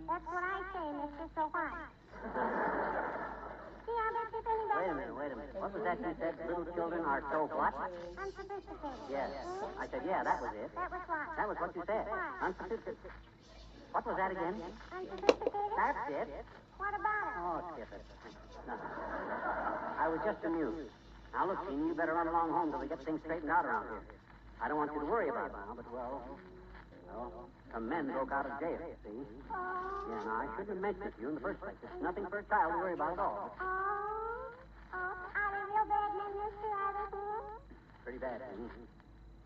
That's what I say, mister, so what? See how this is any better? Wait a minute. What was that you said? Little children are so what? Unsophisticated. Yes. I said, yeah, that was it. That was what? That was what you said. What? Unsophisticated. What was that again? Unsophisticated? That's it. What about it? Oh, skip it. No. I was just amused. Now, look, Jeannie, you better run along home till we get things straightened out around here. I don't want you to worry about it now, but, well, some men broke out of jail, see? Yeah, now, I shouldn't have mentioned it to you in the first place. It's nothing for a child to worry about at all. Are they real bad men, mister? Are they? Pretty bad, Jeannie.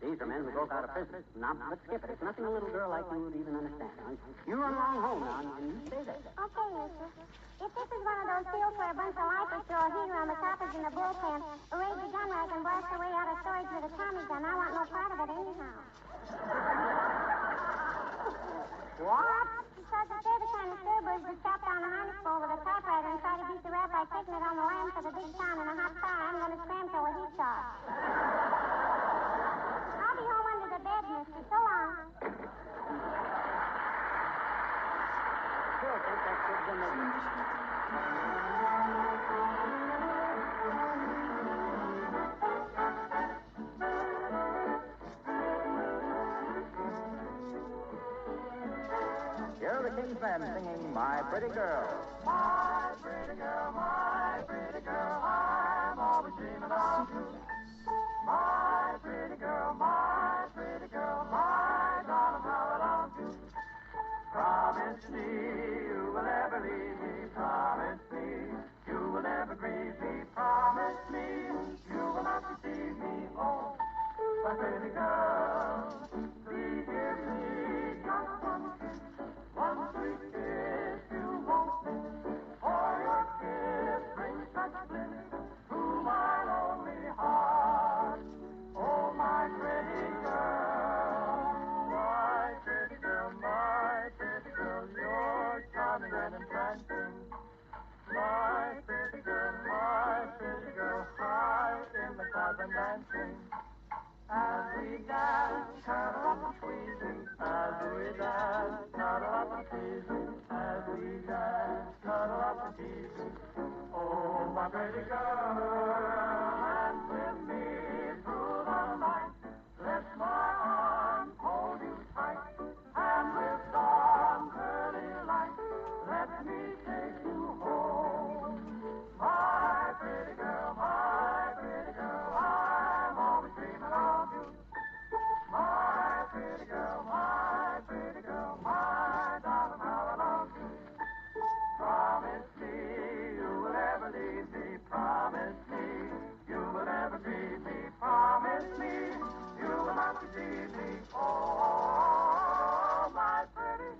These are men who broke out of prison. Now, let's skip it. It's nothing a little girl like you would even understand. Now, you run along home now, and you say that. Okay, mister. If this is one of those fields where a bunch of lifers throw a heater on the coppers in the bullpen, raise the gun rack, and blast their way out of storage with a Tommy gun, I want no part of it anyhow. What? Because if they're the kind of stirburgs that chop down a harness pole with a typewriter and try to beat the rat by taking it on the lam for the big town in a hot car, I'm going to scram till a heat saw. I'll be home under the bed, mister. So long. Sure, think that kid's in the... Here are the King's Men singing My Pretty Girl. My pretty girl, I'm always dreaming of you. My pretty girl, my darling, how I love you. Promise me you will never leave me. Promise me you will never grieve me. Promise me you will not deceive me. Oh, my pretty girl, please give me just one kiss. One sweet kiss you won't miss. For your kiss brings such bliss to my lonely heart. Oh, my pretty girl, you're charming and entrancing. My pretty girl, high in the clouds and dancing. As we dance, cuddle up and squeeze me. As we dance, cuddle up and tease me. As we dance, cuddle up and tease me. Oh, my pretty girl, dance with me through the night. Let my arms hold you tight. And with dawn's early light, let me take you home. My pretty girl, I'm always dreaming of you. My pretty girl, my darling, how I love you. Promise me you will never leave me. Promise me you will never grieve me. Promise me you will not deceive me. Oh, my pretty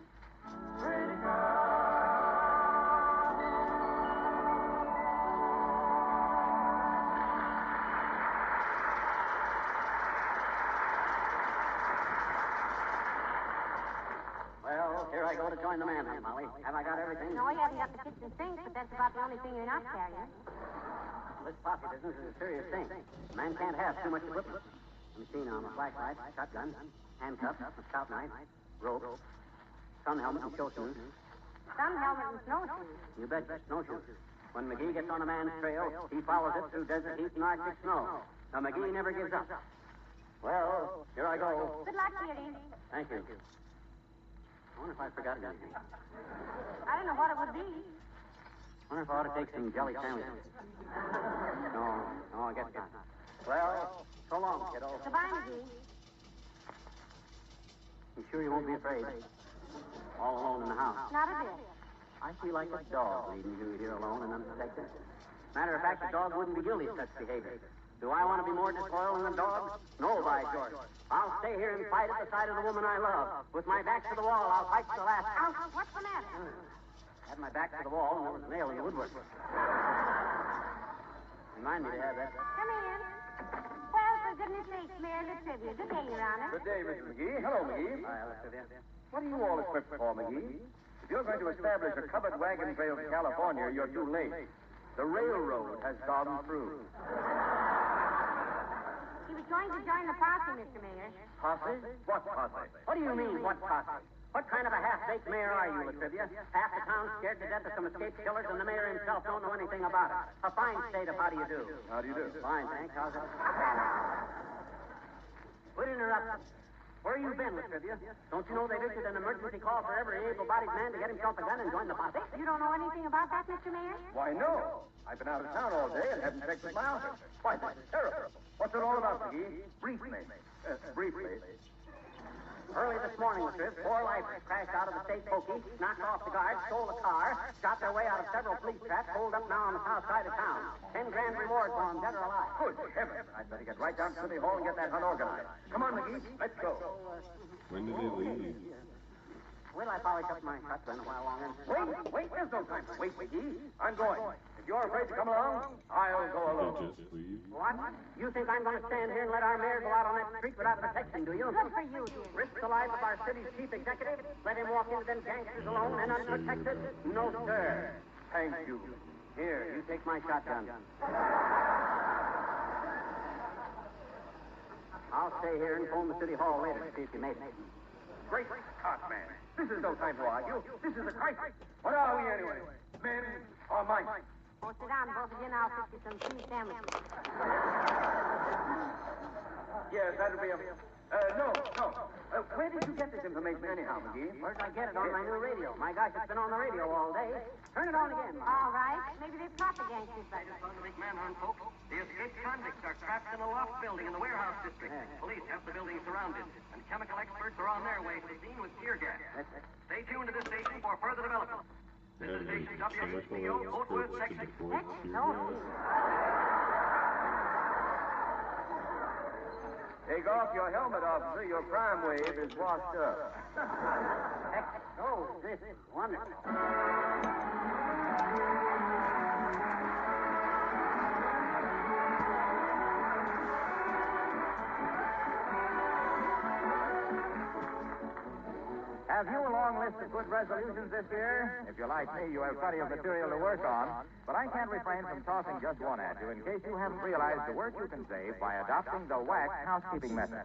girl. Well, here I go to join the manhunt, Molly. Have I got everything? No, you haven't got the kitchen sink, but that's about the only thing you're not carrying. This posse business is a serious thing. A man can't have too much equipment. Let me see now. A flashlight, shotgun, handcuffs, a scout knife, rope, sun helmet, and snowshoes. Sun helmet and snowshoes. You betcha, snowshoes. When McGee gets on a man's trail, he follows it through desert heat and Arctic snow. Now, McGee never gives up. Well, here I go. Good luck to you, Dean. Thank you. I wonder if I forgot anything. I don't know what it would be. I wonder if I ought to take some jelly sandwiches. No, I guess not. Well, so long, kiddo. Goodbye, McGee. You sure you won't be afraid? All alone in the house. Not a bit. I feel like a dog leaving you here alone and unprotected. Matter of fact, the dog wouldn't be guilty of such behavior. Do I want to be more disloyal than the dog? No, by George. I'll stay here and fight at the side of the woman I love. With my back to the wall, I'll fight to the last. Ouch, what's the matter? Had my back to the wall, and there was a nail in the woodwork. Remind me to have that. Come in. Well, for goodness sakes, Mayor, the trivia. Good day, Your Honor. Good day, Mr. McGee. Hello, McGee. Hi, Olivia. What are you all equipped for, McGee? If you're going to establish a covered wagon trail to California, you're too late. The railroad has gone through. He was going to join the posse, Mr. Mayor. Posse? What posse? What do you mean, what posse? What kind of a half-baked mayor are you, Latrivia? Half the town's scared to death of some escaped killers, and the mayor himself don't know anything about it. A fine state of how do you do. How do you do? Fine, thanks. How's it? Quit interrupting. Where you been, Latrivia? Don't you know they've issued an emergency call for every able-bodied man to get himself a gun and join the posse? You don't know anything about that, Mr. Mayor? Why, no. I've been out of town all day and haven't checked with my office. Why, this is terrible. What's it all about, McGee? Briefly. Briefly. Early this morning, Latriv, 4 lifers crashed out of the state bogey, knocked off the guards, stole the car, got their way out of several police traps, holed up now on the south side of town. 10 grand reward for them, dead or alive. Good heavens. I'd better get right down to City Hall and get that hunt organized. Come on, McGee. Let's go. When did they leave? Well, I polish up my shotgun a while longer. Wait, there's no time to wait, McGee. I'm going. If you're afraid to come along, I'll go They alone. just leave? What? You think I'm going to stand here and let our mayor go out on that street without protection, do you? Good for you, dear. Risk the life of our city's chief executive? Let him walk into them gangsters alone and unprotected? No, sir. Thank you. Here, you take my shotgun. I'll stay here and phone the city hall later to see if you made it. Great Scott, man. This is no time to argue. This is a crisis. What are we, anyway? Men or mice? Oh, sit down, both of you, and I'll fix you some cheese sandwiches. Yes, that'll be a... No. Where did you get this information anyhow, McGee? Where'd I get it? On my new radio. My gosh, it's been on the radio all day. Turn it on again, Mom. All right. Maybe they've caught the gangsters, but... On the big manhunt, folks. The escaped convicts are trapped in a loft building in the warehouse district. Police have the building surrounded, and chemical experts are on their way to the scene with tear gas. Stay tuned to this station for further developments. This is station WHCO, Oakwood, Texas. Take off your helmet, officer. Your crime wave is washed up. Oh, this is wonderful. Have you a long list of good resolutions this year? If you're like me, you have plenty of material to work on. But I can't refrain from tossing just one at you in case you haven't realized the work you can save by adopting the wax housekeeping method.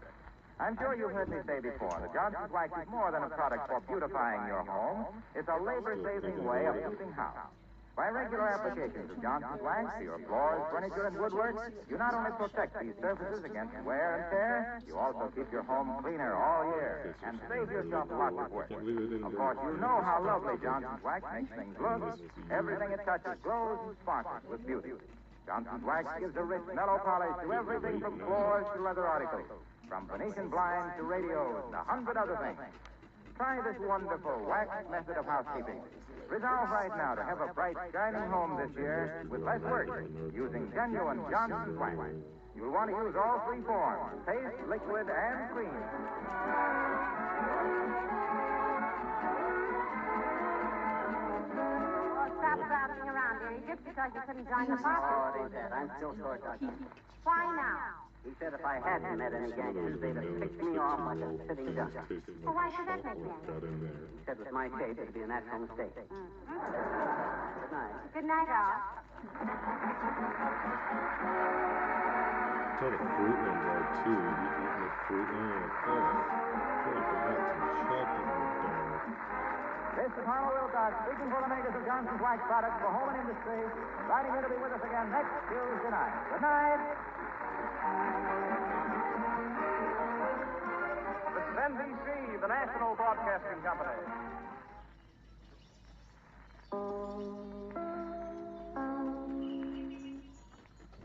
I'm sure you've heard me say before that Johnson's Wax is more than a product for beautifying your home. It's a labor-saving way of keeping house. By regular applications of Johnson's Wax to your floors, furniture, and woodwork, you not only protect these surfaces against wear and tear, you also keep your home cleaner all year and save yourself lots of work. Of course, you know how lovely Johnson's Wax makes things look. Everything it touches glows and sparkles with beauty. Johnson's Wax gives a rich, mellow polish to everything from floors to leather articles, from Venetian blinds to radios and 100 other things. Try this wonderful wax method of housekeeping. Resolve right now to have a bright, shining home this year with less work using genuine Johnson's Wax. You'll want to use all 3 forms, paste, liquid, and cream. Oh, stop browsing around, dearie, just because you couldn't join the posse. Oh, it ain't that. I'm still short, Doctor. Why now? He said if I hadn't met any gangsters, they'd have picked me off like a sitting duck. Well, why should that make sense? Got in there. He said with my shape, it'd be a natural mistake. Good night. Good night, all. Tell the fruit ones are too. You eating the fruit now? I feel like I got some chocolate in the dog. This is Harlow Wilcox speaking for the makers of Johnson's Wax products for home and industry, inviting you to be with us again next Tuesday night. Good night. This is NBC, the National Broadcasting Company.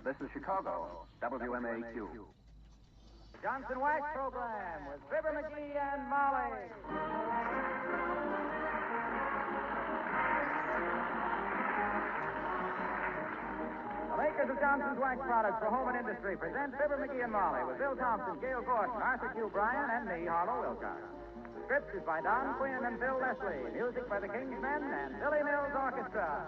This is Chicago, WMAQ. Johnson Wax Program with Fibber McGee and Molly. The makers of Johnson's Wax products for home and industry present Fibber McGee and Molly with Bill Thompson, Gail Gordon, Arthur Q. Bryan, and me, Harlow Wilcox. The script is by Don Quinn and Bill Leslie. Music by the King's Men and Billy Mills Orchestra.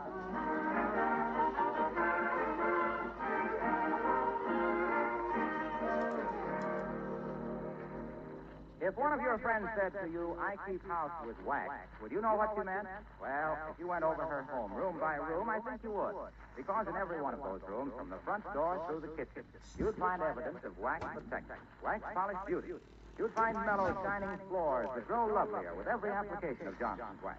If one of your friends said to you, I keep house with wax, would you know what she meant? Well, if you went over her home, room by room, I think you would. Because in every one of those rooms, from the front door through the kitchen, you'd find evidence of wax protection, wax polished beauty. You'd find mellow, shining floors that grow lovelier with every application of Johnson's wax.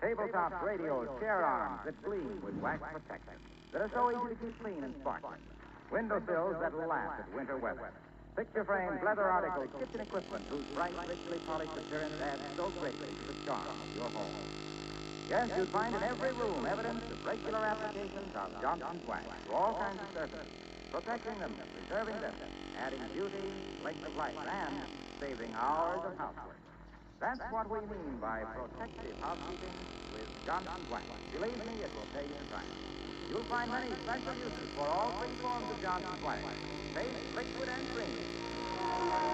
Tabletops, radios, chair arms that gleam with wax protection, that are so easy to keep clean and sparkling. Windowsills that'll last at winter weather. Picture frames, leather articles, kitchen equipment whose bright, richly polished appearance adds so greatly to the charm of your home. Yes, you'd find in every room evidence of regular applications of Johnson's wax to all kinds of surfaces, protecting them, preserving them, adding beauty, length of life, and saving hours of housework. That's what we mean by protective housekeeping with Johnson's wax. Believe me, it will save you time. You'll find many special uses for all three forms of Johnson's wax: paste, liquid, and cream.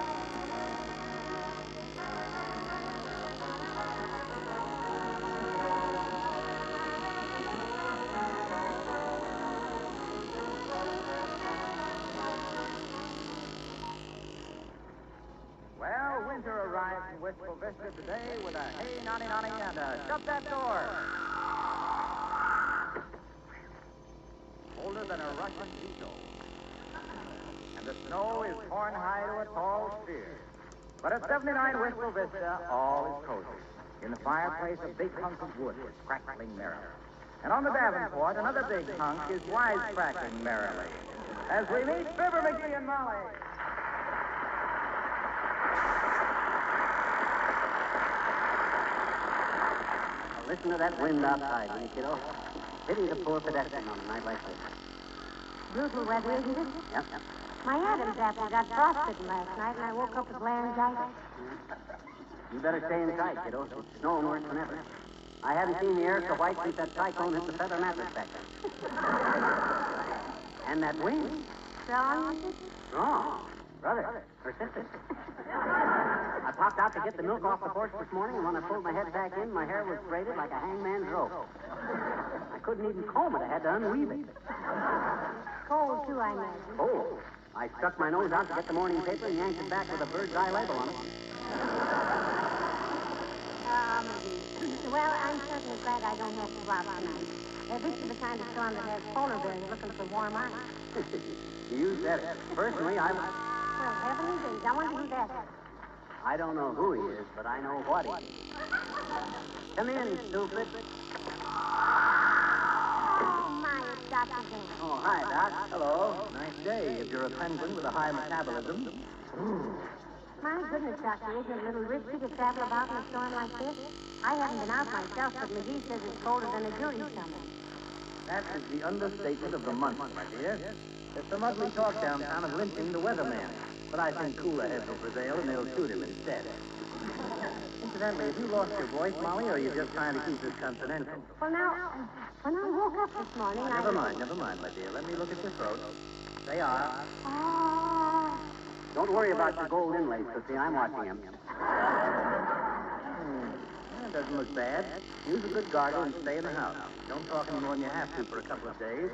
Well, winter arrives in Wistful Vista today with a hey, nonny, nonny, and a shut that door. Older than a Russian veto. And the snow is torn high to a tall spear. But at 79 Wistful Vista, all is cozy. In the fireplace, a big hunk of wood is crackling merrily. And on the Davenport, another big hunk is wisecracking merrily. As we meet Fibber McGee and Molly. Listen to that wind outside, will you, kiddo? Pity the poor pedestrian on a night like this. Brutal weather, isn't it? Yep. My Adam's apple got frostbitten last night, and I woke up with laryngitis. You better stay inside, kiddo. It's snowing worse than ever. I haven't seen the air so white since that cyclone hit the feather mattress back there. And that wind. Strong, is it? Strong. Brother, persistent. I popped out to get the milk off the horse this morning, and when I pulled my head back in, my hair was braided like a hangman's rope. I couldn't even comb it. I had to unweave it. Cold, too, I imagine. Oh, I stuck my nose out to get the morning paper and yanked it back with a bird's eye label on it. Well, I'm certainly glad I don't have to rob tonight. This is the kind of storm that has polar bears looking for warm ice. You said it. Personally, Well, heavenly days, I wonder who that is. I don't know who he is, but I know what he is. Come in, stupid. Oh, my, it's Dr. Dan. Oh, hi, Doc. Hello. Nice day if you're a penguin with a high metabolism. My goodness, Doctor, isn't it a little risky to travel about in a storm like this? I haven't been out myself, but McGee says it's colder than a jury summer. That is the understatement of the month, my dear. There's some ugly talk downtown of lynching the weatherman. But I think cooler heads will prevail, and they'll shoot him instead. Incidentally, have you lost your voice, Molly, or are you just trying to keep this confidential? Well, now, when I woke up this morning, Never mind, my dear. Let me look at your throat. They are. Oh. Don't worry about your gold inlays, Sissy. I'm watching him. That doesn't look bad. Use a good gargle and stay in the house. Don't talk any more than you have to for a couple of days.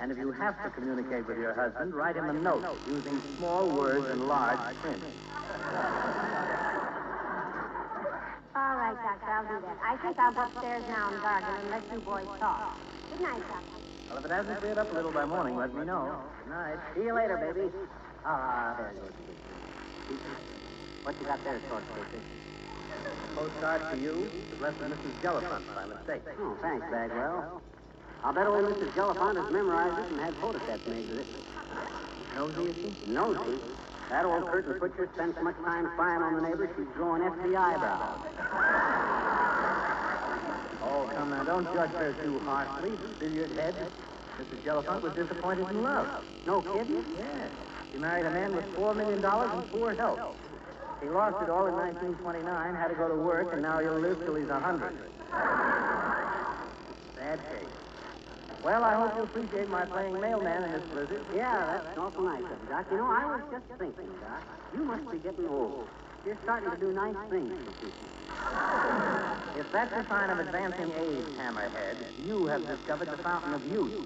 And if you have to communicate with your husband, write him a note using small words and large print. All right, Doctor, I'll do that. I think I'll go upstairs now and gargle and let you boys talk. Good night, Doctor. Well, if it hasn't cleared up a little by morning, let me know. Good night. See you later, baby. Ah, there goes the What you got there, Short Stacy? Postcard for you, addressed to Mrs. Gellifunt by mistake. Oh, thanks, Bagwell. I'll bet old Mrs. Gellifunt has memorized it and had photographs made with it. Nosy, is she? Nosy? That old curtain pusher spends so much time spying on the neighbors, she's growing FBI brows. Oh, come now, don't judge her too harshly. Billiard head. Mrs. Gellifunt was disappointed in love. No kidding? Yes. She married a man with $4 million and poor health. He lost it all in 1929, had to go to work, and now he'll live till he's 100. Sad case. Well, I hope you appreciate my playing mailman in this blizzard. Yeah, that's awful nice of you, Doc. You know, I was just thinking, Doc, you must be getting old. You're starting to do nice things for people. If that's a sign of advancing age, Hammerhead, you have discovered the fountain of youth.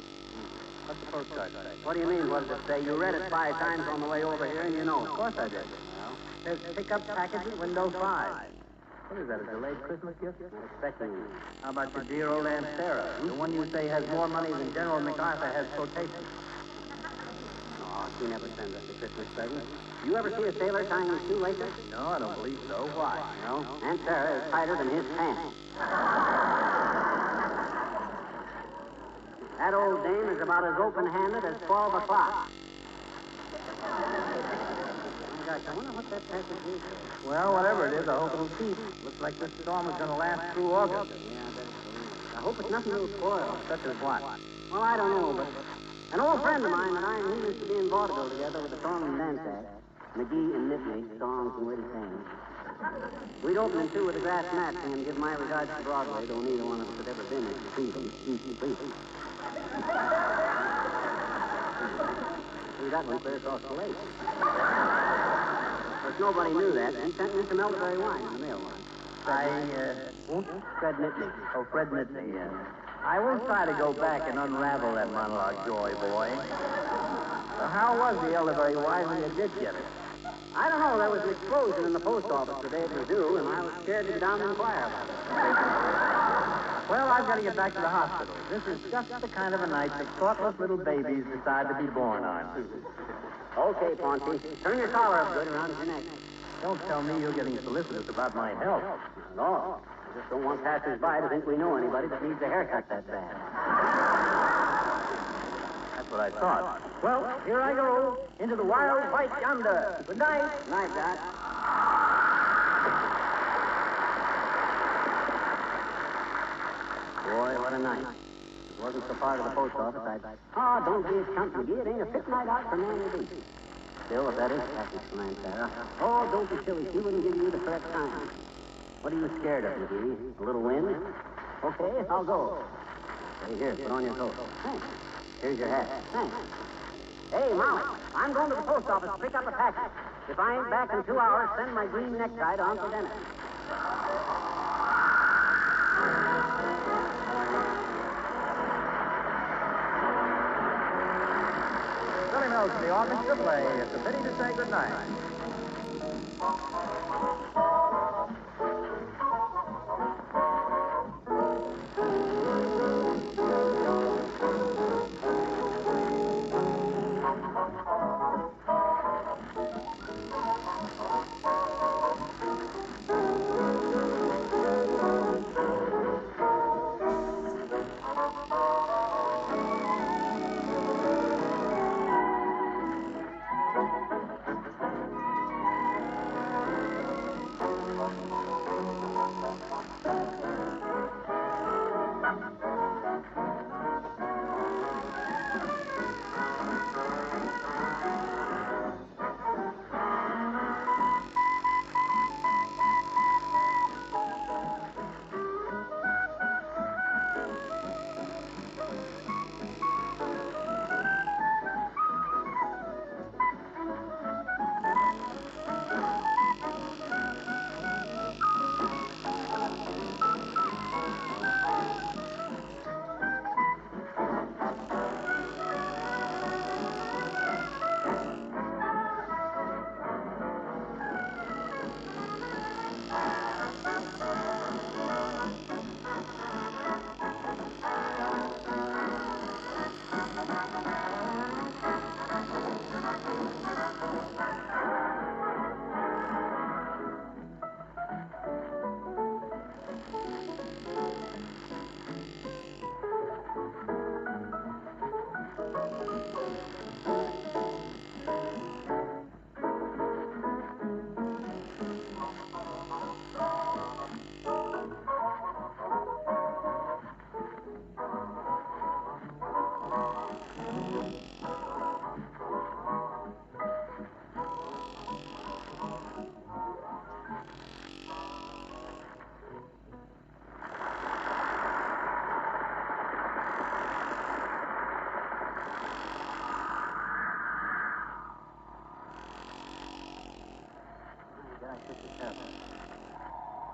What's the postcard say? What do you mean, what does it say? You read it 5 times on the way over here, and you know. Of course I did. Well, It says pick up package, window 5. What is that, a delayed Christmas gift? not expecting you. How about your dear old Aunt Sarah? The one you say has more money than General MacArthur has quotations. Oh, he never sends us a Christmas present. You ever see a sailor tying his shoelaces? No, I don't believe so. Why? No. Aunt Sarah is tighter than his pants. That old dame is about as open-handed as 12 o'clock. Oh, gosh, I wonder what that package is. Well, whatever it is, I hope it'll keep. Looks like this storm is going to last through August. Yeah, that's I hope it's nothing will spoil. Such as what? Well, I don't know, but an old friend of mine and I and he used to be in vaudeville together with a song and dance act. McGee and Molly, songs and witty sayings. We'd open in two with a grass mat and give my regards to Broadway, though neither one of us had ever been there to see them. Please. See, that one clear across the lake. Of course, nobody knew that. He sent me some elderberry wine in the mail once. Won't? Fred Nitley. Oh, Fred Nitley, yes. I won't try to go back and unravel that monologue, Joy boy. So how was the elderberry wine when you did get it? I don't know. There was an explosion in the post office the day it was due, and I was scared to go down and inquire about it. Well, I've got to get back to the hospital. This is just the kind of a night that thoughtless little babies decide to be born on. Okay, Pauncy. Turn your collar up good around your neck. Don't tell me you're getting solicitous about my health. No. I just don't want passers-by to think we know anybody that needs a haircut that bad. That's what I thought. Well, here I go. Into the wild white yonder. Good night. Good night, Doc. Boy, what a night. If it wasn't so far to the post office, I'd... don't be a chump, McGee. It ain't a fit night out for man to be. Still, if that is package from Aunt Sarah. Oh, don't be silly. She wouldn't give you the correct time. What are you scared of, McGee? A little wind? Okay, I'll go. Hey, here, put on your coat. Thanks. Here's your hat. Thanks. Hey, Molly, I'm going to the post office to pick up a package. If I ain't back in 2 hours, send my green necktie to Uncle Dennis. Billy Mills to the orchestra play. It's a pity to say goodnight.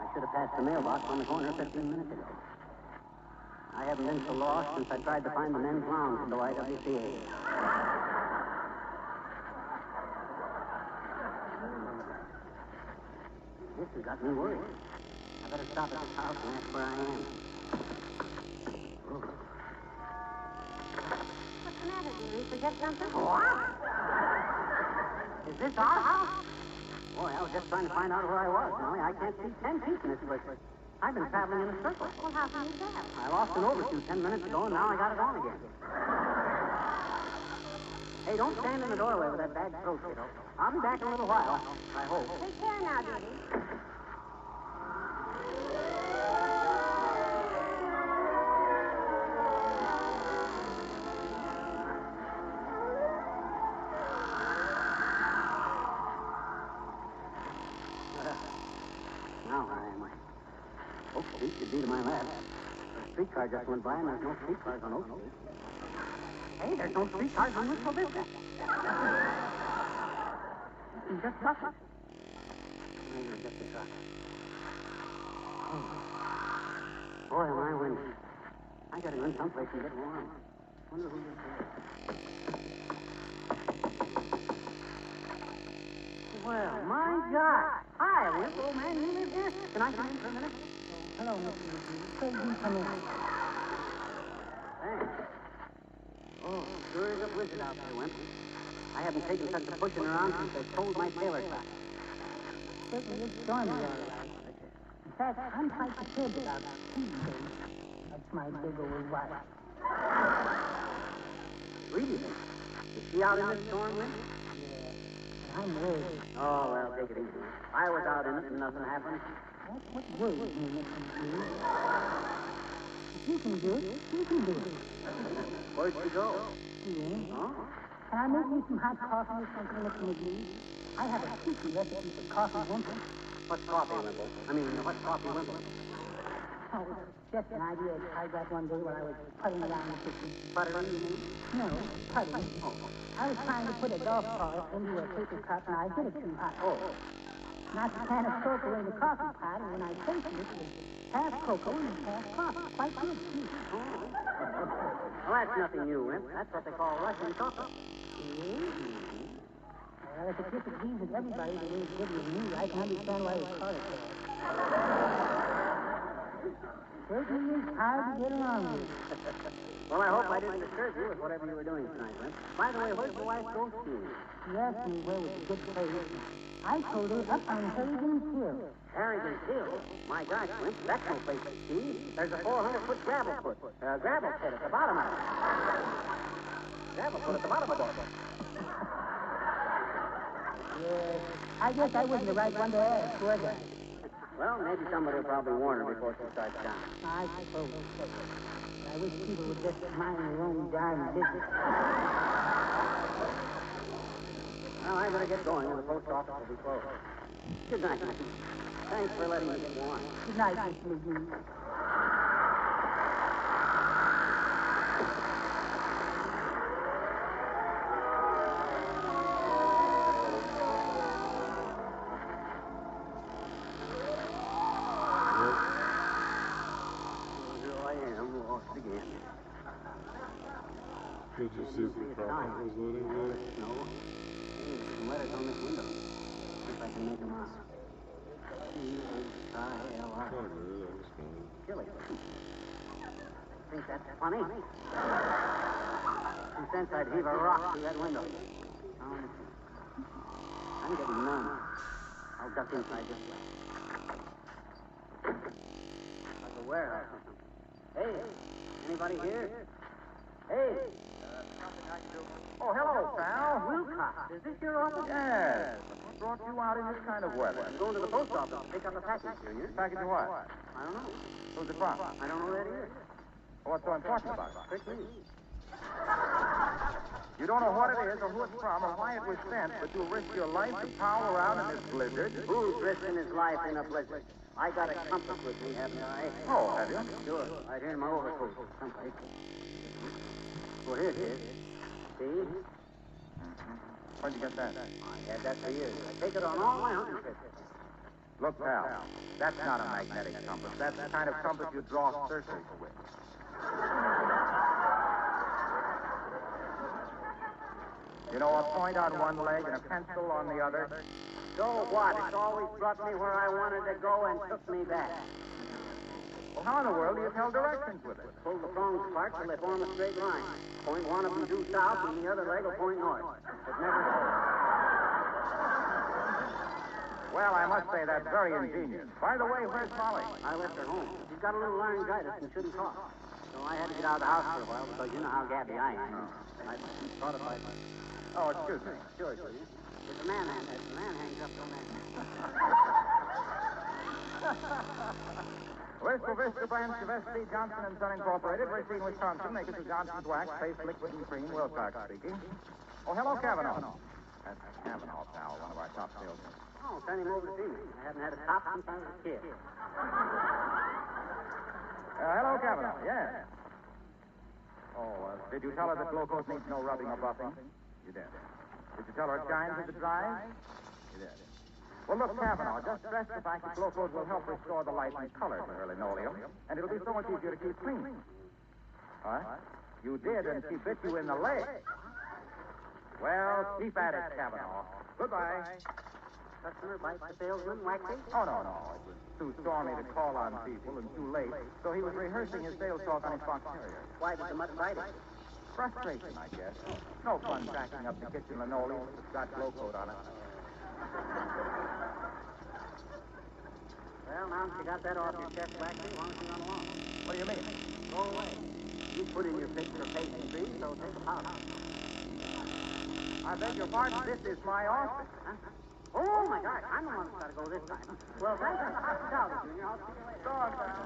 I should have passed the mailbox on the corner 15 minutes ago. I haven't been so lost since I tried to find the men's lounge at the YWCA. This has got me worried. I better stop at this house and ask where I am. What's the matter, dearie? Forget something? What? this our house? Boy, I was just trying to find out where I was, Molly. I can't see 10 feet in this place. I've been traveling in a circle. Well, how can you tell? I lost an overshoe 10 minutes ago, and now I got it on again. Hey, don't stand in the doorway with that bad throat, kiddo. I'll be back in a little while, I hope. Take care now, Judy. Now, where am I? Oak Street should be to my left. A streetcar just went by, and there's no streetcars on Oak Street. Hey, there's no streetcars on Wistful Vista. Just buses. Maybe just a truck. Oh. Boy, am I windy. I gotta go in someplace and get warm. Wonder who this is. Well, my God. Hi, Wimp, old man. You live here? Can I come in for a minute? Hello, Mr. McGee. Say you come in. Thanks. Oh, sure is a blizzard out there, Wimp. I haven't taken such a pushing around since they sold my sailor sock. Certainly it's stormy, all right. In fact, I'm quite perturbed about Tuesday. That's my big old wife. Really? Is she out in this storm, Wimp? Yeah. I'm worried. Oh, well, take it easy. I was out in it and nothing happened. That's what worries me, Mr. McGee. If you can do it, you can do it. Where'd she go? Yeah. Oh? Can I make you some hot coffee or something, Mr. McGee? I have a secret recipe for coffee wimple. What's coffee, Wimple? I mean, what's coffee, Wimple? Oh, just an idea I got one day when I was putting around the kitchen. Buttering, you mean? No, putting. Oh. I was trying to put a golf ball into a paper cup, and I hit it too hot. Oh. Not to kind of soak away the coffee pot, and when I tasted it, it was half cocoa and half coffee. Quite good, too. Well, that's nothing new, Wimp. That's what they call Russian coffee. Well, if it pleases everybody the way it did with me, I can understand why they call it that. Certainly is hard to get along with. Well, I hope I didn't disturb you with whatever you were doing tonight, Wimp. By the way, where's your wife go skiing? She asked me where was a good place. I told her up on Harrigan's Hill. Harrigan's Hill? My gosh, Wimp, that's no place to ski. There's a 400-foot gravel pit at the bottom of it. Gravel pit at the bottom of it. Yes, I guess I wasn't the right one to ask, was I? Well, maybe somebody will probably warn her before she starts down. I suppose. I wish people would just mind their own darn business. Well, I better get going, or the post office will be closed. Good night, Mickey. Thanks for letting me get warm. Good night, Mr. McGee. Again. Did you see if the prophet was living there? No. Hey, there's some letters on this window. See if I can make them out. C-H-I-L-I. Not really, that was fine. Chilly. Think that's funny? 2 cents I'd heave a rock through that window. I'm getting numb. I'll duck inside this way. Like a warehouse or something. Hey, anybody here? Hey. Nothing I can do. Oh, hello, pal. Wilcox, is this your office? Yes. What brought you out in this kind of weather? I'm going to the post office to pick up a package, Junior. Package of what? I don't know. Who's it from? I don't know that either. What's so important about it? Trick me. You don't know what it is or who it's from or why it was sent, but you'll risk your life to prowl around in this blizzard. Who's risking his life in a blizzard? I got a compass with me, haven't I? Oh, have you? Sure. Right here in my overcoat. Someplace. Well, here it is. See? Where'd you get that? I had that for years. I take it on all my hunting trips. Look, pal, that's not a magnetic compass. That's the kind of compass you draw circles with. You know, a point on one leg and a pencil on the other. So what? It's always brought me where I wanted to go and took me back. Well, how in the world do you tell directions with it? Pull the prongs apart till they form a straight line. Point one of them due south and the other leg will point north. It never goes. Well, I must say that's very ingenious. By the way, where's Molly? I left her home. She's got a little laryngitis and shouldn't talk. So I had to get out of the house for a while because you know how gabby I am. I thought if I... Oh, excuse me. Sure. If the man hangs up, don't hang. Wistful Vista Branch of S.C. Johnson & Son Incorporated, Racine, Wisconsin, makers of Johnson's Wax, Paste, Liquid, and Cream, Wilcox speaking. Oh, hello, Kavanaugh. That's Kavanaugh, pal, one of our top salesmen. Oh, send him over to see me. I haven't had a top since I was a kid. Hello, Kavanaugh. Yes. Oh, did you tell her that Glowcoat needs no rubbing or buffing? You did. Did you tell her it shines as it dries? You did. Well, look, Kavanaugh, just stress the fact that Glowcoat will help restore the light and color to her linoleum, and it'll be so much easier to keep clean. What? You did, and she bit you in the leg. Well, keep at it, Kavanaugh. Goodbye. Customer bites the salesman, waxy? Oh, no. It was too stormy to call on people and too late, so he was rehearsing his sales talk on his Fox Terrier. Why did the mutt bite him? Frustration, I guess. No fun backing up the kitchen linoleum with the Scotch Glowcoat on it. Well, now that you got that off your chest, waxy, why don't you run along? What do you mean? Go away. You put in your picture of Paste and Cream, so take a powder. I beg your pardon, this is my office. Huh? Oh, my gosh, I'm the one that's got to go this time. Well, thanks for the hospitality, Junior. I'll see you later. Go on, pal.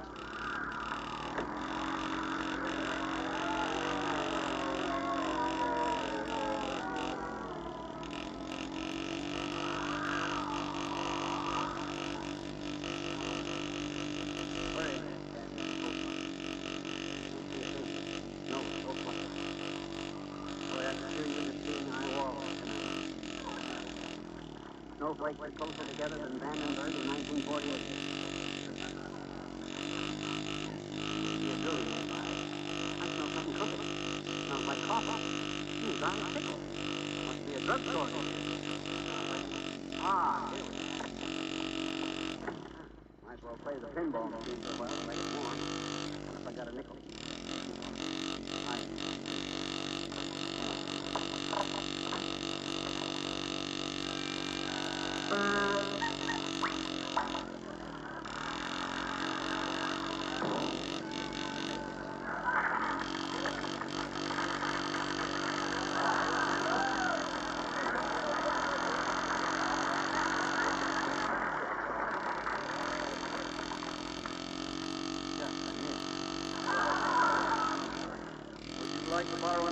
Snowflakes are closer together than Vandenberg in 1948. You're doing it. I smell something cooking. Smells like coffee. Garlic pickle. Must be a drugstore. Ah, here we are. Might as well play the pinball machine for a while to make it warm. What if I got a nickel?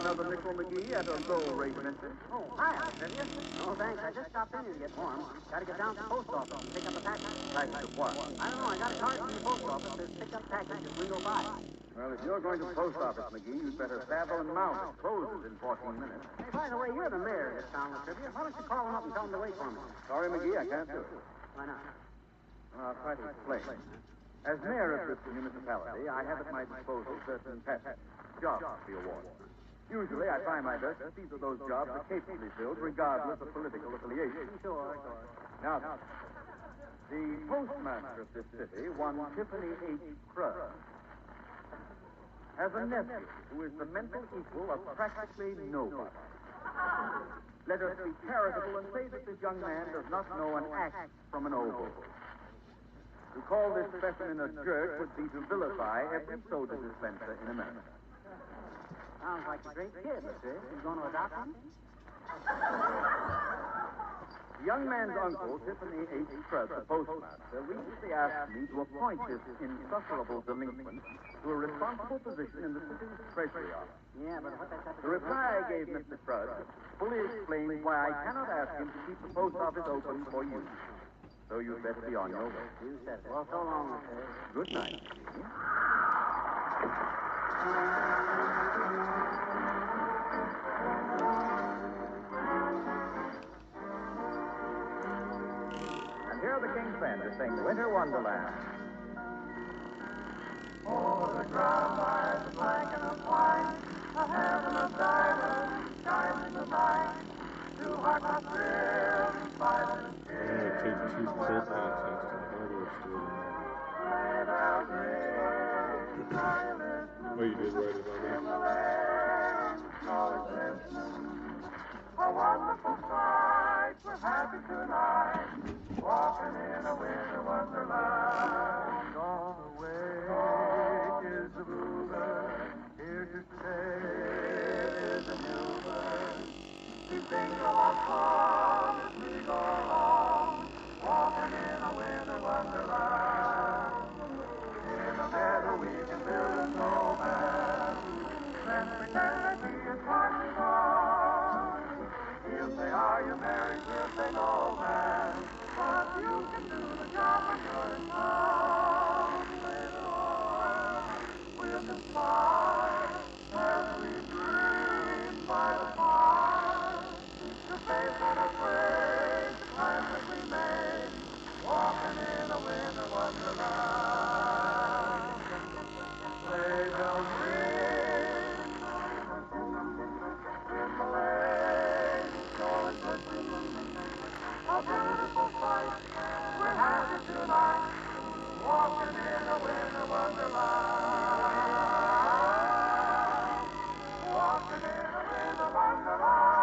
Another nickel McGee at a low rate of interest. Oh, hi, Olivia. No, thanks. I just stopped in here to get warm. Got to get down to the post office and pick up a package. Package of what? I don't know. I got a card from the post office that says pick up package at window 5. Well, if you're going to the post office, McGee, you'd better saddle and mount. It closes in 14 minutes. Hey, by the way, you're the mayor of this town, Olivia. Why don't you call him up and tell him to wait for me? Sorry, McGee, I can't do it. Why not? Well, I'll try to explain. As mayor of this municipality, I have at my disposal certain tasks, jobs to be awarded. Usually, I try my best to see that those jobs are capably filled, regardless of political affiliation. Sure. Now, the postmaster of this city, one Tiffany H. Crudd, has a nephew who is the mental equal of practically nobody. Let us be charitable and say that this young man does not know an axe from an oboe. To call this specimen a jerk would be to vilify every soda dispenser in America. Sounds like a great kid, Mr. You going to adopt him? The young man's uncle, Tiffany H. Crudd, the postmaster, recently asked me to appoint this insufferable delinquent to a responsible position in the city's treasury office. Yeah, but what that's got to The reply I gave Mr. Crudd fully explains why I cannot ask him to keep the post office open for you. So you'd better be on your way. You said it. Well, so long, Mr. Good night. And here are the King's Men to sing Winter Wonderland. Over the ground lies a blanket of white, a heaven of diamonds shines in the night. Two hearts are thrilled in spite of the I'm going to take 2 cold access to the hardware store tomorrow. Oh, you did write it on there? A wonderful sight, we're happy tonight, walking go on as we go along, walking in a winter wonderland. In a meadow we can build a snowman, then pretend that he is marching on. He'll say, are you married? We'll say, no, man, but you can do the job when you're in town. Later on, we'll conspire as we dream by the fire to face unafraid the plans that we made, walking in a winter wonderland. Sleigh bells ring in the lane, snowing glistening, a beautiful sight. We're happy tonight, walking in a winter wonderland. Walking in a winter wonderland.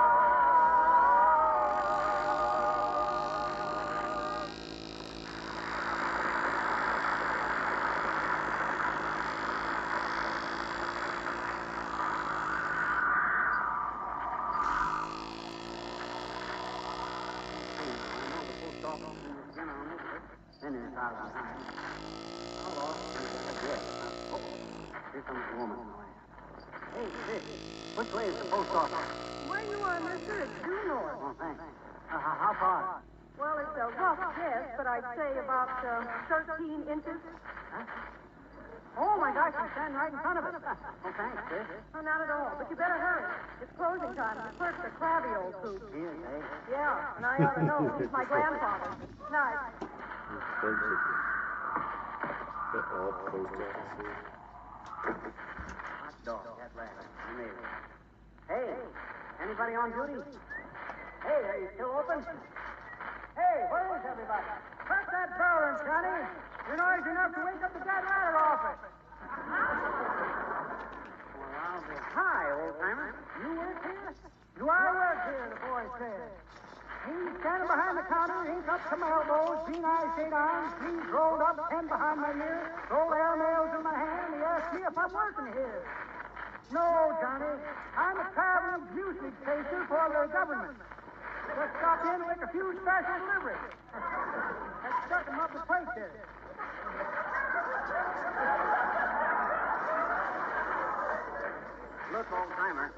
Then there's out behind. Hello. Good. Oh, here comes the woman. Hey, sis, which way is the post office? Where you are, mister, it's due north. Oh, thanks. How far? Well, it's a rough guess, but I'd say about 13 inches. Huh? Oh, my gosh, I'm standing right in front of it. Oh, thanks, sis. No, not at all, but you better hurry. It's closing time. The clerk's a crabby old coot. He is, eh? Yeah, and I ought to know. He's my grandfather. Nice. Expensive. They're all post offices. Hot dog, that last. Amazing. Hey, anybody on duty? Hey, are you still open? Hey, where is everybody? Cut that bell in, Johnny. You're noisy enough to wake up the dead ladder office. Well, I'll be... Hi, old-timer. You work here? Do I work here, the boy said. He's standing behind the counter, ink up to my elbows, green eyes, shade arms, sleeves rolled up, pen behind my ear, rolled air mails in my hand. He asked me if I'm working here. No, Johnny. I'm a traveling music chaser for the government. Just stopped in to make a few special deliveries. I stuck him up the plate there. Look, old-timer,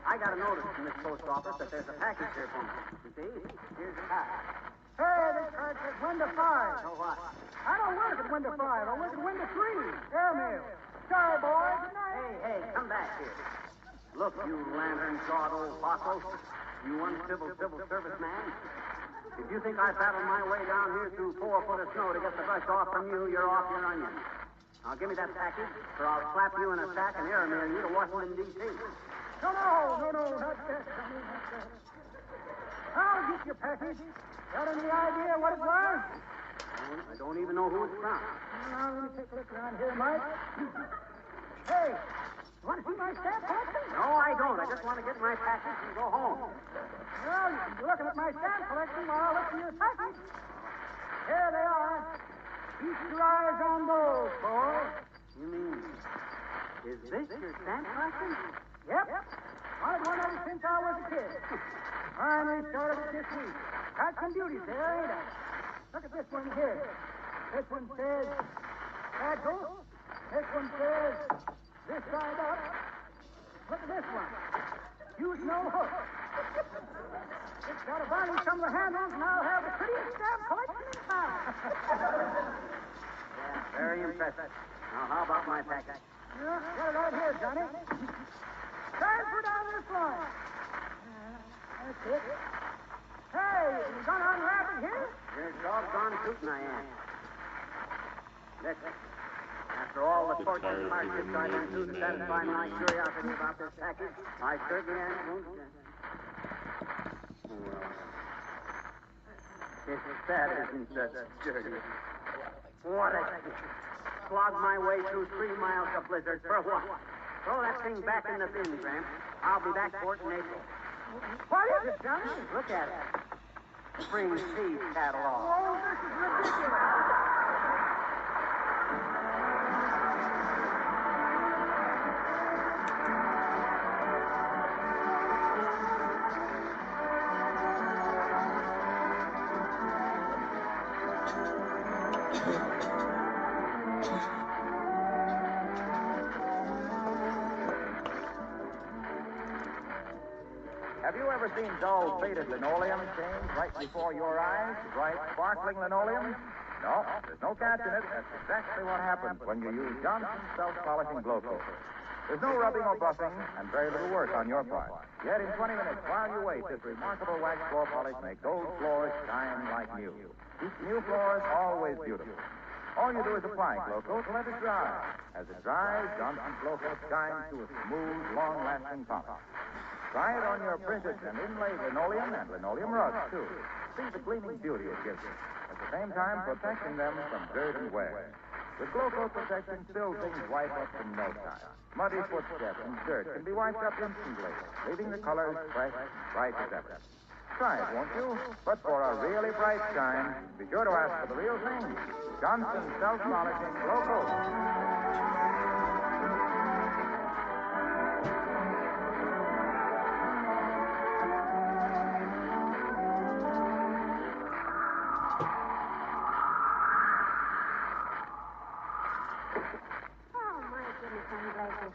I got a notice from this post office that there's a package here for me. You see? Here's the package. Hey, this card says window 5. So what? I don't work at window 5. I work at window 3. Airmail. Sorry, boy. Good night. Hey, come back here. Look, you lantern-jawed old fossil. You uncivil civil service man. If you think I battled my way down here through 4 foot of snow to get the brush off from you, you're off your onion. Now give me that package, or I'll slap you in a sack and airmail you to Washington, D.C. No, not that, Johnny, not that. I'll get your package. Got any idea what it was? I don't even know who it's from. Now, let me take a look around here, Mike. Hey, you want to see my stamp collection? No, I don't. I just want to get my package and go home. Well, you can be looking at my stamp collection while I look for your package. Here they are. Keep your eyes on those, boy. You mean, is this your stamp collection? Yep. I've one ever since I was a kid. Finally started it this week. Got some beauties there, ain't I? Look at this one here. This one says, Satchel. This one says, this side up. Look at this one. Use no hook. It's got a body some of the handles, and I'll have the prettiest stamp collection in town. Yeah, very impressive. Now, how about my package? Yeah, got it right here, Johnny. Transfer down this line. That's it. Hey, you gonna unwrap it here? You're doggone tootin' I am. Listen, after all the torture and hardships I've been through to satisfy my curiosity about this package, I certainly am. Well, if that isn't the dirty. What a slog my way through 3 miles of blizzard for what? Throw that thing back in the bin, Gramp. I'll be back for it in April. What is it, Johnny? Look at it. Spring seed catalog. Oh, this is ridiculous. Have you ever seen dull, faded linoleum change right before your eyes to bright, sparkling linoleum? No, there's no catch in it. That's exactly what happens when you use Johnson's self-polishing glow coat. There's no rubbing or buffing and very little work on your part. Yet in 20 minutes, while you wait, this remarkable wax floor polish makes old floors shine like new. Keeps new floors always beautiful. All you do is apply glow coat and let it dry. As it dries, Johnson's glow coat shines to a smooth, long-lasting polish. Try it on your printed and inlaid linoleum and linoleum rugs, too. See the gleaming beauty it gives you. At the same time, protecting them from dirt and wear. With glow coat protection, things wipe up in no time. Muddy footsteps and dirt can be wiped up instantly, leaving the colors fresh and bright as ever. Try it, won't you? But for a really bright shine, be sure to ask for the real thing. Johnson's self-polishing glow coat.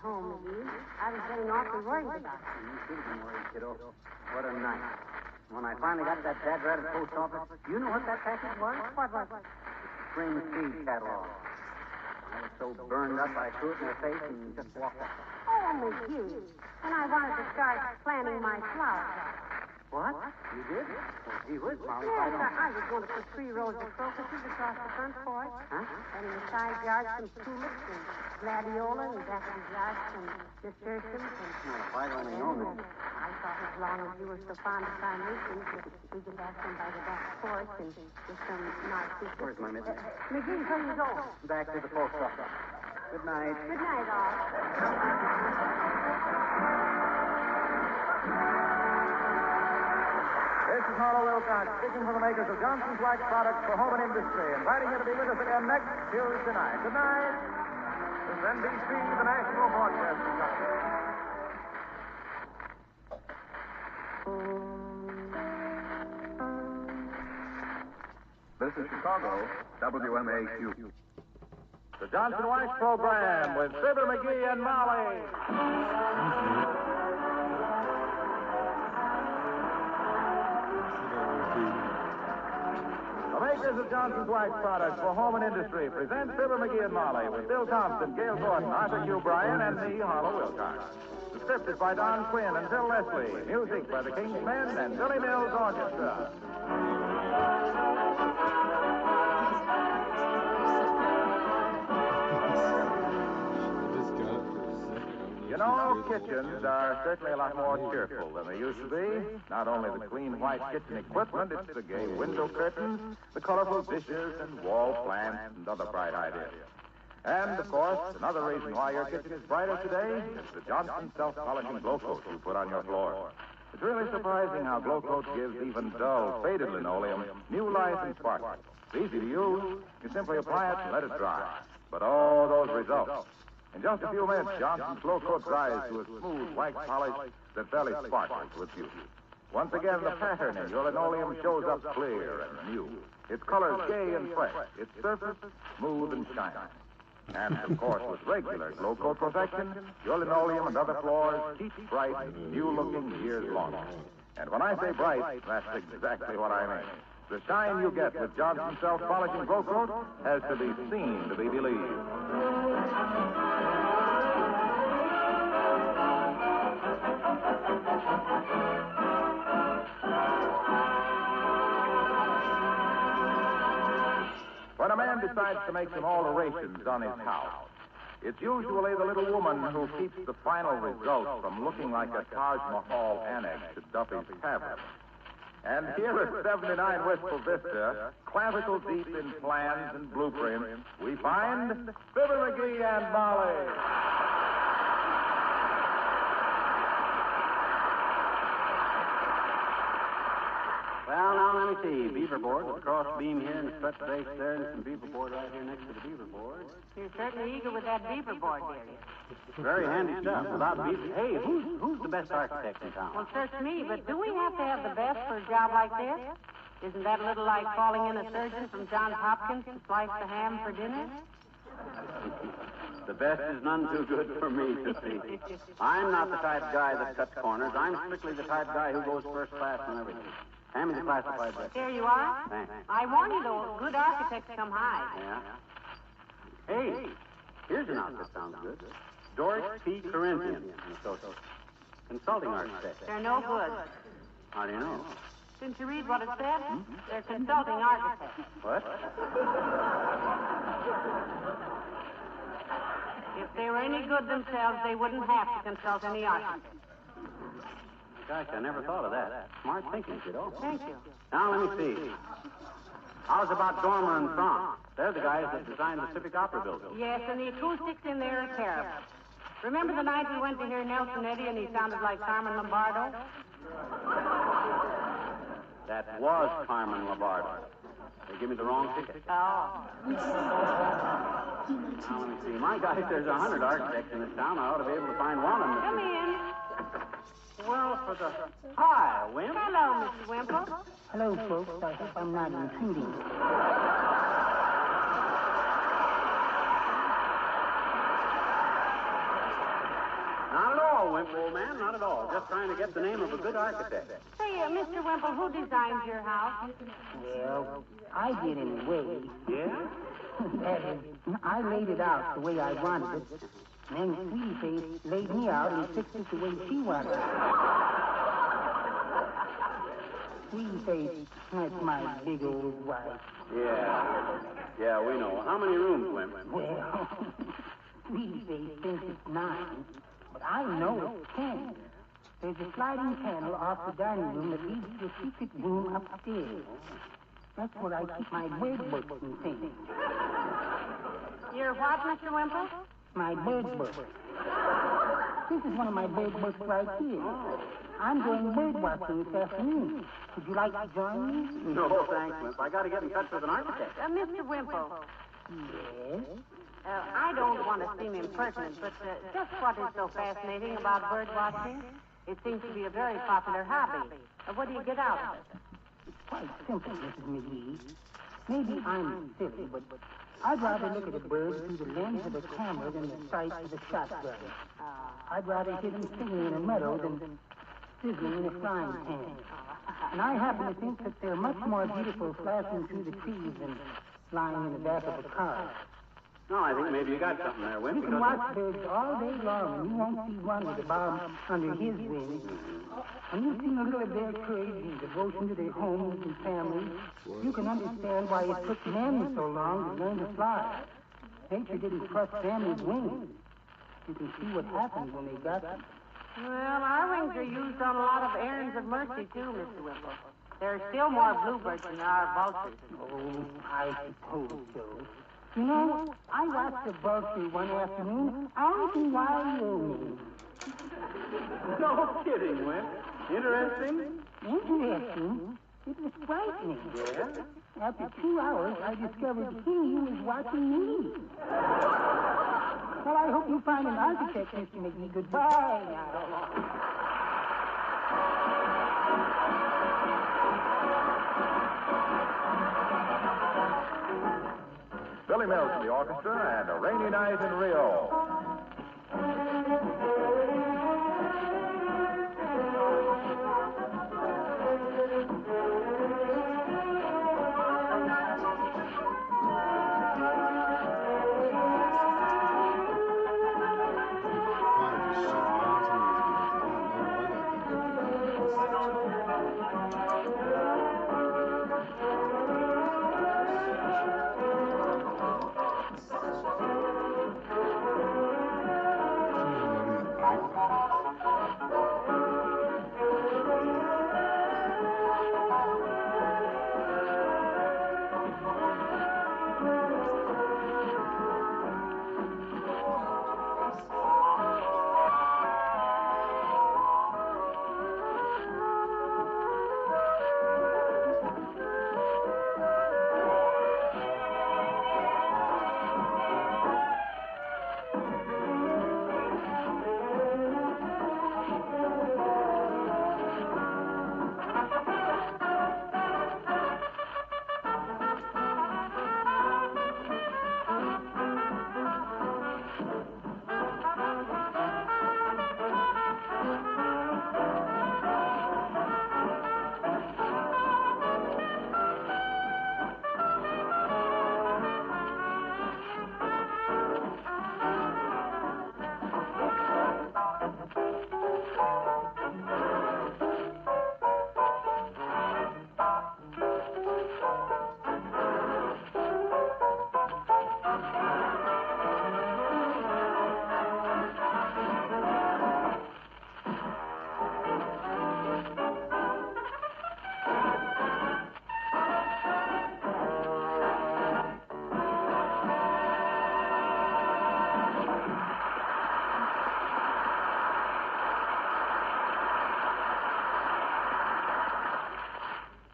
Home, McGee. I was getting awfully worried about it. You should have been worried, kiddo. What a night. When I finally got to that dad-ratted post office, you know what that package was? What was it? Spring seed catalog. I was so burned up I threw it in her face and just walked out. Oh, McGee. When I wanted to start planting my flowers. What? You did? Well, gee whiz, Molly. Yes, I was going to put 3 rows of crocuses across the front porch. Huh? And in the side yard, some tulips and gladiola and back in the yard, some nasturtiums and... Well, if I'd only known that. I thought as long as you were so fond of carnations that we could have some by the back porch and with some narcissus. Where's my mitten? McGee, where you go? Back to the post office. Good night. Good night, all. This is Harlow Wilcox, speaking for the makers of Johnson's Wax products for home and industry, inviting you to be with us again next Tuesday night. Good night. This is NBC, the National Broadcasting Company. This is Chicago, WMAQ. The Johnson Wax Program with Fibber McGee and Molly. The makers of Johnson's Wax products for home and industry present Fibber McGee and Molly with Bill Thompson, Gail Gordon, Arthur Q. Bryan, and me, Harlow Wilcox. The script is by Don Quinn and Phil Leslie. Music by the King's Men and Billy Mills Orchestra. You know, kitchens are certainly a lot more cheerful than they used to be. Not only the clean white kitchen equipment, it's the gay window curtains, the colorful dishes, and wall plants, and other bright ideas. And, of course, another reason why your kitchen is brighter today is the Johnson self-polishing glow coat you put on your floor. It's really surprising how glow coat gives even dull, faded linoleum new life and sparkle. It's easy to use. You simply apply it and let it dry. But oh, those results. In just a few minutes, Johnson's glow coat dries to a smooth wax polish that fairly sparkles with beauty. Once again, the pattern in your linoleum shows up clear and new. Its colors gay and fresh. Its surface smooth and shiny. And, of course, with regular glow coat protection, your linoleum and other floors keep bright and new-looking years long. And when I say bright, that's exactly what I mean. The shine you get with Johnson's self-polishing glow coat has to be seen to be believed. When a man decides to make some alterations on his house, it's usually the little woman who keeps the final result from looking like a Taj Mahal annex to Duffy's Tavern. And here at 79 Wistful Vista, clavicle deep in plans and blueprints, we find Fibber McGee and Molly. Well, now, let me see. Beaver board with a cross beam here and a stretch base there and some beaver board right here next to the beaver board. You're certainly eager with that beaver board, dearie. Very handy stuff. Without beaver... Hey, who's the best architect in town? Well, search me, but do we have to have the best for a job like this? Isn't that a little like calling in a surgeon from Johns Hopkins to slice the ham for dinner? The best is none too good for me to see. I'm not the type of guy that cuts corners. I'm strictly the type of guy who goes first class on everything. Hand me the classified record. Here you are. Thanks. I warn you, though, good architects come high. Yeah? Hey, here's an outfit sounds good. Doris P. Corinthian and Associates. Consulting architect. They're no good. How do you know? Didn't you read what it said? They're consulting architects. What? If they were any good themselves, they wouldn't have to consult any architect. Gosh, I never thought of that. Smart thinking, kiddo. Thank you. Now, let me see. How's about Dormer and Franck? They're the guys that designed the Civic Opera building. Yes, and the acoustics in there are terrible. Remember the night we went to hear Nelson Eddy and he sounded like Carmen Lombardo? That was Carmen Lombardo. They give me the wrong ticket. Oh. Now, let me see. My guy, there's 100 architects in this town. I ought to be able to find one of them. Come in. Well, for the... Hi, Wimp. Hello, Mr. Wimple. Hello, folks. I hope I'm not intruding. Not at all, Wimp, old man. Not at all. Just trying to get the name of a good architect. Say, Mr. Wimple, who designed your house? Well, I did in a way. Yeah? That is, I laid it out the way I wanted it. And then Sweetie Face laid me out and fixed it the way she wanted it. Sweetie Face, that's my big old wife. Yeah. Yeah, we know. How many rooms, Wimp? Well, Sweetie Face thinks it's 9, but I know it's 10. There's a sliding panel off the dining room that leads to a secret room upstairs. That's where I keep my bird books and things. Your what, Mr. Wimple? My bird book. This is one of my bird books right here. I'm going bird watching this afternoon. Would you like to join me? No, thanks, Wimp. I got to get in touch with an architect. Mr. Wimple. Yes? I don't want to seem impertinent, but just what is so fascinating about bird watching? It seems to be a very popular hobby. What do you get out of it? It's quite simple, Mrs. McGee. Maybe I'm silly, but I'd rather look at a bird through the lens of a camera than the sight of a shotgun. I'd rather hear them singing in a meadow than sizzling in a frying pan. And I happen to think that they're much more beautiful flashing through the trees than flying in the back of a car. No, I think maybe you got something there, Wimp. You can watch birds all day long, and you won't see one with a bomb under his wing. When you've seen a little of their courage and devotion to their homes and families, you can understand why it took men so long to learn to fly. Nature didn't trust them with wings. You can see what happened when they got them. Well, our wings are used on a lot of errands of mercy, too, Mr. Wimple. There are still more bluebirds than there are vultures. Oh, I suppose so. You know, I watched a vulture one afternoon out in Wyoming. No kidding, Wimp. Interesting? Interesting? It was frightening. Yeah? After 2 hours, I discovered he was watching me. Well, I hope you find an architect, Mr. McGee. Goodbye now. Billy Mills to the orchestra and A Rainy Night in Rio.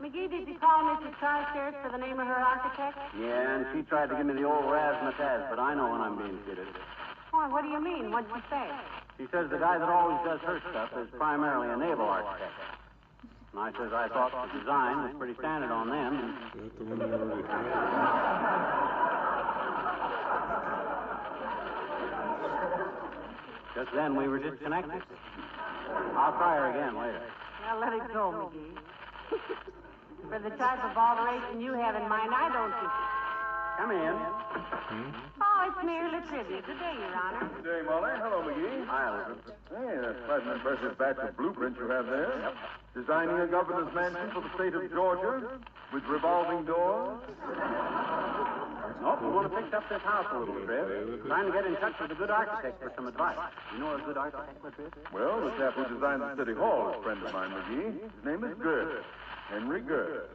McGee, did you call Mrs. Carstairs for the name of her architect? Yeah, and she tried to give me the old razzmatazz, but I know when I'm being kidded. Why, what do you mean? What'd she say? She says the guy that always does her stuff is primarily a naval architect. And I says I thought the design was pretty standard on them. And... That's the one you already had. Just then we were disconnected. I'll try her again later. Well, let it go, McGee. For the type of alteration you have in mind, I don't think... Come in. Oh, it's merely trivia. Good day, Your Honor. Good day, Molly. Hello, McGee. Hi, Elizabeth. Hey, that's quite an impressive batch of blueprints you have there. Yep. Designing a governor's mansion for the state of Georgia with revolving doors. Nope, we want to fix up this house a little, Trev. Trying to get in touch with a good architect for some advice. You know a good architect, Trev? Well, the chap who designed the city hall is a friend of mine, McGee. His name is Gerd. Henry Gerd.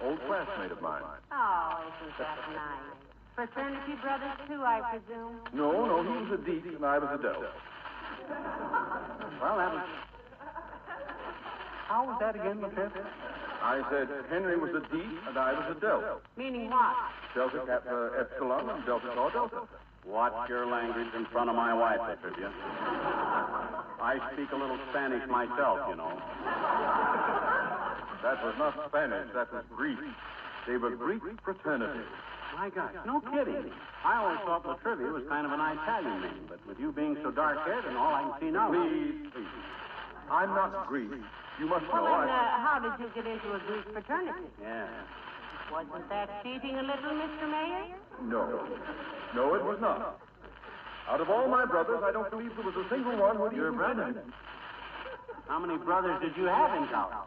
Old classmate of mine. Oh, isn't that nice? Fraternity brothers, too, I presume? No, he was a deep and I was a delta. Well, that was... How was that again, Lieutenant? I said Henry was a deep and I was a delta. Meaning what? Delta Kappa Epsilon and Delta Tau Delta. Watch your language in front of my wife, Patricia. I speak a little Spanish myself, you know. That was not Spanish, that was Greek. They were Greek fraternity. My gosh, no kidding. I always thought La Trivia was kind of an Italian name, but with you being so dark-haired and all, I can see now. Please. I'm not Greek. You must know Well, then, how did you get into a Greek fraternity? Yeah. Wasn't that cheating a little, Mr. Mayor? No, it was not. Out of all my brothers, I don't believe there was a single one who Your brother? How many brothers did you have in college?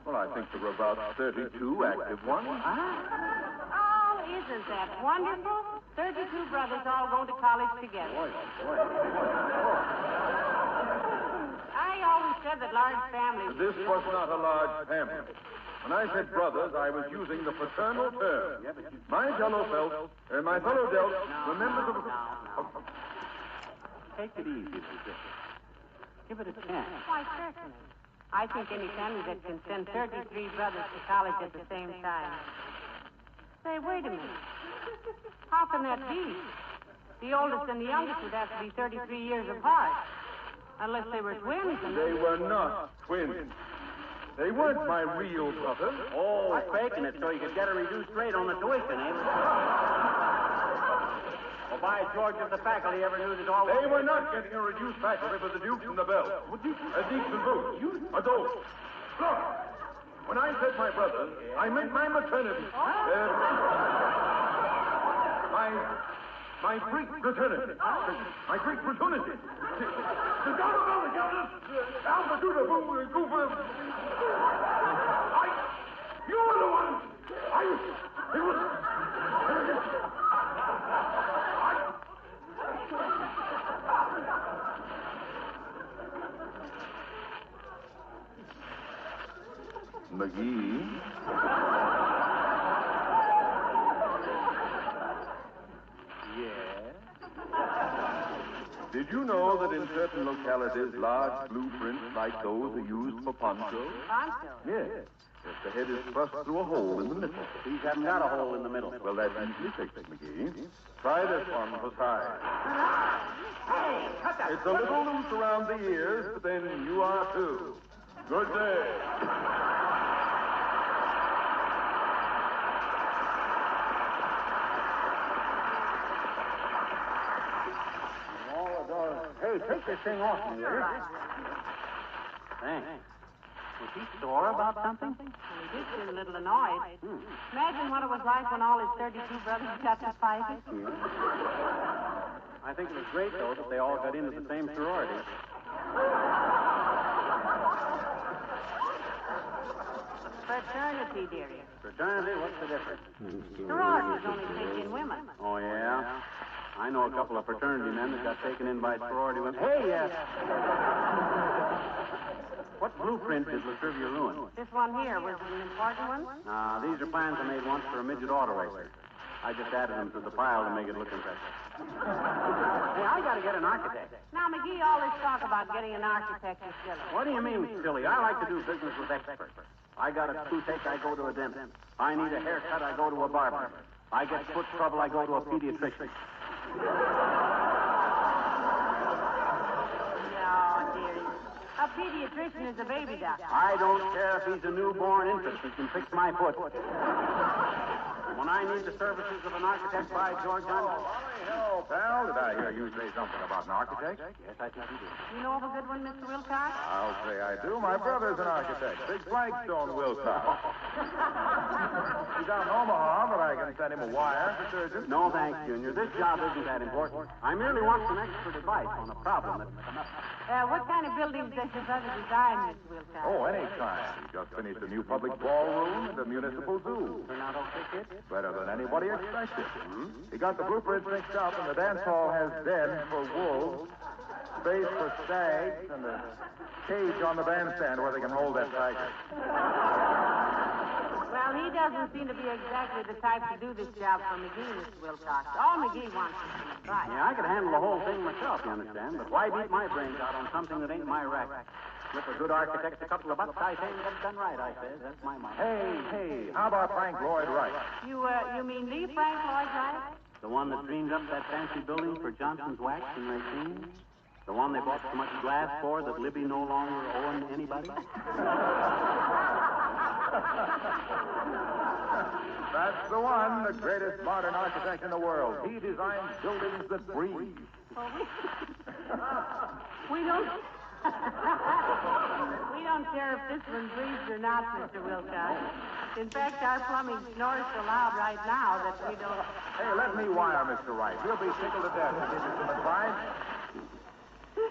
Well, I think there were about 32 active ones. Oh, isn't that wonderful? 32 brothers all going to college together. I always said that large families... This was not a large family. When I said brothers, I was using the fraternal term. My fellow Delts were members of... Take it easy, Patricia. Give it a chance. Why, certainly. I think any family that can send 33 brothers to college at the same time. Say, wait a minute. How can that be? The oldest and the youngest would have to be 33 years apart. Unless they were twins. They were not twins. They weren't my real brothers. Oh, faking it so you could get a reduced rate on the tuition, eh? Well, by George, if the faculty ever knew that all... They were not getting a reduced faculty for the Dukes and the Bells. Dukes and Boots. Adults. Look, when I said my brothers, I meant my maternity. My Greek fraternity. My Greek fraternity. The Governor, Alpha Duda Boom, Goofer. You were the one. It was... McGee? Yeah? Did you know that in certain localities, large blueprints like those are used for ponchos? Poncho? Yes. If the head is thrust through a hole in the middle. These haven't got a hole in the middle. Well, that's easily fixed, McGee. Try this one for size. It's a little loose around the ears, but then you are too. Good day. Hey, take this thing off me, will you? Thanks. Was he sore about something? Well, he did seem a little annoyed. Imagine what it was like when all his 32 brothers got to fighting. I think it was great, though, that they all got into the same sorority. Fraternity, dearie. Fraternity? What's the difference? Sororities only take in women. Oh, yeah? I know a couple of fraternity men that got taken in by sorority women. Hey, yes. What blueprint did La Trivia ruin? This one here was an important one. These are plans I made once for a midget auto racer. I just added them to the pile to make it look impressive. Hey, I got to get an architect. Now, McGee, all this talk about getting an architect is silly. What do you mean, silly? I like to do business with experts. I got a toothache, I go to a dentist. I need a haircut, I go to a barber. I get foot trouble, I go to a pediatrician. No, dearie. A pediatrician is a baby doctor. I don't care if he's a newborn infant. He can fix my foot. When I need the services of an architect, by George, I'm... Hello, pal. Did I hear you say something about an architect? Yes, I think you did. You know of a good one, Mr. Wilcox? I'll say I do. My brother's an architect. Big flagstone Wilcox. He's out in Omaha, but I can send him a wire for surgery. No, thanks, Junior. This job isn't that important. I merely want some expert advice on a problem that's come up. What kind of buildings does your brother design, Mr. Wilcox? Oh, any kind. He just finished a new public ballroom and a municipal zoo. Turn out okay, kid? Better than anybody expected. He got the blueprints mixed up, and the dance hall has den for wolves, space for stags, and a cage on the bandstand where they can hold that tiger. Well, he doesn't seem to be exactly the type to do this job for McGee, Mr. Wilcox. All McGee wants is some advice. Yeah, I could handle the whole thing myself, you understand, but why beat my brains out on something that ain't my racket? Slip a good architect a couple of bucks, I say, and get it done right, I say. That's my mind. Hey, how about Frank Lloyd Wright? You mean the Frank Lloyd Wright? The one that dreamed up that fancy building for Johnson's Wax in Racine? The one they bought so much glass for that Libby no longer owed anybody? That's the one, the greatest modern architect in the world. He designs buildings that breathe. Oh, we don't... We don't care if this one breathes or not, Mr. Wilcox. In fact, our plumbing snores so loud right now that we don't... Hey, let me wire Mr. Wright. He'll be tickled to death to give you some advice.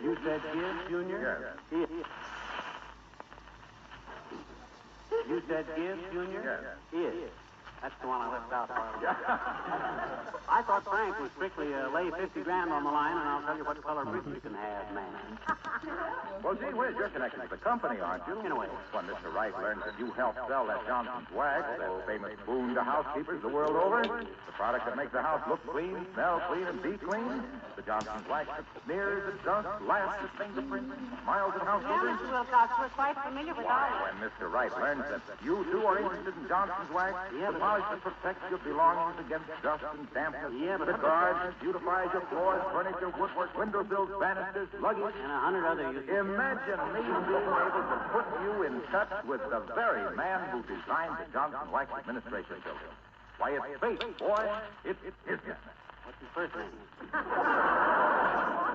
You said give, Junior? Yes. If. You said give, Junior? Yes. If. That's the one I left out. I thought Frank was strictly lay 50 grand on the line, and I'll tell you what color bridge you can have, man. Well, gee whiz, you're connected to the company, aren't you? In a way. When Mr. Wright learns that you helped sell that Johnson's Wax, that famous boon to housekeepers the world over, the product that makes the house look clean, smell clean, and be clean, the Johnson's Wax that smears at dust, laughs at fingerprints, smiles at Yeah, housekeepers. Mr. Wilcox, we're quite familiar with all Why, that. when Mr. Wright learns that you, too, are interested in Johnson's Wax, the polish that protects your belongings against dust and dampness, the guards that beautifies your floors, furniture, woodwork, windowsills, banisters, luggage, And 100 other uses. Imagine me being able to put you in touch with the very man who designed the Johnson Wax Administration building. Why, it's fate, boy. It's business. What's his first name?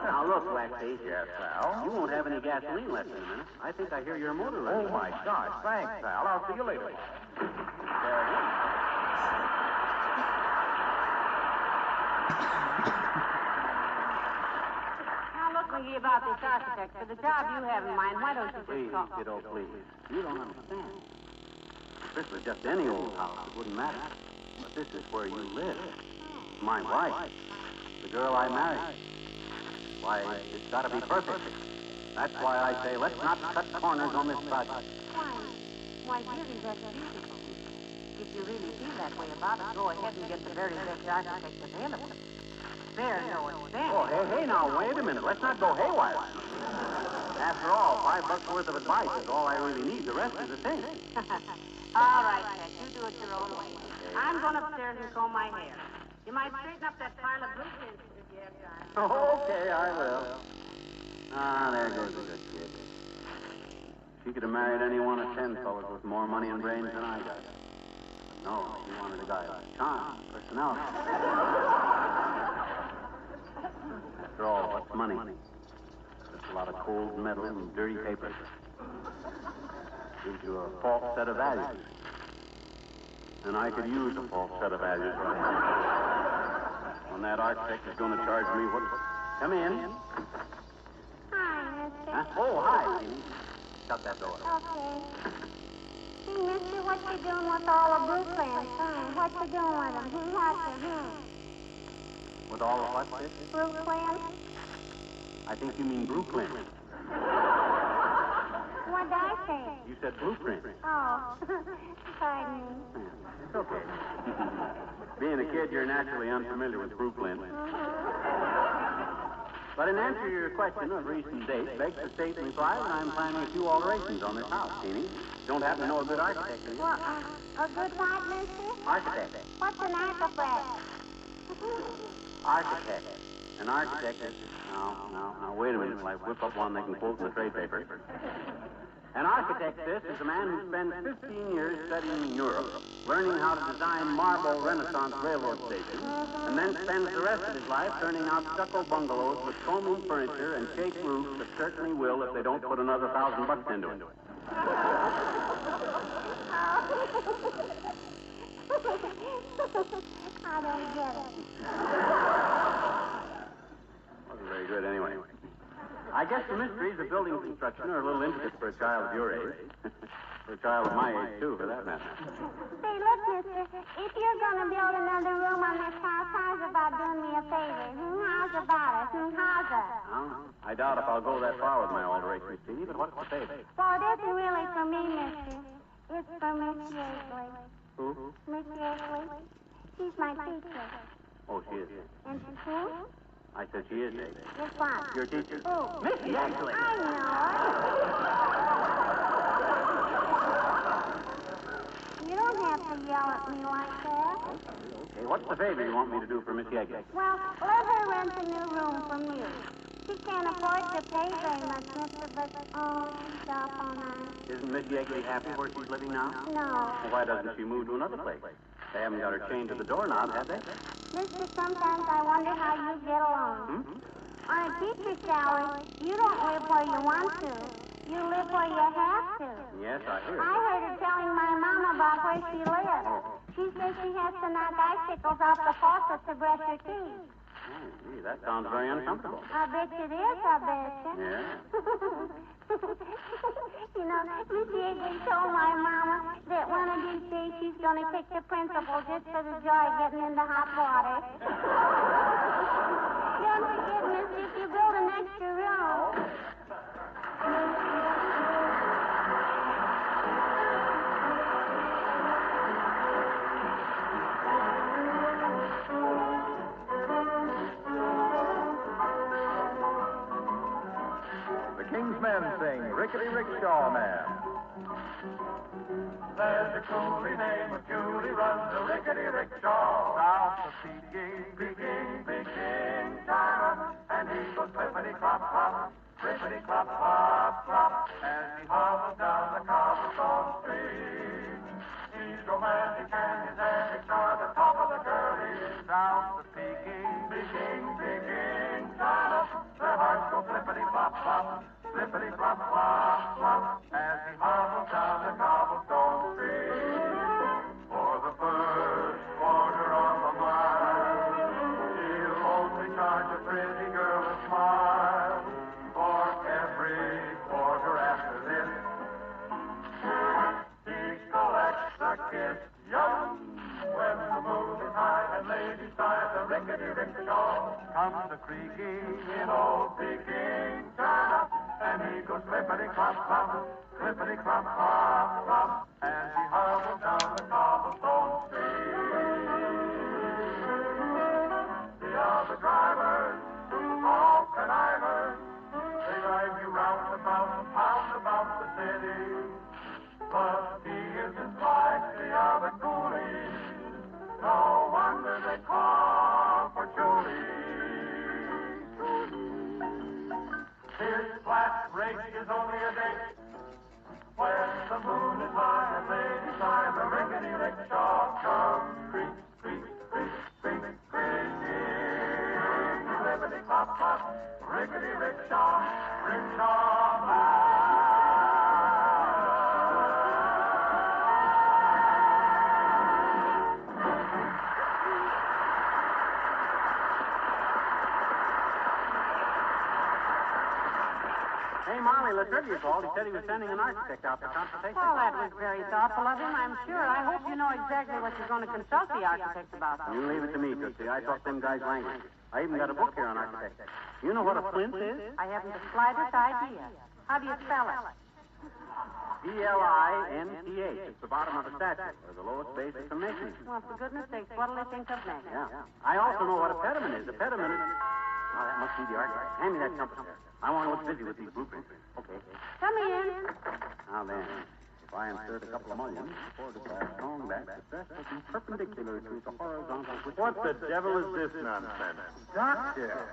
Now, look, Waxy. Yes, pal? You won't have any gasoline left in a minute. I think I hear your motor running. Oh, my gosh. Thanks, pal. I'll see you later. There it is. Now, look, McGee, about this architect. For the job you have in mind, why don't you Please, just talk... kiddo, please. You don't understand. If this was just any old house, it wouldn't matter. But this is where you live. My wife. The girl I married. Why, it's got to be perfect. That's why I say let's not cut corners on this project. Why, dearie, that's beautiful. If you really feel that way about it, go ahead and get the very best architect available. Spare no expense. Oh, hey, now, wait a minute. Let's not go haywire. After all, $5 worth of advice is all I really need. The rest is a thing. All right, Jack, you do it your own way. I'm going upstairs and comb my hair. You might straighten up that pile of blueprints if you have time. Okay, I will. Ah, there goes a good kid. She could have married any one of 10 fellas with more money and brains than I got. But no, she wanted a guy with charm, personality. After all, what's money? Just a lot of cold metal and dirty paper. Gives you a false set of values. And I could use a false set of values right now. When that architect is going to charge me what... Come in. Hi, mister. Huh? Oh, hi, Jeannie. Shut that door. Okay. Hey, mister, what you doing with all the blueprints? What you doing with them? With all the what, sis? Blueprints? I think you mean blueprint. What did I say? You said blueprint. Oh, pardon me. It's okay. Being a kid, you're naturally unfamiliar with blueprint. But in answer to your question of recent date, begs to state and reply that I'm planning a few alterations on this house, Teeny. Don't happen to know a good architect, do you? Well, a good what, mister? Architect. What's an architect? Architect. An architect is... Now, wait a minute while I whip up one they can quote in the trade paper. An architect, sis, is a man who spends 15 years studying Europe, learning how to design marble Renaissance railroad stations, and then spends the rest of his life turning out stucco bungalows with foaming furniture and shake roofs that certainly will if they don't put another $1,000 into it. I don't get it. Wasn't very good anyway. I guess the mysteries of building construction are a little intricate for a child of your age. For a child of my age, too, for that matter. Say, look, mister, if you're going to build another room on this house, how's about doing me a favor? How's about it? How's it? Well, I doubt if I'll go that far with my alterations, Stevie, but what's the favor? Well, it isn't really for me, mister. It's for Miss Yeagley. Who? Miss Yeagley. She's my teacher. Oh, she is. And who? I said she is, Dave. Yes, what? Your teacher. Who? Miss Yeagley. I know. You don't have to yell at me like that. Okay, what's the favor you want me to do for Miss Yeagley? Well, let her rent a new room from you. She can't afford to pay very much, mister, but, she's up all night. Isn't Miss Yeagley happy where she's living now? No. Well, why doesn't she move to another place? They haven't got her chained to the doorknob, have they? Mister, sometimes I wonder how you get along. On a teacher's salary, you don't live where you want to. You live where you have to. Yes, I hear. I heard her telling my mom about where she lives. She says she has to knock icicles off the faucet to brush her teeth. Oh, gee, that sounds very uncomfortable. I bet it is, I bet you. Yeah. You know, Miss Yeagley told my mama that one of these days she's going to kick the principal just for the joy of getting into hot water. Don't forget, mister, if you build an extra room. King's Men sing Rickety Rickshaw Man. There's a coolie named Julie runs a rickety rickshaw south of Peking, China, and he goes clippity-clop-clop, clippity-clop-clop-clop, as he hobbles down the cobblestone street. He's romantic and his antics are the top of the girlies south of Peking, China, their hearts go clippity-clop-clop, clippity-clop-clop-clop, as he hobbles down the cobblestone street. For the first quarter of a mile, he'll only charge a pretty girl a smile. For every quarter after this, he collects a kiss. Young, when the moon is high and ladies sigh the rickety rickshaw comes a creaking in old Peking, China, and he goes clippity-clop-clop, clippity-clop-clop-clop, as he hobbles down the cobblestone street. The other drivers, all connivers, they drive you round about and pound about the city. But he isn't like the other coolies. No wonder they call for Julie. His flat rate is only a date when the moon is high and ladies sigh the rickety rickshaw comes creak, creak, creak, creak, creaking. Lippity-clop-clop, rickety rickshaw, rickshaw man. Hey, Molly, Latrivia called. He said he was sending an architect out for consultation. Well, that was very thoughtful of him, I'm sure. I hope you know exactly what you're going to consult the architect about. You leave it to me, Tootsie. I talk them guys' language. I even got a book here on architecture. You know what a flint is? I haven't the slightest idea. How do you spell it? P-L-I-N-T-H. It's the bottom of a statue, or the lowest base of some masonry. Well, for goodness sakes, what'll they think of next? Yeah. I also know what a pediment is. A pediment is... that must be the architect. Hand me that compass there. I want to look busy with these blueprints. Okay. Come in. Now then, if I insert a couple of mullions supported by a strong back, the stress will be perpendicular to the horizontal. What the devil is this nonsense? Doctor,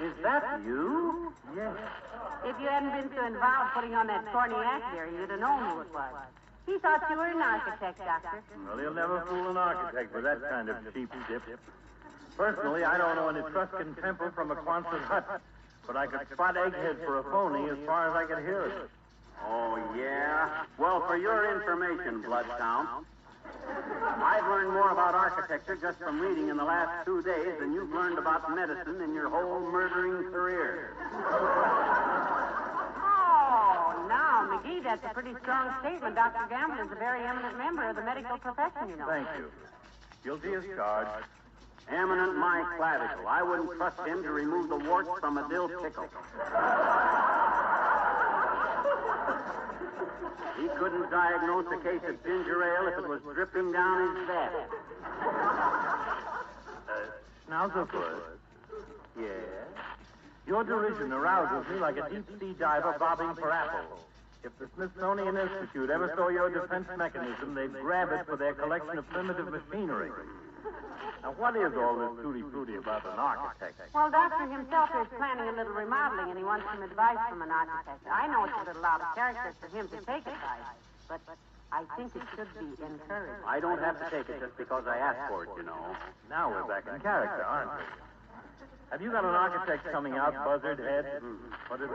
is that you? Yes. If you hadn't been so involved putting on that corny act there, you'd have known who it was. He thought you were an architect, Doctor. Well, he'll never fool an architect with that kind of cheap dip. Personally, I don't know an Etruscan temple from a Quonset hut, but I could spot egghead for a phony as far as I could hear it. Oh, yeah? Well, for your information, Bloodhound, I've learned more about architecture just from reading in the last 2 days than you've learned about medicine in your whole murdering career. Oh, now, McGee, that's a pretty strong statement. Dr. Gamble is a very eminent member of the medical profession, you know. Thank you. Guilty as charged. Eminent my clavicle. I wouldn't trust him to remove the warts from a dill pickle. He couldn't diagnose a case of ginger ale if it was dripping down his back. Schnauzer. Yes? Your derision arouses me like a deep-sea diver bobbing for apples. If the Smithsonian Institute ever saw your defense mechanism, they'd grab it for their collection of primitive machinery. Now, what is all this tutti-frutti about an architect? Well, Doctor himself is planning a little remodeling, and he wants some advice from an architect. I know it's a little out of character for him to take advice, but I think it should be encouraged. I don't have to take it just because I asked for it, you know. Now we're back in character, aren't we? Have you got an architect coming out, buzzard head? Or did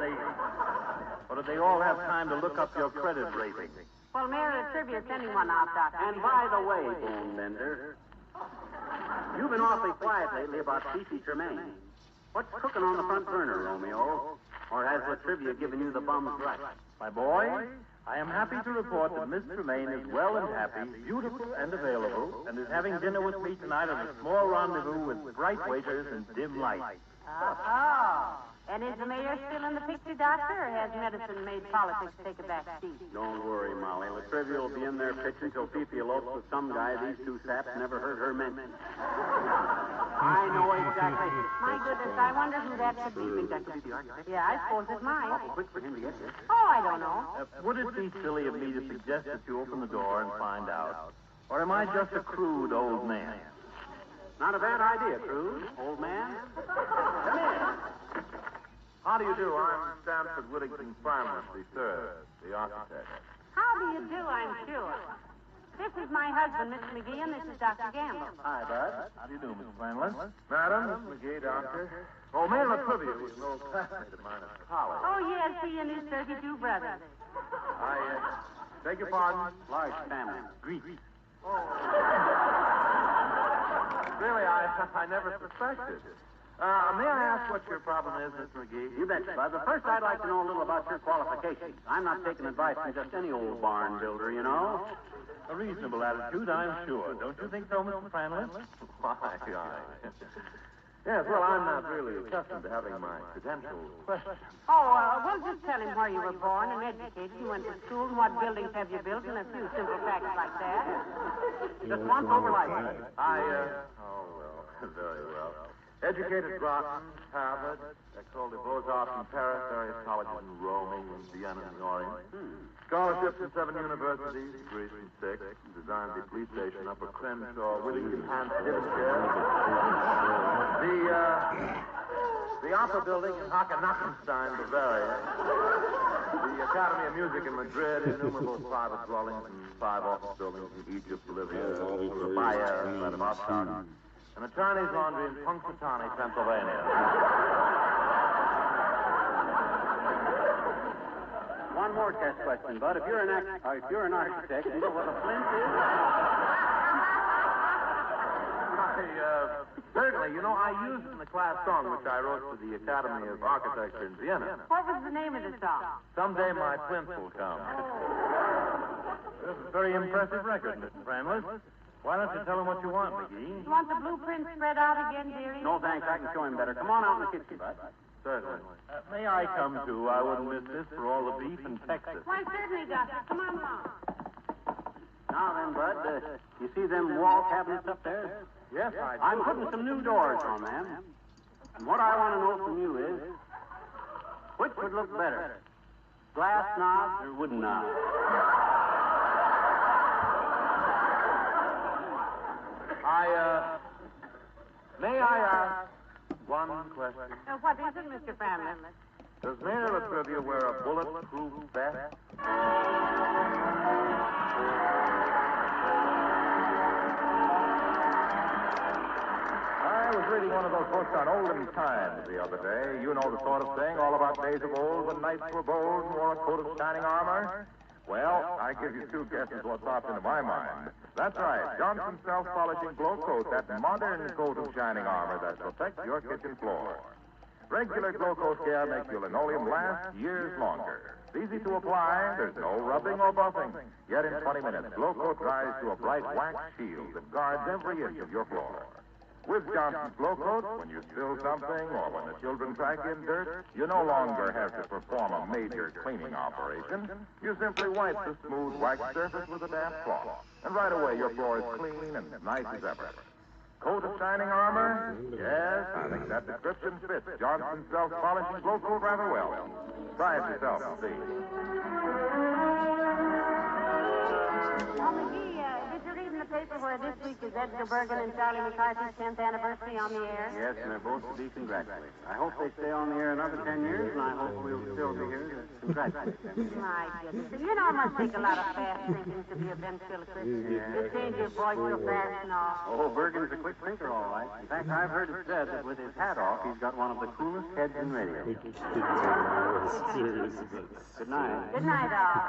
they all have time to look up your credit rating? Well, Mayor of Trivia is sending one out, Doctor. And by the way, Bone Bender, you've been awfully quiet lately about Cece Tremaine. What's cooking on the front burner, Romeo? Or has the trivia given you the bum's rush? My boy, I am happy to report that Miss Tremaine is well and happy, beautiful and available, and is having dinner with me tonight at a small rendezvous with bright waiters and dim lights. Oh. And is the mayor still in the picture, Doctor, or has medicine made politics take a back seat? Don't worry, Molly. La Trivia will be in there pitching till Fifi elopes with some guy these two saps never heard her mention. I know exactly. My goodness, I wonder who that could be. Think that could be the architect? Yeah, I suppose it might. Awful quick for him to get here. Oh, I don't know. Would it be silly of me to suggest that you open the door and find out? Or am I just a crude old man? Not a bad idea, Cruz. Old man. Come in. How do you do? I'm Stanford Whittington Farmer, the architect. How do you do, I'm sure. This is my husband, Mr. McGee, and this is Dr. Gamble. Hi, Bud. How do you do, Miss Flanless? Madam, Miss McGee, doctor. Oh, Mayor La Trivia was an old classmate of mine at college. Oh, yes, he and his 32 brothers. I beg your pardon? Large family. Greek. Oh. Really, I never suspected. May I ask what your problem is, Mr. McGee? You bet, Bud. But first, I'd like to know a little about your qualifications. I'm not taking advice from just any old barn builder, you know. A reasonable attitude, I'm sure. Don't you think so, Mr. Franlin? Why, yes, well, I'm not really accustomed to having my credentials questioned. Oh, well, just tell him where you were born and educated. You went to school, and what buildings have you built, and a few simple facts like that. Just once over life. Oh, well, very well. Educated at Groton, Harvard, École des Beaux-Arts in Paris, various colleges in Rome, England, Vienna, and the Orient. Scholarships from 7 universities, degrees from 6. Designed the police station, Upper Crenshaw, Whittington, Hampshire. The Opera Building in Hockenackenstein, Bavaria. The Academy of Music in Madrid, innumerable private dwellings and 5 office buildings in Egypt, Bolivia, Surabaya, Vladivostok. An attorney's laundry in Punxsutawney, Pennsylvania. One more test question, Bud. If you're an architect, you know what a flint is? Certainly. You know, I used it in the class song which I wrote for the Academy of Architecture in Vienna. What was the name of the song? Someday my flint will come. This is a very impressive record, Mr. Framless. Why don't you tell him what you want, McGee? You want the blueprint spread out again, dearie? No, thanks. I can show him better. Come on out in the kitchen, Bud. Certainly. May I come too? I wouldn't miss this for all the beef in Texas. Why, certainly, Doctor. Come on along. Now then, Bud, you see them wall cabinets up there? Yes, I do. I'm putting some new doors on them. And what I want to know from you is, which would look better, glass knobs or wooden knobs? May I ask one question? What is it, Mr. Bramlett? Does Mayor La Trivia wear a bulletproof vest? I was reading one of those books on olden times the other day. You know the sort of thing, all about days of old when knights were bold and wore a coat of shining armor. Well, I give you two guesses what popped into my mind. That's right, Johnson's self-polishing glow coat, that modern coat of shining armor that protects your kitchen floor. Regular glow coat care makes your linoleum last years longer. It's easy to apply, there's no rubbing or buffing. Yet in 20 minutes, glow coat dries to a bright wax shield that guards every inch of your floor. With Johnson's Glow Coat, when you spill something or when the children pack in dirt, you no longer have to perform a major cleaning operation. You simply wipe the smooth wax surface with a damp cloth. And right away, your floor is clean and nice as ever. Coat of shining armor? Yes, I think that description fits Johnson's self-polishing Glow Coat rather well. Try it yourself and see. Oh, McGee, did you read in the paper where this week is Edgar Bergen and Charlie McCarthy's 10th anniversary on the air? Yes, and they're both to be congratulated. I hope they stay on the air another 10 years, and I hope we'll still be here to congratulate them. My goodness. You know it must take a lot of fast thinking to be a ventriloquist. You change your voice so fast and all. Oh, Bergen's a quick thinker, all right. In fact, I've heard it said that with his hat off, he's got one of the coolest heads in radio. Good night. Good night, all.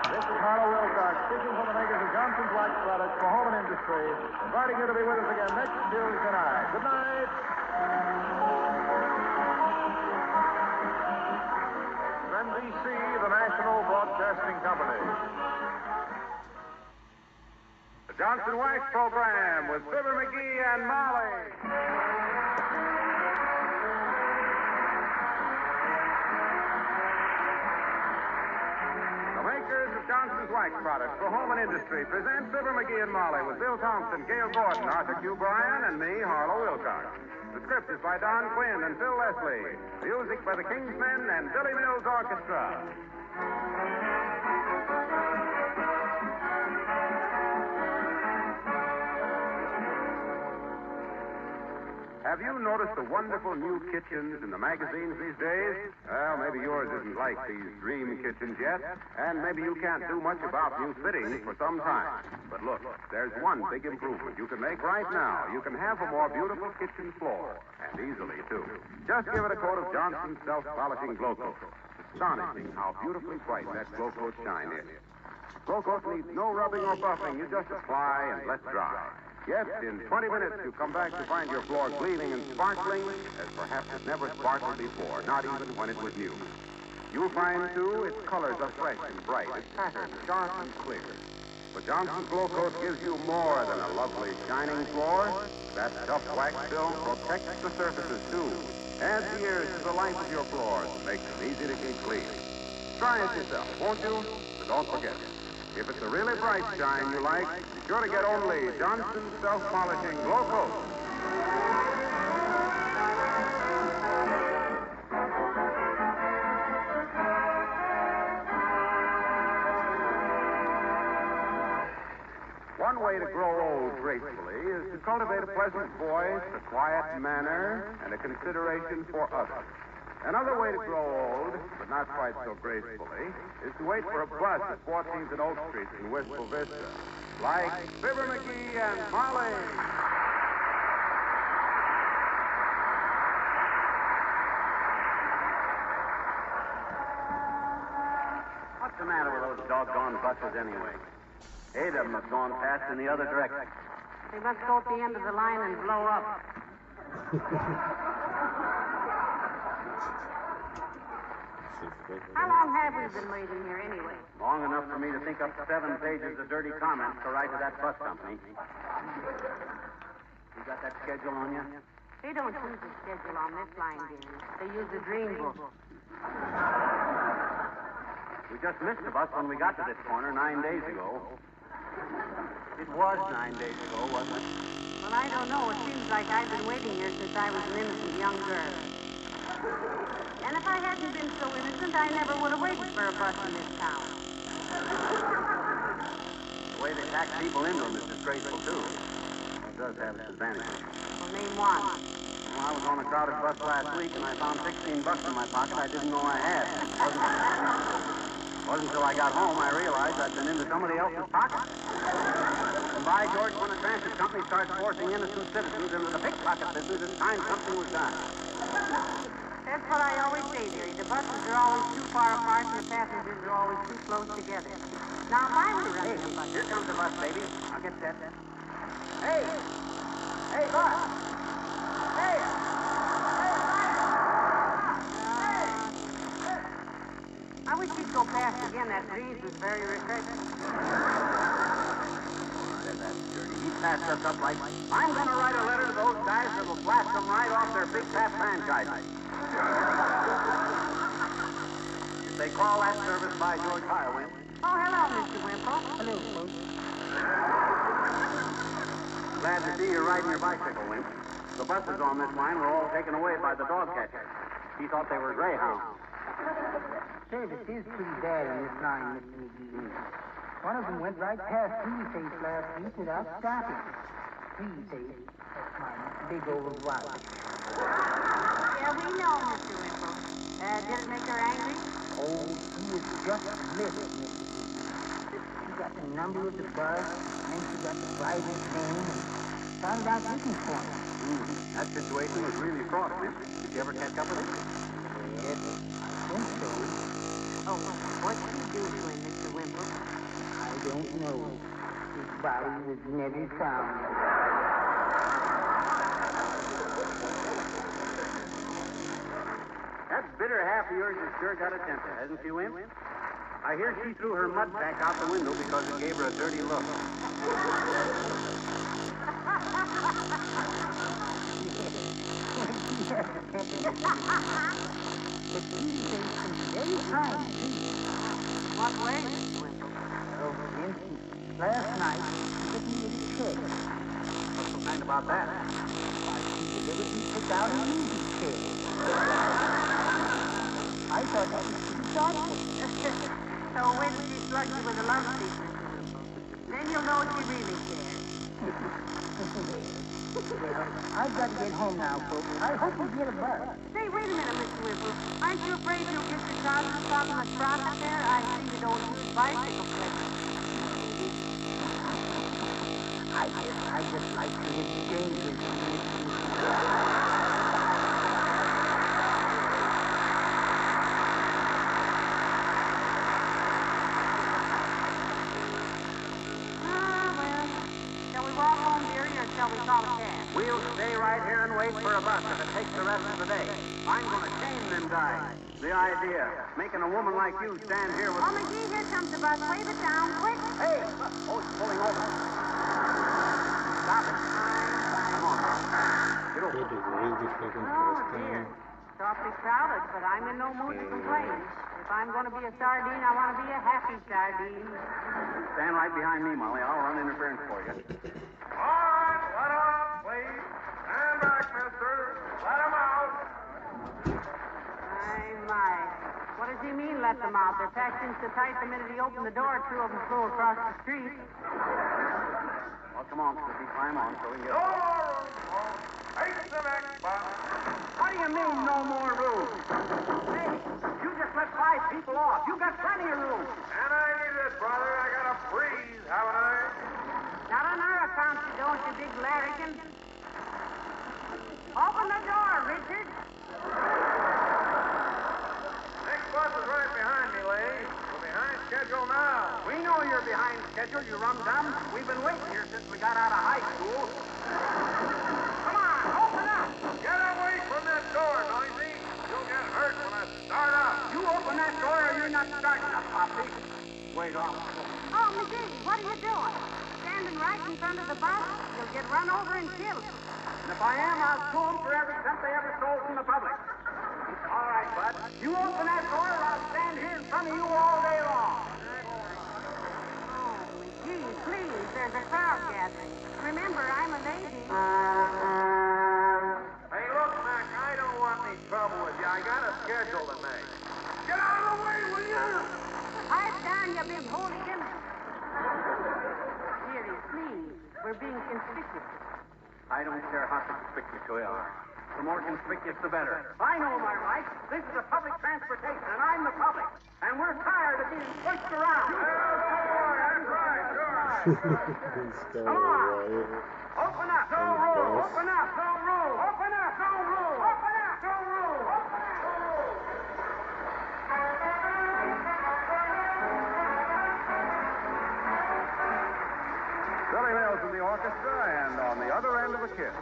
This is Harlow Wilcox, speaking for the makers of Johnson's Wax Products for Home and Industry, inviting you to be with us again next Tuesday night. Good night. NBC, the National Broadcasting Company. The Johnson Wax Program with Fibber McGee and Molly. Makers of Johnson's Wax Products for Home and Industry present Fibber McGee and Molly with Bill Thompson, Gail Gordon, Arthur Q. Bryan, and me, Harlow Wilcox. The script is by Don Quinn and Phil Leslie. Music by the Kingsmen and Billy Mills Orchestra. Have you noticed the wonderful new kitchens in the magazines these days? Well, maybe yours isn't like these dream kitchens yet, and maybe you can't do much about new fittings for some time. But look, there's one big improvement you can make right now. You can have a more beautiful kitchen floor, and easily, too. Just give it a coat of Johnson's self-polishing Glow Coat. Astonishing how beautifully bright that Glow Coat shine is. Glow Coat needs no rubbing or buffing. You just apply and let dry. Yet, in 20 minutes, you come back to find your floor gleaming and sparkling as perhaps it never sparkled before, not even when it was new. You'll find, too, its colors are fresh and bright, its patterns sharp and clear. But Johnson's Glow Coat gives you more than a lovely shining floor. That tough wax film protects the surfaces, too. Adds years to the life of your floors and makes them easy to keep clean. Try it yourself, won't you? But don't forget, if it's a really bright shine you like, be sure to get only Johnson's self-polishing Glow Coat. One way to grow old gracefully is to cultivate a pleasant voice, a quiet manner, and a consideration for others. Another way to grow old, but not quite so gracefully, is to wait for a bus at 14th and Oak Street in Wistful Vista. Like Fibber McGee and Molly. What's the matter with those doggone buses anyway? 8 of them have gone past in the other direction. They must go at the end of the line and blow up. How long have we been waiting here anyway? Long enough for me to think up 7 pages of dirty comments to write to that bus company. You got that schedule on you? They don't use the schedule on this line, dear. They use the dream book. We just missed the bus when we got to this corner 9 days ago. It was 9 days ago, wasn't it? Well, I don't know. It seems like I've been waiting here since I was an innocent young girl. And if I hadn't been so innocent, I never would have waited for a bus in this town. The way they tax people into them is disgraceful, too. It does have its advantages. Well, name one. Well, I was on a crowded bus last week, and I found $16 in my pocket I didn't know I had. It wasn't until I got home I realized I'd been into somebody else's pocket. And by George, when a transit company starts forcing innocent citizens into the pickpocket business, it's time something was done. That's what I always say, dearie. The buses are always too far apart, and the passengers are always too close together. Now, if I were running a bus... Here comes the bus, baby. I'll get set. Hey! Hey, bus! Hey! I wish you'd go past again. That breeze was very refreshing. He passed us up like, I'm going to write a letter to those guys that will blast them right off their big fat franchises. They call that service by George Highwind. Oh, hello, Mr. Wimple. Hello, folks. Glad to see you riding your bicycle, Wimp. The buses on this line were all taken away by the dog catcher. He thought they were greyhounds. Service is pretty bad on this line, Mr. McGee. One of them went right past Three-Face last week without stopping. Three-Face, that's my big old wife. Yeah, we know, Mr. Wimple. Did it make her angry? Oh, she was just livid, Mr. McGee. She got the number of the bus, and she got the driver's name, and started out looking for him. That situation was really fraught, Wimp. Did you ever catch up with it? Yes, I think so. Oh, what'd she do to him, Mr. Wimple? I don't know. His body was never found. That bitter half of yours has sure got a temper, hasn't she, Wimp? I hear she threw her mud pack out the window because it gave her a dirty look. But he says some very kind things. What way, Mr. Wimple? Oh, for instance, last night, he took me to the church. What's so kind about that? Why, she deliberately took out a music chair. I thought that was pretty thoughtful. So when did she slug you with a love seat, Mr. Wimple? Then you'll know she really cares. Well, I've got to get home now, folks. I hope you get a bus. Say, wait a minute, Mr. Wimple. Aren't you afraid you'll get your trousers caught in the sprocket there? I see you don't use bicycle clips. I just like to hit the dangerous. Shall we call a cab? We'll stay right here and wait for a bus if it takes the rest of the day. I'm going to shame them guys. The idea, making a woman like you stand here with... Oh, McGee, here comes the bus. Wave it down, quick. Hey! Oh, it's pulling over. Stop it. Come on. Get over. Good to raise this fucking Oh, bus dear. down. It's awfully crowded, but I'm in no mood to complain. If I'm going to be a sardine, I want to be a happy sardine. Stand right behind me, Molly. I'll run interference for you. All right, let off, please. Stand back, mister. Let him out. My. What does he mean, let them out? They're packed in so tight the minute he opened the door, two of them flew across the street. Well, come on, Slippy. Climb on so we can get... No more room, folks. Take the next bus. What do you mean, no more room? Hey, you just let 5 people off. You got plenty of room. And I need it, brother. I got a breeze, haven't I? Not on our account, you don't, you big larrikin. Open the door, Richard. Next bus is right behind me, Lay. We're behind schedule now. We know you're behind schedule, you rum-dum. We've been waiting here since we got out of high school. Come on, open up. Get away from that door, Noisy. You'll get hurt when I start up. You open that door or you're not starting up, Poppy. Wait off. Oh, McGee, what are you doing? Standing right in front of the bus? You'll get run over and killed. And if I am, I'll sue them for every cent they ever stole from the public. All right, bud. You open that door or I'll stand here in front of you all day long. Oh, McGee, please, a crowd gathering. Remember, I'm a lady. Hey, look, Mac, I don't want any trouble with you. I got a schedule to make. Get out of the way, will you? Pipe down, you big holy gimmick. Dearie, please. We're being conspicuous. I don't care how conspicuous we are. The more conspicuous, the better. I know my rights. This is a public transportation, and I'm the public. And we're tired of being pushed around. That's right, sure. Come on. Open up. No room. Open up. No room. Open up. No room. Open up. No room. Open up. Billy Mills in the orchestra, and on the other end of the kit.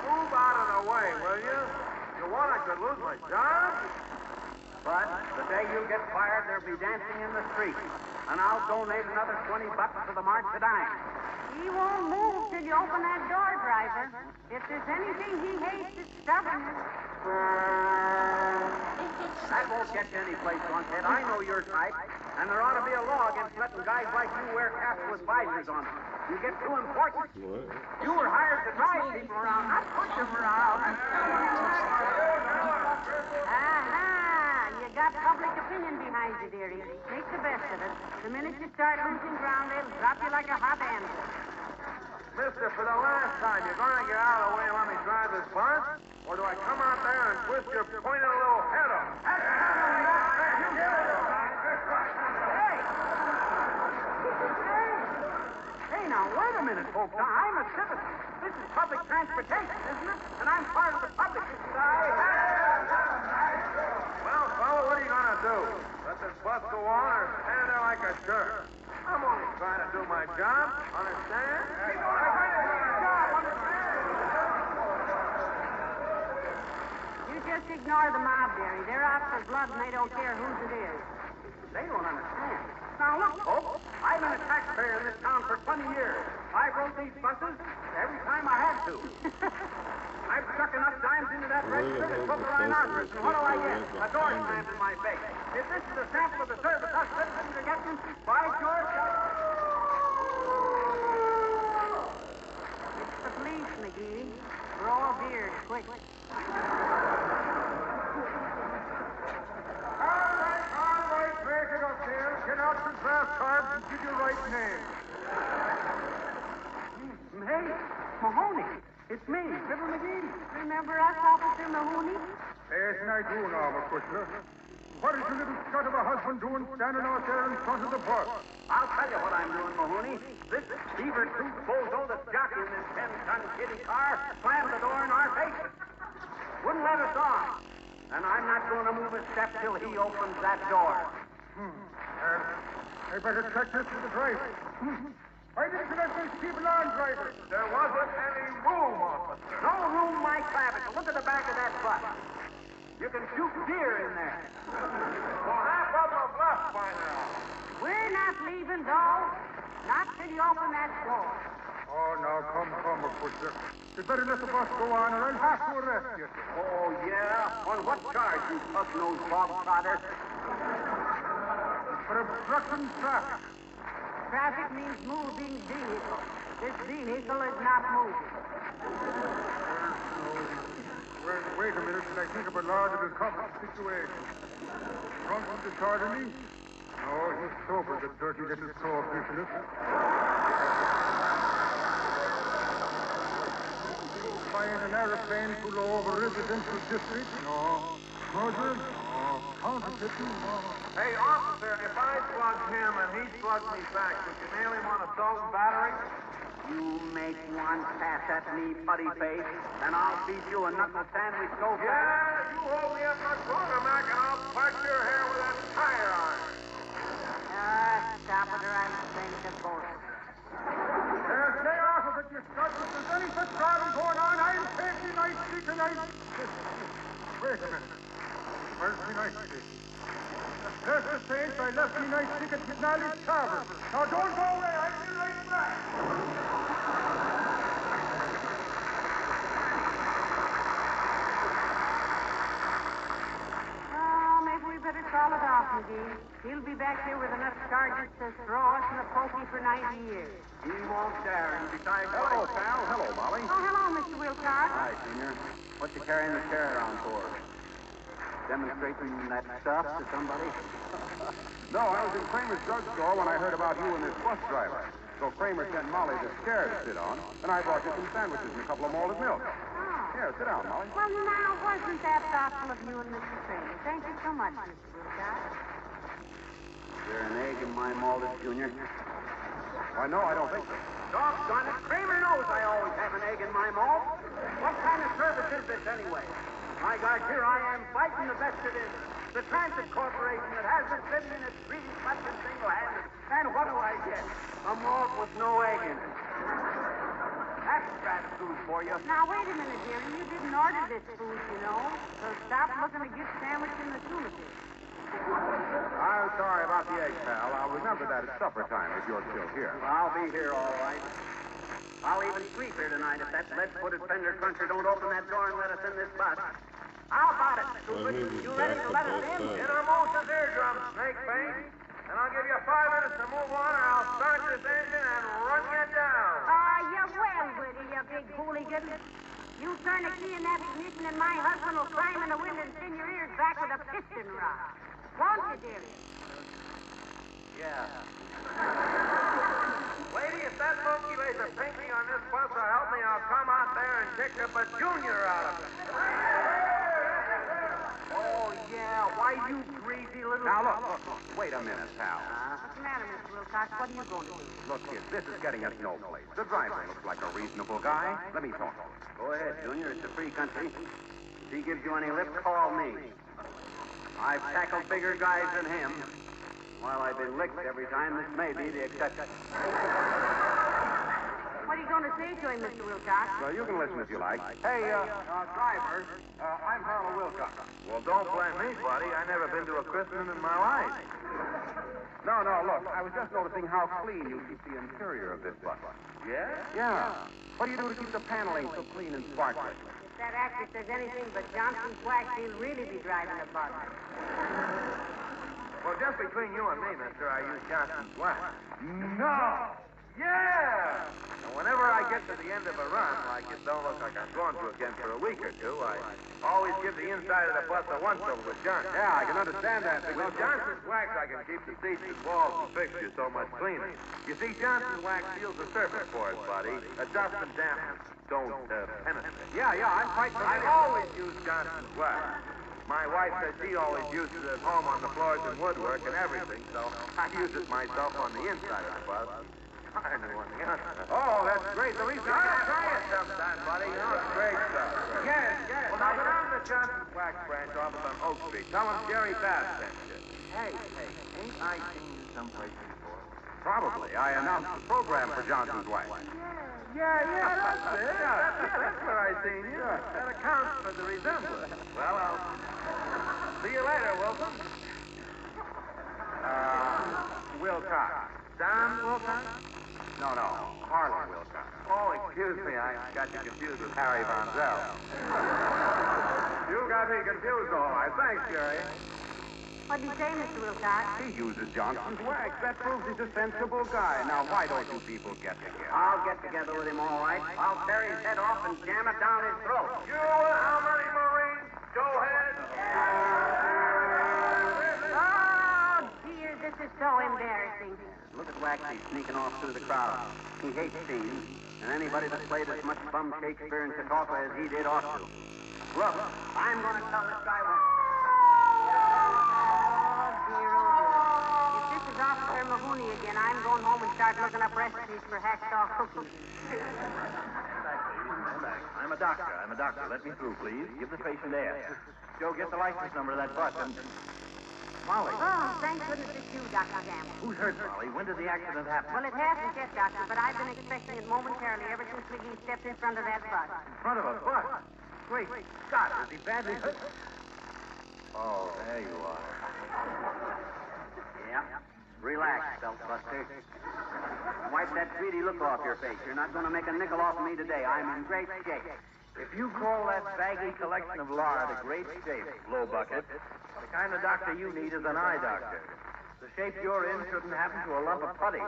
Move out of the way, will you? You want I could lose my job? But the day you get fired, there'll be dancing in the street. And I'll donate another $20 to the March of Dimes. He won't move till you open that door, driver. If there's anything he hates, it's stubbornness. That won't get you any place, Lunkhead. I know your type. And there ought to be a law against letting guys like you wear caps with visors on them. You get too important. What? You were hired to drive people around, not push them around. Aha! You got public opinion behind you, dearie. Make the best of it. The minute you start losing ground, they'll drop you like a hot anvil. Mister, for the last time, you're going to get out of the way and let me drive this bus? Or do I come out there and twist your pointed little head up? Hey, now, wait a minute, folks. Now, I'm a citizen. This is public transportation, isn't it? And I'm part of the public. Well, fella, what are you going to do? Let this bus go on or stand there like a jerk? I'm only trying to do my job. Understand? You just ignore the mob, dearie. They're out for blood and they don't care whose it is. They don't understand. Now, look, folks. I've been a taxpayer in this town for 20 years. I've rode these buses every time I had to. I've stuck enough dimes into that register to put the rhinoceros, and what do I get? A door slammed in my face. If this is a sample of the service us citizens are getting, by George... It's the police, McGee. Grow a beard, quick. All right, break it up there. Get out your draft cards and give your right name. Hey, Mahoney. It's me, Fibber McGee. Remember us, Officer Mahoney? Yes, and I do now, McCutler. What is your little scut of a husband doing standing out there in front of the bus? I'll tell you what I'm doing, Mahoney. This beaver-toothed bozo that's jockeying this 10-ton kitty car slammed the door in our faces. Wouldn't let us on. And I'm not going to move a step till he opens that door. I better check this with the driver. Why didn't you let these people on, driver? There wasn't any room, officer. No room, my clavicle. Look at the back of that bus. You can shoot deer in there. Well, half of them have left by now. We're not leaving, though. Not till you open that door. Oh, now, come, Butcher. You better let the bus go on, or I'll have to arrest you. Oh, yeah? On what charge, you pug-nosed bog trotter? For obstructing traffic. Traffic means moving vehicle. This vehicle is not moving. Wait a minute till I think of a logical situation. Drunk and disorderly? No, he's sober, the dirty little prohibitionist. Flying an aeroplane too low over residential district? No. Murder? No. Counterfeiting? No. Hey, officer, if I slug him and he slugs me back, would you nail him on assault and battery? You make one pass at me, putty face, and I'll feed you a knuckle sandwich so fast. Yeah, you hold me up much longer, Mac, and I'll part your hair with that tire iron. Stop it or I'm saying it to both. Stay off of it, you studs. If there's any such driving going on, I'll take you nice stick and I'll... Wait a minute. Where's me nice stick? Just the same, I left me nice stick at McNally's Tavern. Now don't go away, I'll be right back. Maybe we better call it off, McGee. He'll be back here with enough charges to throw us in the pokey for 90 years. He won't dare, and besides... Hello, pal. Hello, Molly. Oh, hello, Mr. Wilcox. Hi, Senior. What you carrying the chair around for? Demonstrating that stuff to somebody? No, I was in Kramer's drugstore when I heard about you and this bus driver. So Kramer sent Molly this chair to sit on, and I brought you some sandwiches and a couple of malted milk. Here, sit down, Molly. Well, now, wasn't that thoughtful of you and Mr. Kramer? Thank you so much, Mr. Wilcox. Is there an egg in my malted, Junior? Why, no, I don't think so. Doggone it, Kramer knows I always have an egg in my malt. What kind of service is this, anyway? My God, here I am fighting the best it is. The Transit Corporation that has the city in its greedy clutches single-handed. And what do I get? A malt with no egg in it. That's bad food for you. Now, wait a minute, dearie. You didn't order this food, you know. So stop looking to get sandwich in the tulips. I'm sorry about the egg, pal. I'll remember that at supper time if you're still here. I'll be here, all right. I'll even sleep here tonight if that lead-footed fender cruncher don't open that door and let us in this bus. How about it, stupid? You ready to let us in? Innermost his eardrum, snake face. And I'll give you 5 minutes to move on, or I'll start this engine and run you down. You will, will you big hooligan? You turn a key in that ignition and my husband will climb in the window and send your ears back with a piston rod. Won't you, dearie? Yeah. Lady, if that monkey lays a pinky on this bus will help me, I'll come out there and kick up a junior out of it. Oh, yeah. Why, you greasy little... Now, look. Wait a minute, pal. What's the matter, Mr. Wilcox? What are you going to do? Look, kid, this is getting us no place. The driver looks like a reasonable guy. Let me talk to him. Go ahead, Junior. It's a free country. If he gives you any lip, call me. I've tackled bigger guys than him. While I've been licked every time, this may be the exception. What are you going to say to him, Mr. Wilcox? Well, you can listen if you like. Hey, driver, I'm Harold Wilcox. Well, don't blame me, buddy. I never been to a christening in my life. No, look. I was just noticing how clean you keep the interior of this bus. Yeah? Yeah. What do you do to keep the paneling so clean and sparkling? If that actress says anything but Johnson's wax, he'll really be driving a bus. Well, just between you and me, mister, I use Johnson's wax. No! Yeah! And whenever I get to the end of a run, like it don't look like I'm going to again for a week or two, I always give the inside of the bus a once-over with Johnson. Yeah, I can understand that. With Johnson's wax, I can keep the seats and walls and fixtures so much cleaner. You see, Johnson's wax seals the surface for us, buddy. Dust and dampness don't penetrate. Yeah, I'm quite I always use Johnson's wax. My wife says she always uses it at home on the floors and woodwork and everything, so I use it myself on the inside of the bus. I knew on the outside. Oh, that's great. The reason... I'll try it sometime, buddy. You know, it's great stuff. Yes. Well, now, go down to the the Johnson's Wax branch office on Oak Street. Tell them Jerry Bass sent you. Hey, ain't I seen you someplace before? Probably. I announced the program for Johnson's Wax. Yeah, that's it. That's where I seen you. That accounts for the resemblance. Well, I'll see you later, Wilson. Wilcox. Don Wilcox? No, Harlan Wilcox. Oh, excuse me. I got you confused with Harry Von Zell. You got me confused, all right. Thanks, Jerry. What do you say, Mr. Wilcox? He uses Johnson's Wax. That proves he's a sensible guy. Now, why don't you people get together? I'll get together with him, all right. I'll tear his head off and jam it down his throat. You and how many Marines? Go ahead. Oh, dear, this is so embarrassing. Look at Waxy sneaking off through the crowd. He hates scenes, and anybody that played as much bum Shakespeare in Chautauqua as he did ought to. Look, I'm going to tell this guy what... If this is Officer Mahoney again, I'm going home and start looking up recipes for hacksaw cookies. I'm a doctor. Let me through, please. Give the patient air. Joe, get the license number of that bus and... Molly. Oh, thank goodness it's you, Dr. Gamble. Who's hurt, Molly? When did the accident happen? Well, it hasn't yet, Doctor, but I've been expecting it momentarily ever since McGee stepped in front of that bus. In front of a bus? Great Scott, is he badly hurt? Oh, there you are. Yeah. Relax, Beltbuster. Wipe that greedy look off your face. You're not going to make a nickel off of me today. I'm in great shape. If you call that baggy collection of lard a great shape, Blow Bucket, the kind of doctor you need is an eye doctor. The shape you're in shouldn't happen to a lump of putty.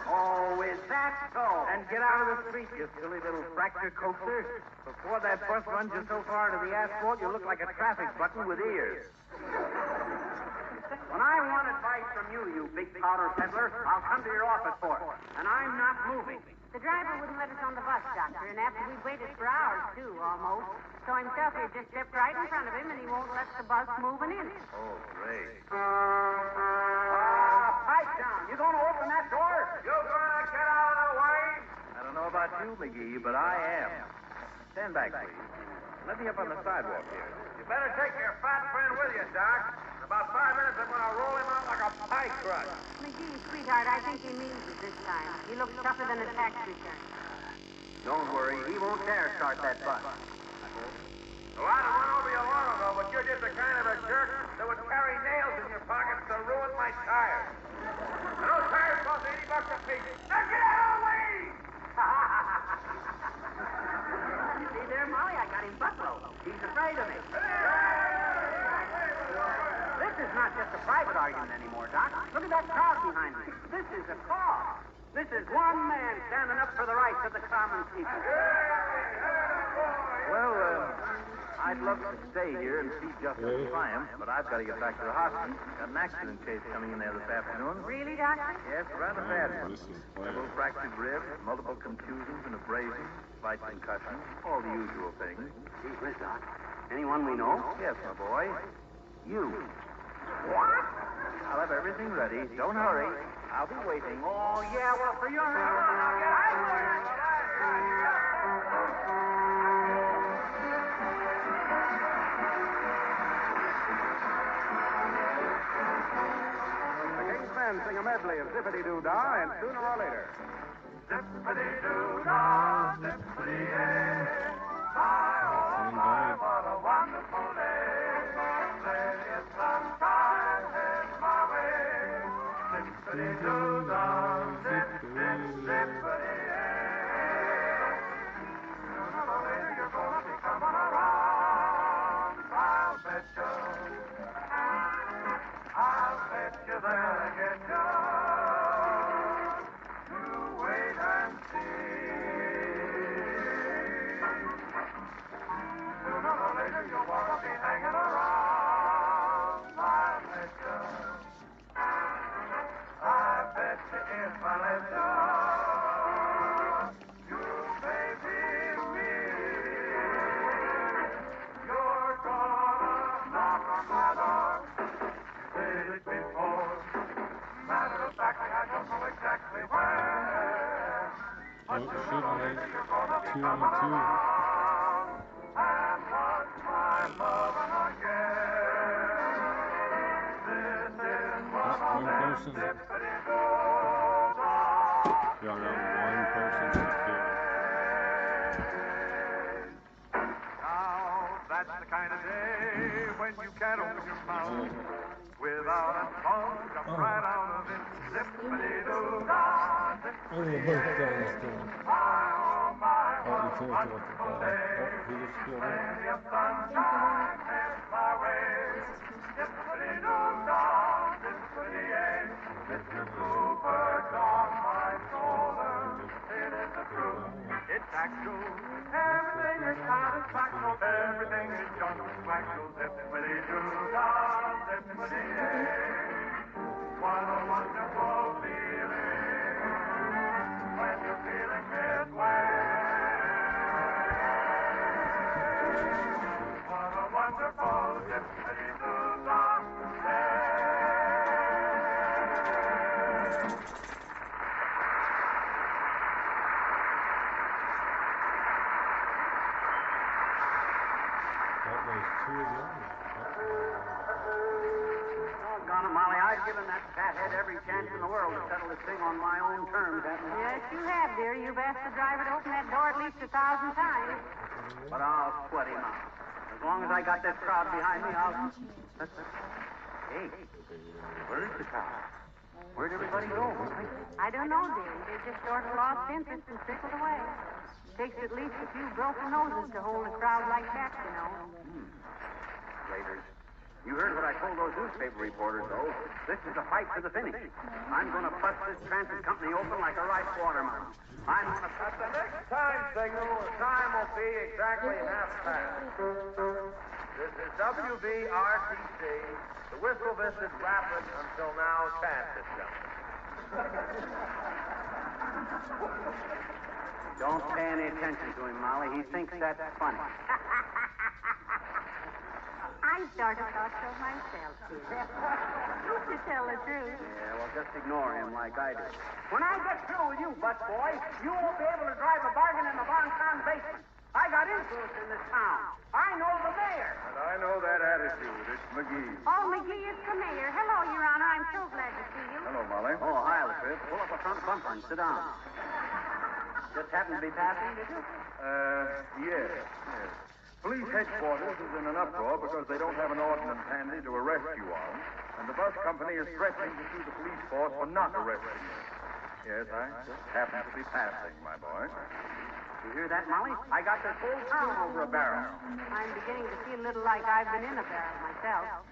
Oh, is that so? And get out of the street, you silly little fracture coaxer. Before that bus runs you so far into the asphalt, you look like a traffic button with ears. When I want advice from you, you big powder peddler, I'll come to your office for it. And I'm not moving. The driver wouldn't let us on the bus, Doctor, and after we'd waited for hours, too, almost. So himself, he just stepped right in front of him, and he won't let the bus moving in. Oh, great. Pipe down. You going to open that door? You gonna get out of the way? I don't know about you, McGee, but I am. Stand back, please. Let me up on the sidewalk here. You better take your fat friend with you, Doc. In about 5 minutes, I'm gonna roll him out like a pie crust. McGee, sweetheart, I think he means it this time. He looks tougher than a tax return. Don't worry. He won't dare start that bus. Well, I'd have run over you long ago, but you're just the kind of a jerk that would carry nails in your pockets to ruin my tires. And those tires cost $80 a piece. Now get out of the way! You see there, Molly? I got him bucklow. He's afraid of me. This is not just a private argument anymore, Doc. Look at that crowd behind me. This is a cause. This is one man standing up for the rights of the common people. Well, I'd love to stay here and see justice triumph, but I've got to get back to the hospital. Got an accident case coming in there this afternoon. Really, Doctor? Yes, rather bad one. This is Several bad. fractured ribs, multiple contusions and abrasions, slight concussion, all the usual things. Gee whiz, Doc. Anyone we know? Yes, my boy. You. What? I'll have everything ready. Don't hurry. I'll be waiting. Oh, yeah, well, for your... The King's Men sing a medley of Zippity-Doo-Dah, and sooner or later. Zippity-doo-dah, zippity-yay. My, oh, my, what a wonderful day. Plenty of sunshine heading my way. Zippity-doo-dah, zip, zip, zippity-yay. Sooner or later you're gonna be coming around. I'll bet you they'll get you. You wait and see. Sooner or later you'll want to be hanging around. I bet you if I let you, you baby me, you're gonna knock on my door. Did it before. Matter of fact, I don't know exactly where. But Oh, sooner shit, or later you're gonna be two coming on two. around. And what I'm moving again. This is One person. Y'all got one person to kill. Now, that's the kind of day when you can't open your mouth without a song jump right out of it. Zippity-doo-dah, Only a boat down still. oh my, Oh, you can't do it. Oh, he just killed it. if sunshine heads my way. Zippity-doo-dah, zippity-yay. It's the bluebirds on my shoulder. It is the truth. It's actual. Everything is satisfactory. Everything is just factual. Zippity-doo-dah, zippity-yay. What a wonderful feeling when you're feeling this way. What a wonderful zippity-doo-dah day. That was two again. Doggone it, Molly, I've given that fathead every chance in the world to settle this thing on my own terms, haven't I? Yes, you have, dear. You've asked the driver to open that door at least 1,000 times. But I'll sweat him out. As long as I got this crowd behind me, I'll... Hey, where's the crowd? Where'd everybody go? I don't know, dear. They just sort of lost interest and trickled away. Takes at least a few broken noses to hold a crowd like that, you know. Raiders. You heard what I told those newspaper reporters, though. This is a fight to the finish. I'm going to bust this transit company open like a ripe watermelon. I'm going to... At the next time signal, the time will be exactly 1/2 past. This is WVRTC. The whistle this is rapid until now transit junction. Don't pay any attention to him, Molly. He thinks that's funny. I sort of thought so myself, too. To tell the truth. Yeah, well, just ignore him like I do. When I get through with you, bus boy, you won't be able to drive a bargain in the Bonton basement. I got influence in this town. I know the mayor. And I know that attitude. It's McGee. Oh, McGee, it's the mayor. Hello, Your Honor. I'm so glad to see you. Hello, Molly. Oh, hi, Elizabeth. Pull up a front bumper and sit down. Just happened to be passing, did you? Yes. Police headquarters is in an uproar because they don't have an ordinance handy to arrest you on, and the bus company is threatening to sue the police force for not arresting you. Yes, I just happened to be passing, my boy. You hear that, Molly? I got this whole town over a barrel. I'm beginning to feel a little like I've been in a barrel myself.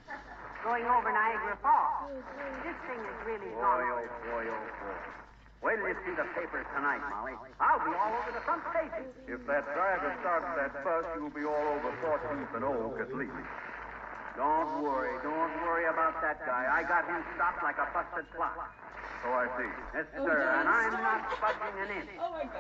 Going over Niagara Falls. This thing is really Boy, oh, boy, oh, boy. Wait till you see the papers tonight, Molly. I'll be all over the front pages. If that driver starts that bus, you'll be all over 14th and Oak at least. Don't worry about that guy. I got him stopped like a busted clock. So I see. Yes, sir, and I'm not budging an inch.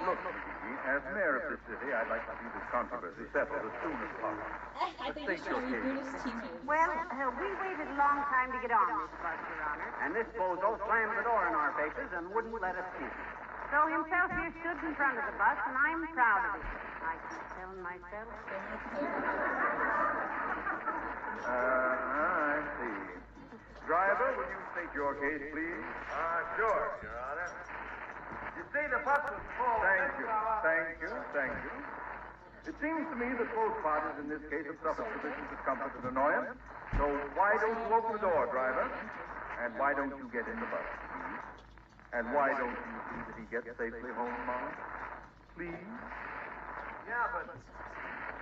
Look, McGee, as mayor of this city, I'd like to see this controversy settled as soon as possible. I think you should reboot his teammates. Well, we waited a long time to get on this bus, Your Honor. And this bozo slammed the door in our faces and wouldn't let us in. So himself here stood in front of the bus, and I'm proud of it. I keep telling myself. I see. Driver, will you state your case, please? Sure, Your Honor. You see, the bus was full. Thank you. It seems to me that both parties in this case have suffered sufficient discomfort and annoyance. So why don't you open the door, driver? And why don't you get in the bus, please? And why don't you see that he gets safely home, Molly? Please? Yeah, but...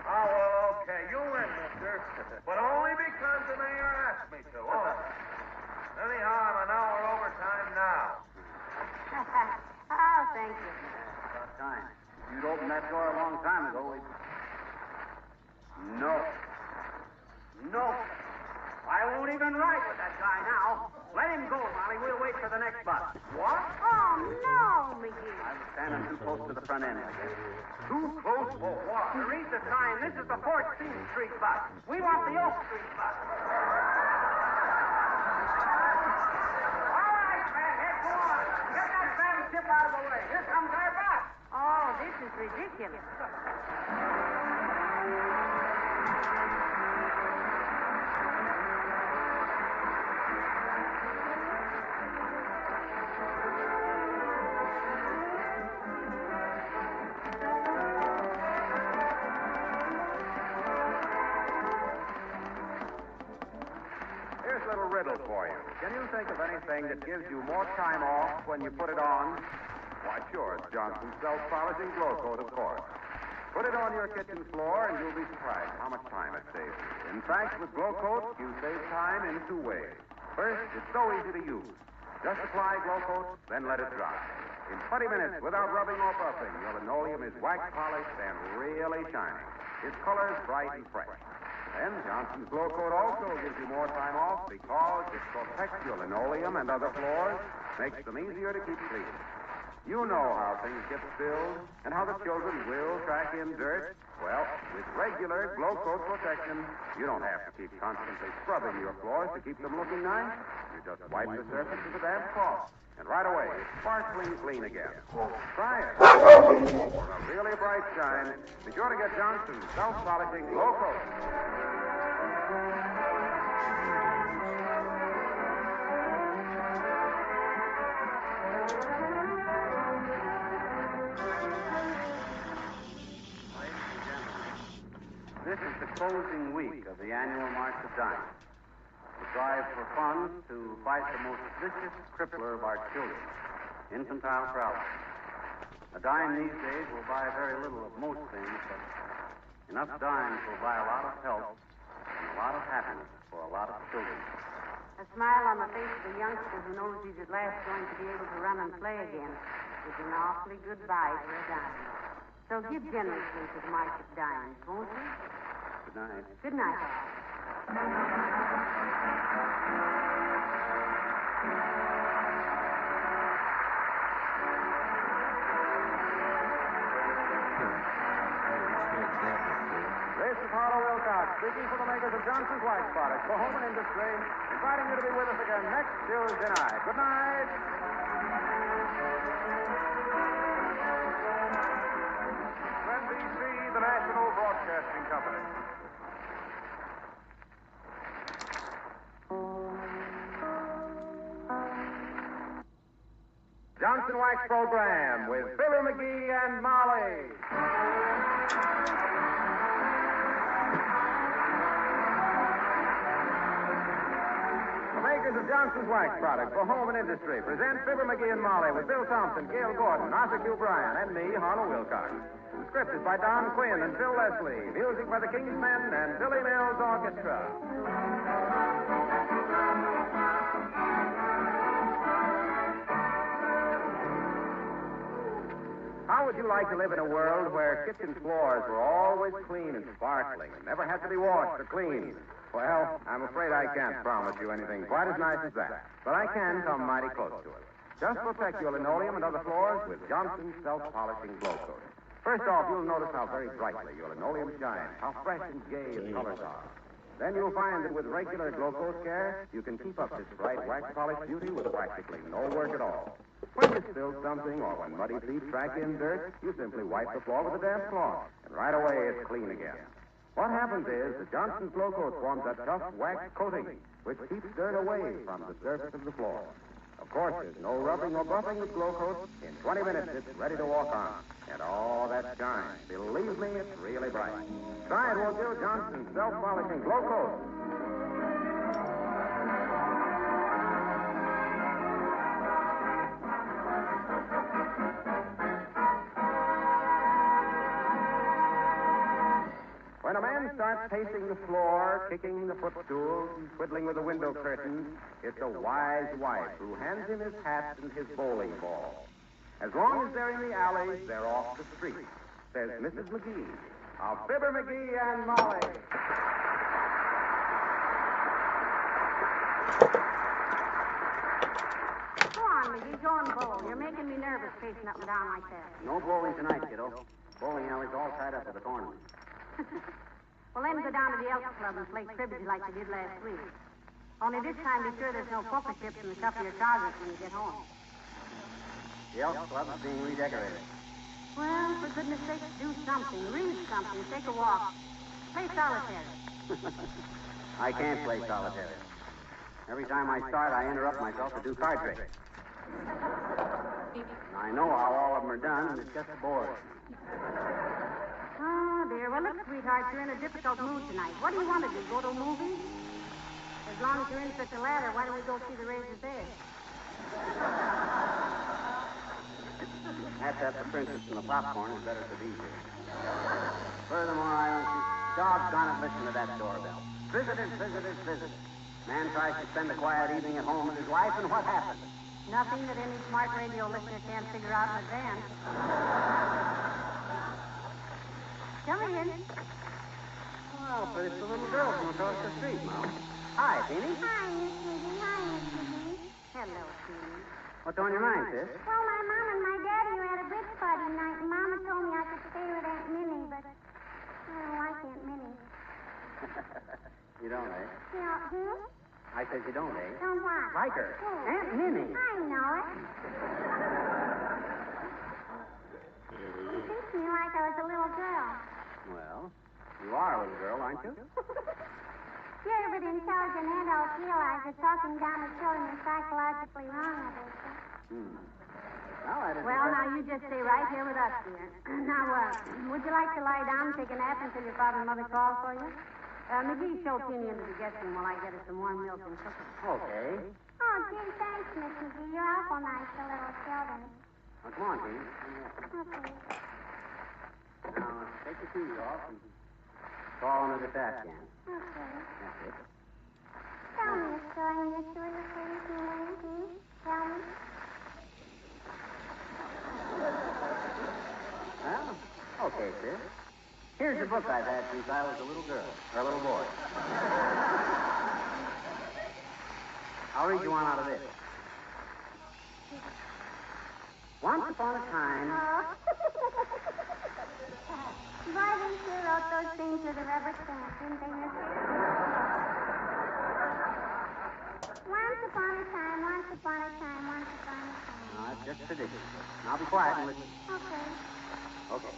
Oh, well, okay. You win, mister. But only because the mayor asked me to. Oh. Anyhow, I'm an hour overtime now. Oh, thank you. About time. You'd opened that door a long time ago. No. I won't even ride with that guy now. Let him go, Molly. We'll wait for the next bus. What? Oh, no, McGee. I was standing too close to the front end, I guess. Too close for what? To read the sign, this is the 14th Street bus. We want the Oak Street bus. All right, fathead, go on. Get that damn ship out of the way. Here comes our bus. Oh, this is ridiculous. riddle for you. Can you think of anything that gives you more time off when you put it on? Why, sure, it's Johnson's self-polishing glow coat, of course. Put it on your kitchen floor, and you'll be surprised how much time it saves you. In fact, with glow coat, you save time in two ways. First, it's so easy to use. Just apply glow coat, then let it dry. In 20 minutes, without rubbing or buffing, your linoleum is wax polished and really shining. Its color is bright and fresh. Then Johnson's glow coat also gives you more time off because it protects your linoleum and other floors, makes them easier to keep clean. You know how things get spilled and how the children will track in dirt. Well, with regular glow coat protection, you don't have to keep constantly scrubbing your floors to keep them looking nice. You just wipe the surface with a damp cloth, and right away it's sparkling clean again. Try it. For a really bright shine, be sure to get Johnson's self-polishing glow coat. This is the closing week of the annual March of Dimes. The drive for funds to fight the most vicious crippler of our children, infantile paralysis. A dime these days will buy very little of most things, but enough dimes will buy a lot of help and a lot of happiness for a lot of children. A smile on the face of a youngster who knows he's at last going to be able to run and play again is an awfully good buy for a dime. So give generously to the March of Dimes, won't you? Good night. Good night. This is Harlow Wilcox, speaking for the makers of Johnson's Wax Products for Home and Industry, inviting you to be with us again next Tuesday night. Good night. NBC, the National Broadcasting Company. Johnson Wax Program with Fibber McGee and Molly. The makers of Johnson's Wax Products for Home and Industry present Fibber McGee and Molly with Bill Thompson, Gail Gordon, Arthur Q. Bryan, and me, Harlow Wilcox. The script is by Don Quinn and Phil Leslie. Music by the King's Men and Billy Mills Orchestra. How would you like to live in a world where kitchen floors were always clean and sparkling and never had to be washed or cleaned? Well, I'm afraid I can't promise you anything quite as nice as that, but I can come mighty close to it. Just protect your linoleum and other floors with Johnson's self-polishing glow coat. First off, you'll notice how very brightly your linoleum shines, how fresh and gay its colors are. Then you'll find that with regular glow coat care, you can keep up this bright wax-polished beauty with practically no work at all. When you spill something or when muddy feet track in dirt, you simply wipe the floor with a damp cloth, and right away it's clean again. What happens is that Johnson's glow coat forms a tough wax coating, which keeps dirt away from the surface of the floor. Of course, there's no rubbing or buffing with glow coat. In 20 minutes, it's ready to walk on. And all that shine, believe me, it's really bright. Try it, won't you? Johnson's self-polishing glow coat. When a man starts pacing the floor, kicking the footstools, and twiddling with the window curtains, it's a wise wife who hands him his hat and his bowling ball. As long as they're in the alleys, they're off the street, says Mrs. McGee of Fibber McGee and Molly. Go on, McGee, go and bowl. You're making me nervous pacing up and down like that. No bowling tonight, kiddo. Bowling alley's all tied up with the tournament. Well, then go down to the Elks Club and play cribbage like you did last week. Only this time be sure there's no poker chips in the cup of your trousers when you get home. The Elks Club is being redecorated. Well, for goodness sake, do something. Read something. Take a walk. Play solitaire. I can't play solitaire. Every time I start, I interrupt myself to do card tricks. I know how all of them are done, and it's just a bore. Oh, dear. Well, look, sweetheart, you're in a difficult mood tonight. What do you want to do? Go to a movie? There's As long as you're in such a lather, why don't we go see the razor's edge? That's the princess from the popcorn is better to be here. Furthermore, I don't see... Doggone it, listen to that doorbell. Visitors, visitors, visitors. Man tries to spend a quiet evening at home with his wife, and what happens? Nothing that any smart radio listener can't figure out in advance. Come in. Well, but it's the little girl from across the street, Mom. Hi, Teeny. Hi, Miss McGee. Hi, Miss McGee. Hello, Teeny. What's on your mind, sis? Well, my mom and my daddy were at a bridge party tonight, and Mama told me I could stay with Aunt Minnie, but I don't like Aunt Minnie. You don't, eh? You know, I said you don't, eh? Don't what? Like her. Who? Aunt Minnie. I know it. She treats me like I was a little girl. Well, you are a little girl, aren't you? Sure, but intelligent adults realize that talking down to children is psychologically wrong, I bet you. Well, that isn't... Well, now you just stay right here with us, dear. Now, would you like to lie down and take a nap until your father and mother call for you? McGee, show Teeny into the guest room while I get her some warm milk and cookies. Okay. Oh, gee, thanks, Miss McGee. You're awful nice to little children. Well, come on, Teeny. Okay. Now, take your shoes off and fall into the trash can. Okay. That's it. Tell me a story, Mr. Willis, please. Tell me. Well, okay, sis. Here's a book I've had since I was a little girl, or a little boy. I'll read you one out of this. Once upon a time... Oh. Boy, these two wrote those things with a rubber stamp, didn't they, Mister? Once upon a time, once upon a time, once upon a time. No, that's just tradition. Now be quiet and listen. Okay. Okay.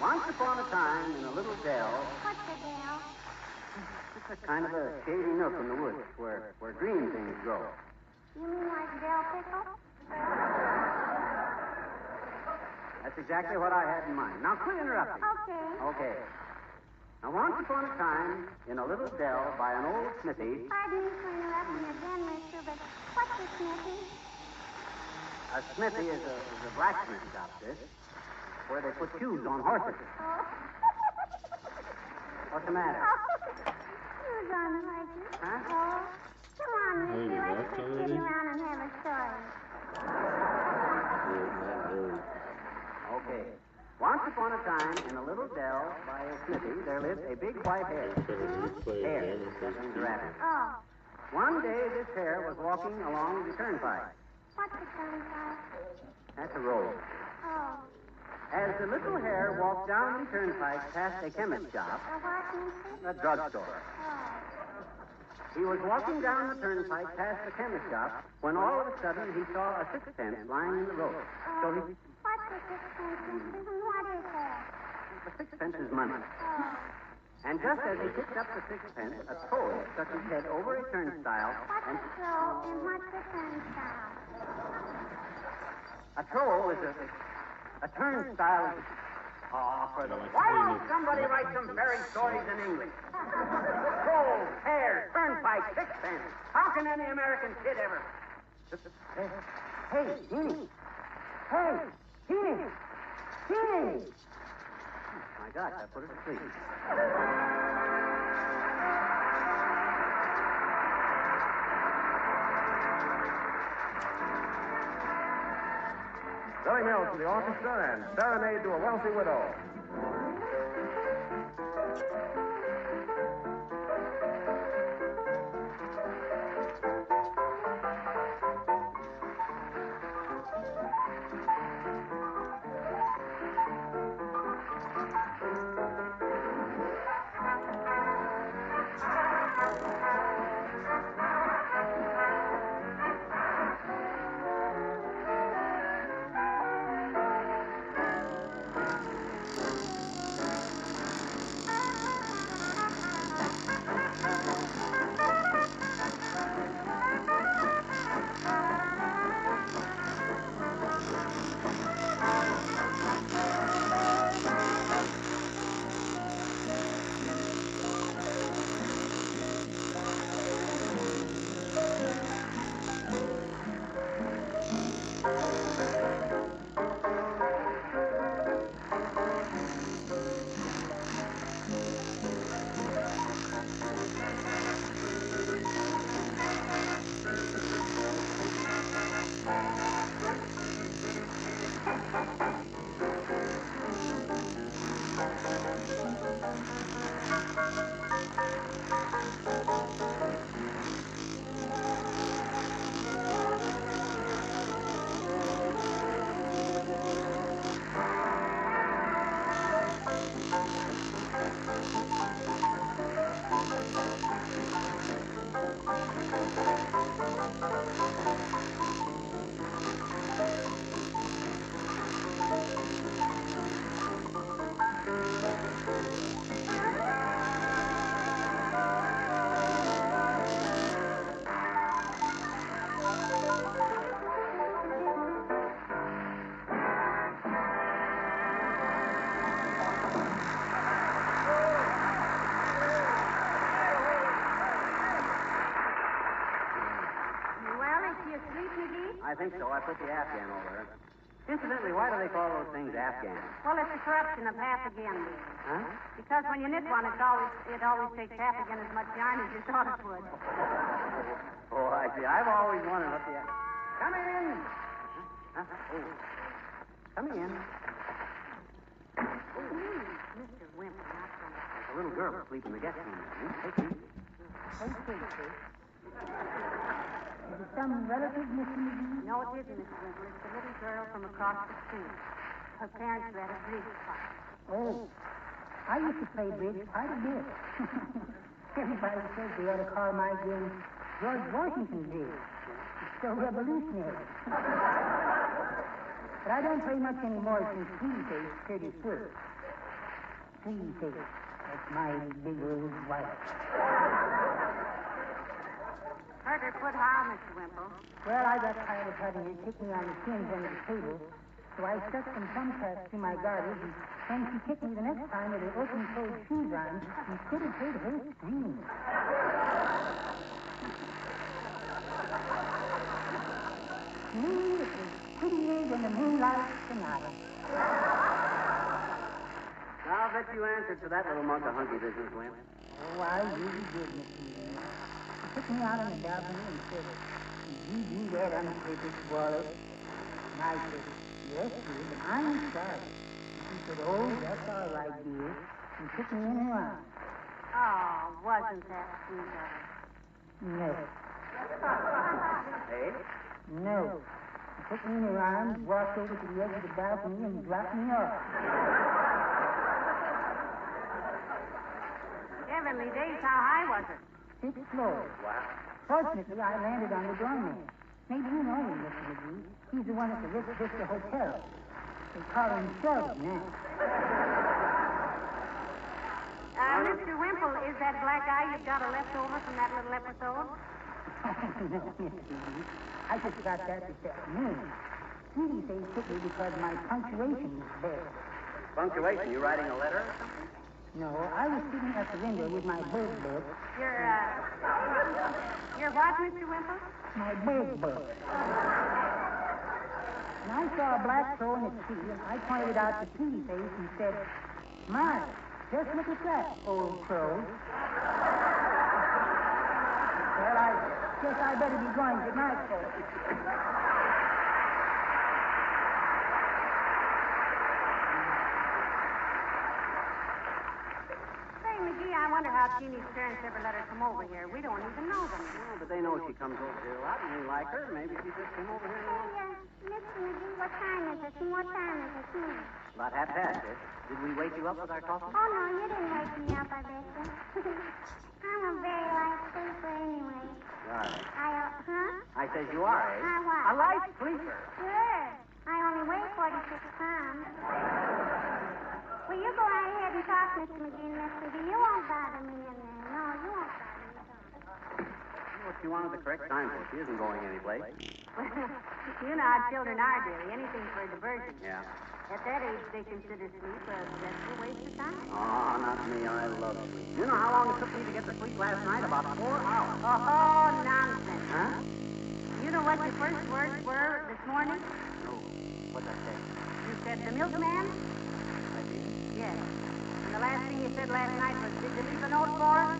Once upon a time, in a little dell... What's a dell? It's a kind of a shady nook in the woods where green things grow. You mean like Del Pickle? That's exactly what I had in mind. Now, quit interrupting. Okay. Okay. Now, once upon a time, in a little dell by an old smithy... Pardon me for interrupting again, mister, but what's a smithy? A smithy is a blacksmith shop, sis, where they put shoes on horses. Oh. What's the matter? Shoes on horses. Huh? Oh. Come on, mister, you let's left just already? sit around and have a story. Okay. Once upon a time, in a little dell by a smithy, there lived a big white hare. Hare, that means a rabbit. Oh. One day, this hare was walking along the turnpike. What's a turnpike? That's a road. Oh. As the little hare walked down the turnpike past a chemist shop, A what, mister? a drugstore. Oh. He was walking down the turnpike past the chemist shop when all of a sudden he saw a sixpence lying in the road. So he... What's a sixpence, mister? And what is that? The sixpence is money. Oh. And just as he picked up the sixpence, a toad stuck his head over a turnstile What's and... a troll and what's a turnstile? A troll is a turnstile is... Oh, for the... Why don't somebody write some fairy stories in English? Trolls, hares, turnpike, sixpence. How can any American kid ever... Hey, Teeny. Hey, Teeny. Teeny. Oh, my gosh, I put her to sleep. Billy Mills to the orchestra and Serenade to a Wealthy Widow. I think so. I put the Afghan over there. Incidentally, why do they call those things Afghans? Well, it's a corruption of half again, dear. Huh? Because when you knit one, it always takes half again as much yarn as you thought it would. Oh, I see. I've always wondered what the... Come in. Huh? Oh. Coming in. Mr. Wimple, not so much. There's a little girl asleep in the guest room. Take it easy. Okay, sir. Is it some relative, Mr. McGee? No, it isn't, Mr. Wimple. It's the little girl from across the street. Her parents were at a bridge party. Oh, I used to play bridge quite a bit. Everybody says they ought to call my game George Washington Bridge. It's so revolutionary. But I don't play much anymore since Sweetie Face 31st. Sweetie Face, that's my big old wife. Hurt her foot how, Mr. Wimple? Well, I got tired of having her kick me on the shins under the table, so I stuck some thumbtacks through my garters, and when she kicked me the next time with her open-toed shoes on, instead of heard her scream. Me, it was prettier than the moonlight sonata. I'll bet you answered for that little mug of hunky business, Wimp. Oh, I really did, Mr. McGee. She took me out on the balcony and said, "Did you do that on purpose, Wallace?" And I said, "Yes, dear, but I'm sorry." And she said, "Oh, that's all right, dear," and took me in her arms. Oh, wasn't that sweet of her? No. Hey? No. She took me in her arms, walked over to the edge of the balcony, and dropped me off. Heavenly days, how high was it? 6th floor. Wow. Fortunately, I landed on the doorman. Maybe you know him, Mr. McGee. He's the one at the Ritz Vista Hotel. They call him Sheldon now. Mr. Wimple, is that black eye you've got a leftover from that little episode? No, Mr. McGee. I just got that this afternoon. Sweetie Face took me because my punctuation was bad. Punctuation? You writing a letter? No, I was sitting at the window with my bird book. Your what, Mr. Wimple? My bird book. And I saw a black crow in a tree, and I pointed it out to Sweetie Face and said, "My, just look at that, old crow." Well, I guess I better be going. Good night, folks. McGee, I wonder how Teeny's parents ever let her come over here. We don't even know them. Well, but they know she comes over here a lot, and we like her. Maybe she just came over here. Hey, Mr. McGee, what time is it? What time is it? About 1:30. Did we wake you up with our coffee? Oh, no, you didn't wake me up, I bet you. I'm a very light sleeper anyway. All right. Huh? I says you are, eh? What? A light sleeper. Sure. I only weigh 46 pounds. Well, you go right ahead and talk, Mr. McGee and Miss McGee. You won't bother me in there. No, you won't bother me. Well, she wanted the correct time for. She isn't going anyplace. You know how children are, dearie. Anything for a diversion. Yeah. At that age, they consider sleep a dreadful waste of time. Oh, not me. I love sleep. You know how long it took me to get to sleep last night? About 4 hours. Oh, nonsense. Huh? You know what your first words were this morning? No. What'd I say? You said the milkman? I did. Yes. And the last thing you said last night was, did you leave a note for her?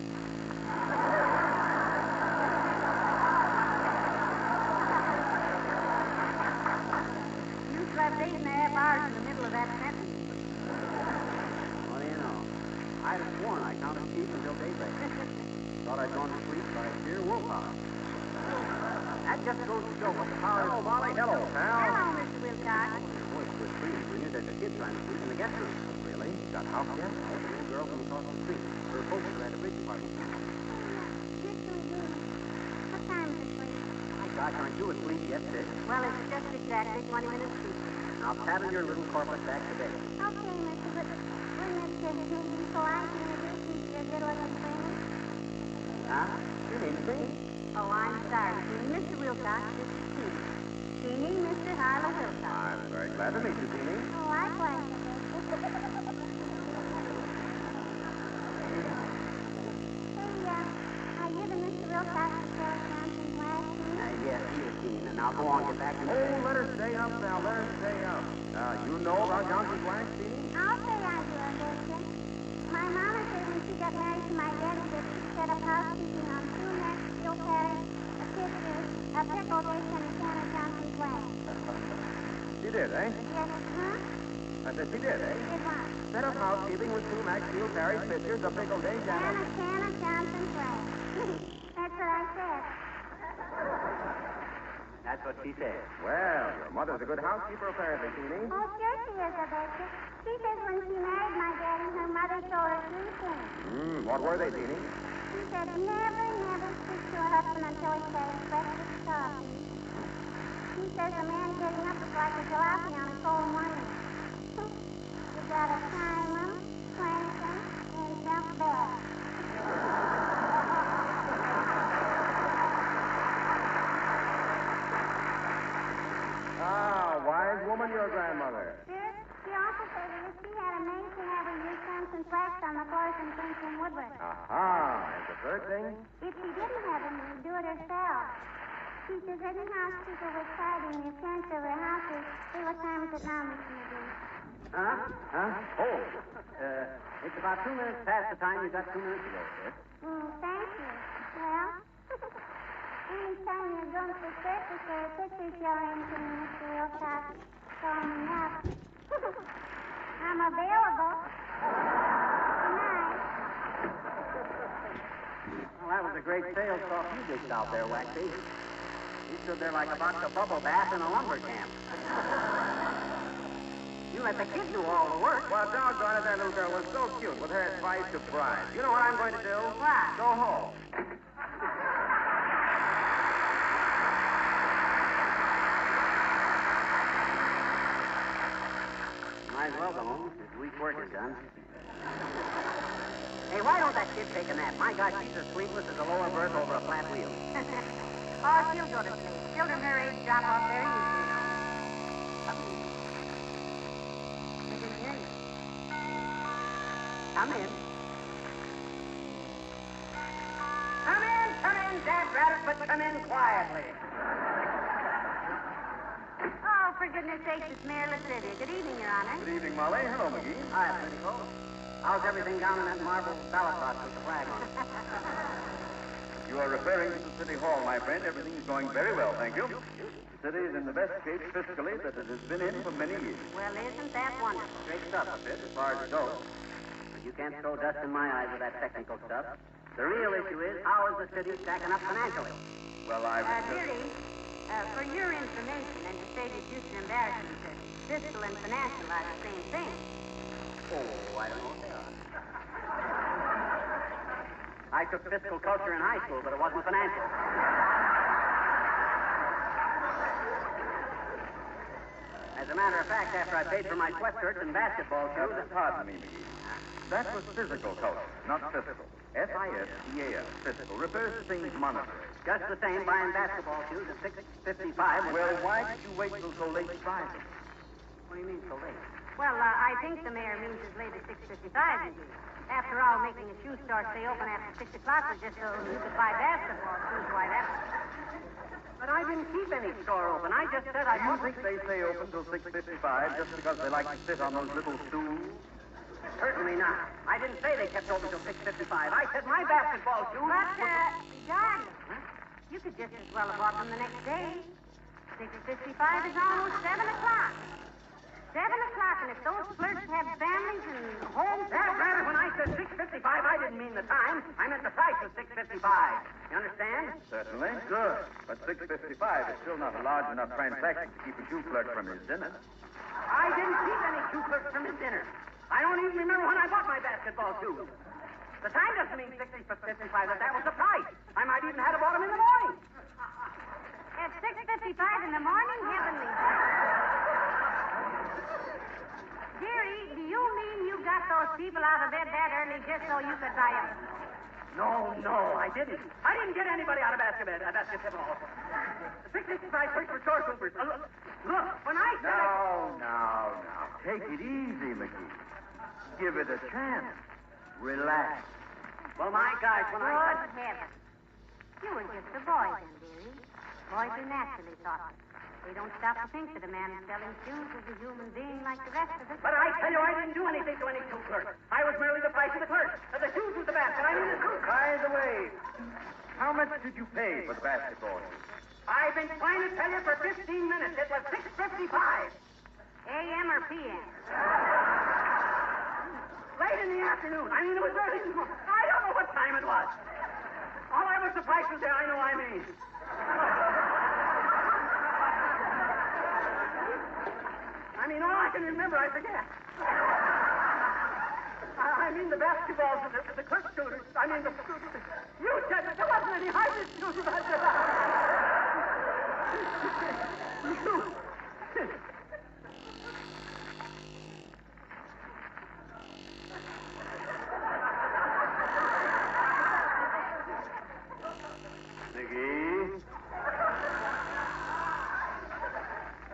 You slept 8.5 hours in the middle of that sentence. What do you know? I'd have sworn I counted sheep until daybreak. Thought I'd gone to sleep by sheer willpower. That just goes to show what the power Hello, Molly. Hello, pal. Hello, Mr. Wilcox. Your voice was freezing when you there's a kid trying to sleep in the guest room. Really? Got house guest? Oh, the little girl from across the street. Her folks are at a bridge party. Mr. McGee, Gosh, aren't you asleep yet, sis? Well, it's just exactly 20 minutes deep. Now paddle your little corpus back to bed. Okay, mister, but wouldn't it be polite to introduce you to your good-looking friend? Huh? Your name's Green? Oh, I'm sorry. Mr. Wilcox, this is Teeny. Teeny, Mr. Harlow Wilcox. I'm very glad to meet you, Teeny. Oh, likewise, you the Mr. Wilcox who sells Johnson's wax? Yes, he is Keen. And now go on, get back to bed. Oh, let her stay up now. Let her stay up. Now, you know about Johnson's wax, Teeny? I'll say I do, Vincent. My mama said when she got married to my daddy that she set up housekeeping on 2 necks, steel patterns, a picture, a pickle dish, and a can of Johnson's wax. She did, eh? Yes, huh? I said she did, eh? Did what? Set up housekeeping with 2 Max Steel Carriage pictures, a pickle dish, And a can of Johnson's wax. That's what I said. That's what she said. Well, your mother's a good housekeeper, apparently, Teeny. Oh, sure she is, Rebecca. She says when she married my daddy, her mother told her 3 things. What were they, Teeny? She said, never speak to a husband until he's had his breakfast coffee. She says a man getting up is like a jalopy on a cold morning. You gotta time him, crank him, and jump back. Wise woman, your grandmother. Sure. She also said that if she had a maid, she'd have her use Samson's wax on the floors and things in woodwork. Aha. And the third thing? If she didn't have a maid, do it herself. She says any housekeeper with tidying the appearance of her house is... See, what time is it now, Mr. McGee? Huh? Oh. It's about 2 minutes past the time you got 2 minutes ago, sis. Thank you. Well, anytime you're going to circus or a picture show or anything, Mr. Wilcox, call me up. I'm available. Good night. Well, that was a great sales talk you dished out there, Waxy. You stood there like a box of bubble bath in a lumber camp. You let the kid do all the work. Well, doggone it, that little girl was so cute with her advice to bride. You know what I'm going to do? What? Go home. Might as well go home. This week's work is done. Hey, why don't that kid take a nap? My God, she's as sleepless as a lower berth over a flat wheel. Oh, she'll go to sleep. Children her age drop off very easily. They didn't hear you. Come in. Come in, Dad Rabbit, but come in quietly. Oh, for goodness sake, it's Mayor Lacidia. Good evening, Your Honor. Good evening, Molly. Hello, McGee. Hi, Pinnacle. How's everything down in that marble ballot box with the flag on it? You are referring to the City Hall, my friend. Everything is going very well, thank you. The city is in the best shape fiscally that it has been in for many years. Well, isn't that wonderful? Great stuff, a bit, as far as it goes. But you can't throw dust in my eyes with that technical stuff. The real issue is, how is the city stacking up financially? Well, I was just... Dearie, for your information and to save you future embarrassment, fiscal and financial are the same thing. Oh, I don't know what they are. I took fiscal culture in high school, but it wasn't financial. As a matter of fact, after I paid for my sweatshirts and basketball shoes... Pardon me, McGee. That was physical culture, not fiscal. F-I-S-C-A-L, fiscal, refers to things monetary. Just the same, buying basketball shoes at $6.55. Well, why did you wait till so late to buy them? What do you mean, so late? Well, I think the mayor means as late as 6:55, indeed. After all, making a shoe store stay open after 6 o'clock was just so you could buy basketball shoes. Why, that... But I didn't keep any store open. I just said I Do you thought... think they stay open till 6:55 just because they like to sit on those little stools? Certainly not. I didn't say they kept open till 6:55. I said my basketball shoes... But, John, you could just as well have bought them the next day. 6:55 is almost 7 o'clock. 7 o'clock, and if those flirts have families and homes... That matter, when I said 6:55, I didn't mean the time. I meant the price of 6:55. You understand? Certainly. Good. But 6:55 is still not a large enough transaction to keep a Jew clerk from his dinner. I didn't keep any Jew clerks from his dinner. I don't even remember when I bought my basketball shoes. The time doesn't mean 6:55, that was the price. I might even have bought them in the morning. At 6:55 in the morning? Heavenly. Dearie, do you mean you got those people out of bed that early just so you could buy them? No, I didn't. I didn't get anybody out of basketball. The 6:55 first for shore troopers. Look, when I said Now. Take it easy, McGee. Give it a chance. Relax. Well, my gosh, when I Good said... heavens. You were just a boy then, dearie. Boys are naturally thoughtful. They don't stop to think that a man selling shoes is a human being like the rest of us. But I tell you, I didn't do anything to any shoe clerk. I was merely the price of the clerk. The shoes was the basket. I mean the shoes. By the way, how much did you pay for the basketball? I've been trying to tell you for 15 minutes. It was 6:55. AM or PM? Late in the afternoon. I mean, it was early in the morning. I don't know what time it was. All I was surprised was there. I know I mean. I mean, all I can remember, I forget. I mean, the basketballs, the clerk shooters. I mean, you said that there wasn't any high shooters. McGee?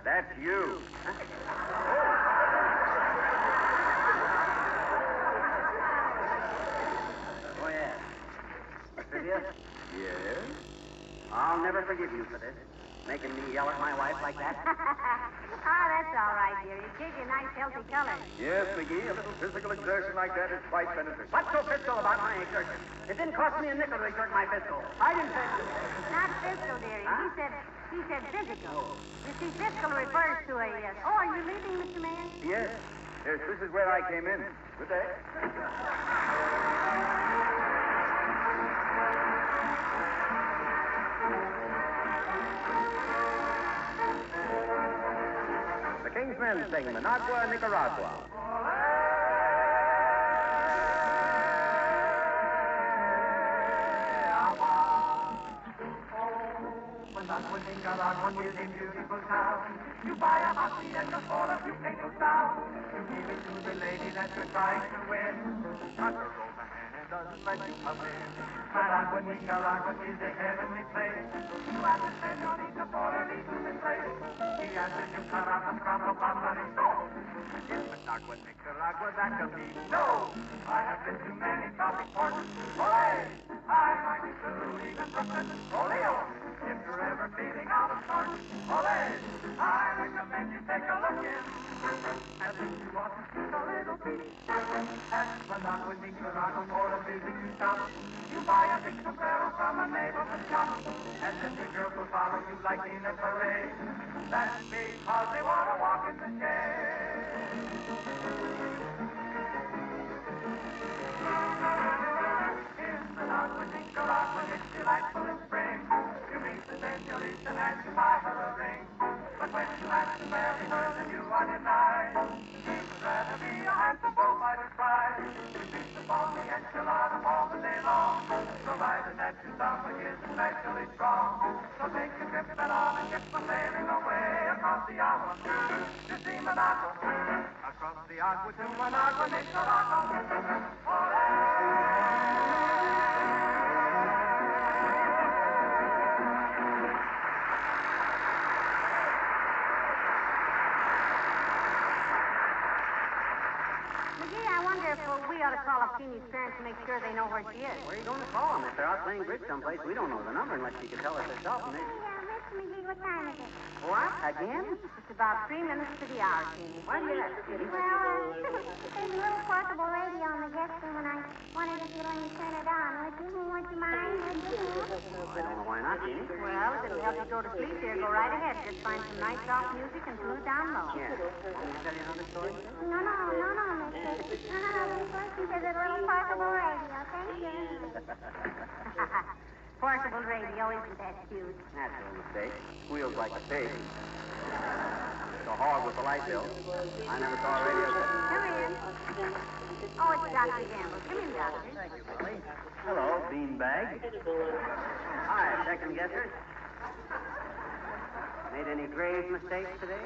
That's you. Oh, yeah. Trivia? Yes? I'll never forgive you for this. Making me yell at my wife like that. That's all right, dearie. It gives you a nice, healthy color. Yes, McGee. A little physical exertion like that is quite beneficial. What's so physical about my exertion? It didn't cost me a nickel to exert my physical. I didn't say... Not physical, dearie. He said physical. You see, physical refers to a... Oh, are you leaving, Mr. Mayor? Yes. Yes, this is where I came in. Good day. The King's Men sing Managua, Nicaragua. Nicaragua is a beautiful town. You buy a hacienda for a few pesos down. You give it to the lady that you're trying to win. Cut her over hand and doesn't let you come in. Managua, Nicaragua is a heavenly place. You ask the senorita for a reason to place. She answers you, caramba, caramba, paparito. Is Managua, Nicaragua that can be? No! I have been to many tropic ports. Olé! I might be through even Brooklyn. Oleo! If you're ever feeling out of sorts, olé, I recommend you take a look in. At least you ought to see a little bit. At Managua, Nicaragua, for a visit you stop. You buy a big sombrero from a neighborhood shop. And then the girls will follow you like in a parade. That's because they want to walk in the shade. In Managua, Nicaragua, it's delightful in spring. You meet the senorita and you buy her a ring. But when you ask to marry her, then you are denied. She would rather be a handsome bullfighter bride. She beats the balmy enchilada all the day long, provided that your stomach is especially strong. So take your trip along and get the sailing away across the agua to see Managua. Across the agua to Managua, Nicaragua. We ought to call up Teeny's parents to make sure they know where she is. Where are you going to call them? If they're out playing bridge someplace, we don't know the number unless she can tell us herself. And Hey, Mr. McGee, what time is it? What? Again? It's about 3 minutes to the hour, Teeny. Why do you ask, Kitty? Well, there's a little portable radio in the guest room, and I wanted if you'd let me turn it on. Would you mind? Would you? I don't know why not, Kitty. Well, if it'll help you go to sleep there, go right ahead. Just find some nice soft music and tune it down low. Yeah. Can I tell you another story? No, mister. Listen to the little portable radio. Thank you. Portable radio, isn't that cute? Natural mistake. Squeals like a pig. The hog with the light bill. I never saw a radio set. Come in. Oh, it's Dr. Gamble. Come in, Doctor. Thank you, Molly. Hello, beanbag. Hi, second guessers. Made any grave mistakes today?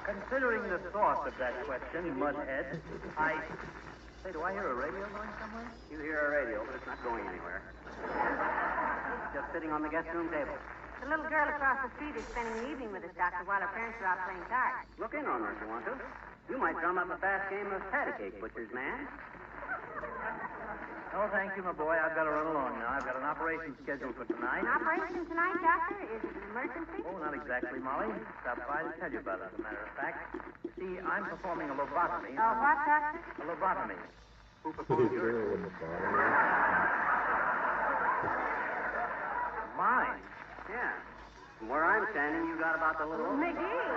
Considering the source of that question, Mudhead, Say, do I hear a radio going somewhere? You hear a radio, but it's not going anywhere. Just sitting on the guest room table. The little girl across the street is spending the evening with us, Doctor, while her parents are out playing cards. Look in on her if you want to. You might drum up a fast game of patty cake, butcher's man. Oh, thank you, my boy. I've got to run along now. I've got an operation scheduled for tonight. An operation tonight, Doctor? Is it an emergency? Oh, not exactly, Molly. Stopped by to tell you about it, as a matter of fact. You see, I'm performing a lobotomy. Oh, what, Doctor? A lobotomy. Who performed yours? Mine? Yeah. From where I'm standing, you got about the little... McGee!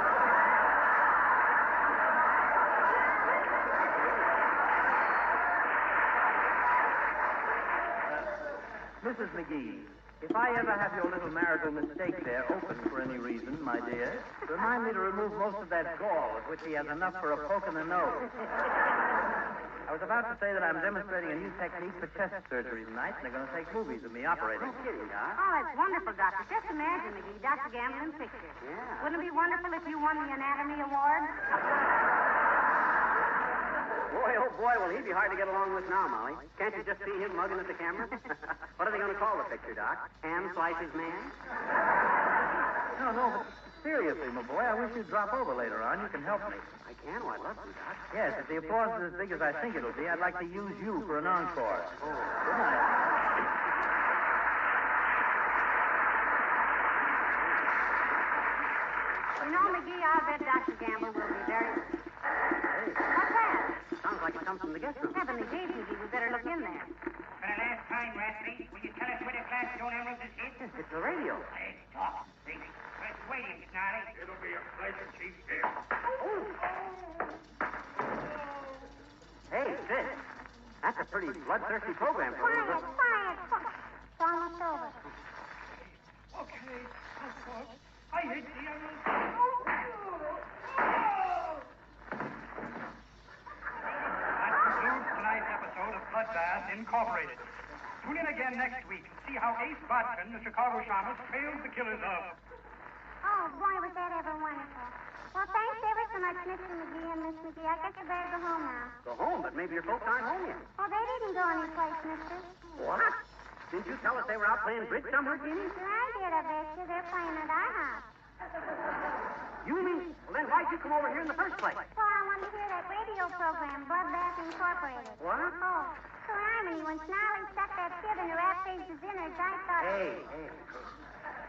Mrs. McGee, if I ever have your little marital mistake there open for any reason, my dear, remind me to remove most of that gall, of which he has enough for a poke in the nose. I was about to say that I'm demonstrating a new technique for chest surgery tonight, and they're going to take movies of me operating. No kidding, Doc. Oh, that's wonderful, Doctor. Just imagine, McGee, Dr. Gamblin's picture. Yeah. Wouldn't it be wonderful if you won the Anatomy Award? Boy, oh boy, will he be hard to get along with now, Molly. Can't you just see him mugging at the camera? What are they going to call the picture, Doc? Ham Slices Man? No, but seriously, my boy, I wish you'd drop over later on. You can help me. I can? Oh, I'd love to, Doc. Yes, if the applause is as big as I think it'll be, I'd like to use you for an encore. Oh. Good night. You know, McGee, I bet Dr. Gamble will be very... What's that? Sounds like it comes from the guest room. Heavenly days, McGee. We better look in there. For the last time, Rasty, will you tell us where the class Joan Emerald is hid? It's the radio. Let's talk, Big. Persuade him, Snarly. It'll be a pleasure, Chief, dear. Hey, sis. That's a pretty bloodthirsty program for a little girl. Quiet. It's almost over. Okay, of course. I hit the Emerald. That concludes tonight's episode of Bloodbath Incorporated. Tune in again next week and see how Ace Bodkin, the Chicago shamus, trails the killers of. Oh, boy, was that ever wonderful. Well, thanks ever so much, Mr. McGee and Miss McGee. I guess I better go home now. Go home, but maybe your folks aren't home yet. Oh, they didn't go anyplace, mister. What? Didn't you tell us they were out playing bridge somewhere, Jeannie? Sure I did, I bet you. They're playing at our house. You mean? Well, then why'd you come over here in the first place? Well, I wanted to hear that radio program, Bloodbath Incorporated. What? Oh, so Harmony, when Snarly stuck that kid in her rat-face's innards, I thought... Hey.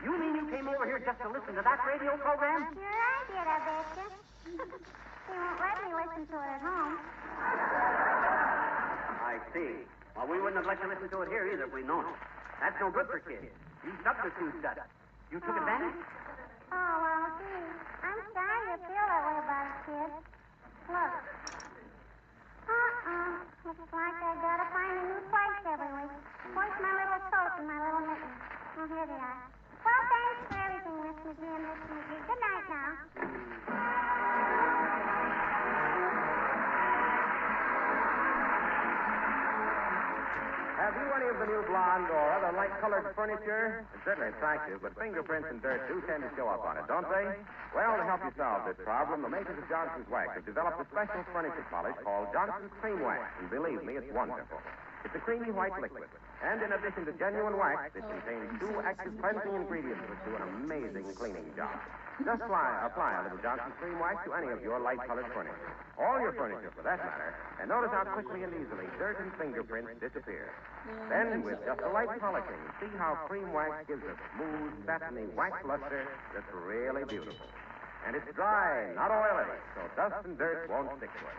You mean you came over here just to listen to that radio program? Sure I did, I bet you. They won't let me listen to it at home. I see. Well, we wouldn't have let you listen to it here either if we'd known it. That's no good for kids. You substitute that. You took advantage? Oh, well, gee. I'm sorry you feel that way about it, kid. Look. Looks like I gotta find a new place every week. Where's my little coat and my little mittens? Oh, here they are. Well, thanks for everything, Miss McGee and Mr. McGee. Good night now. Have you any of the new blonde or other light-colored furniture? It's certainly attractive, but fingerprints and dirt do tend to show up on it, don't they? Well, to help you solve this problem, the makers of Johnson's Wax have developed a special furniture polish called Johnson's Cream Wax, and believe me, it's wonderful. It's a creamy white liquid, and in addition to genuine wax, it contains 2 active cleansing ingredients which do an amazing cleaning job. Just apply a little Johnson's Cream Wax to any of your light-colored furniture. All your furniture, for that matter, and notice how quickly and easily dirt and fingerprints disappear. Then, with just a light polishing, see how cream wax gives a smooth, satiny wax luster that's really beautiful. And it's dry, not oily, so dust and dirt won't stick to it.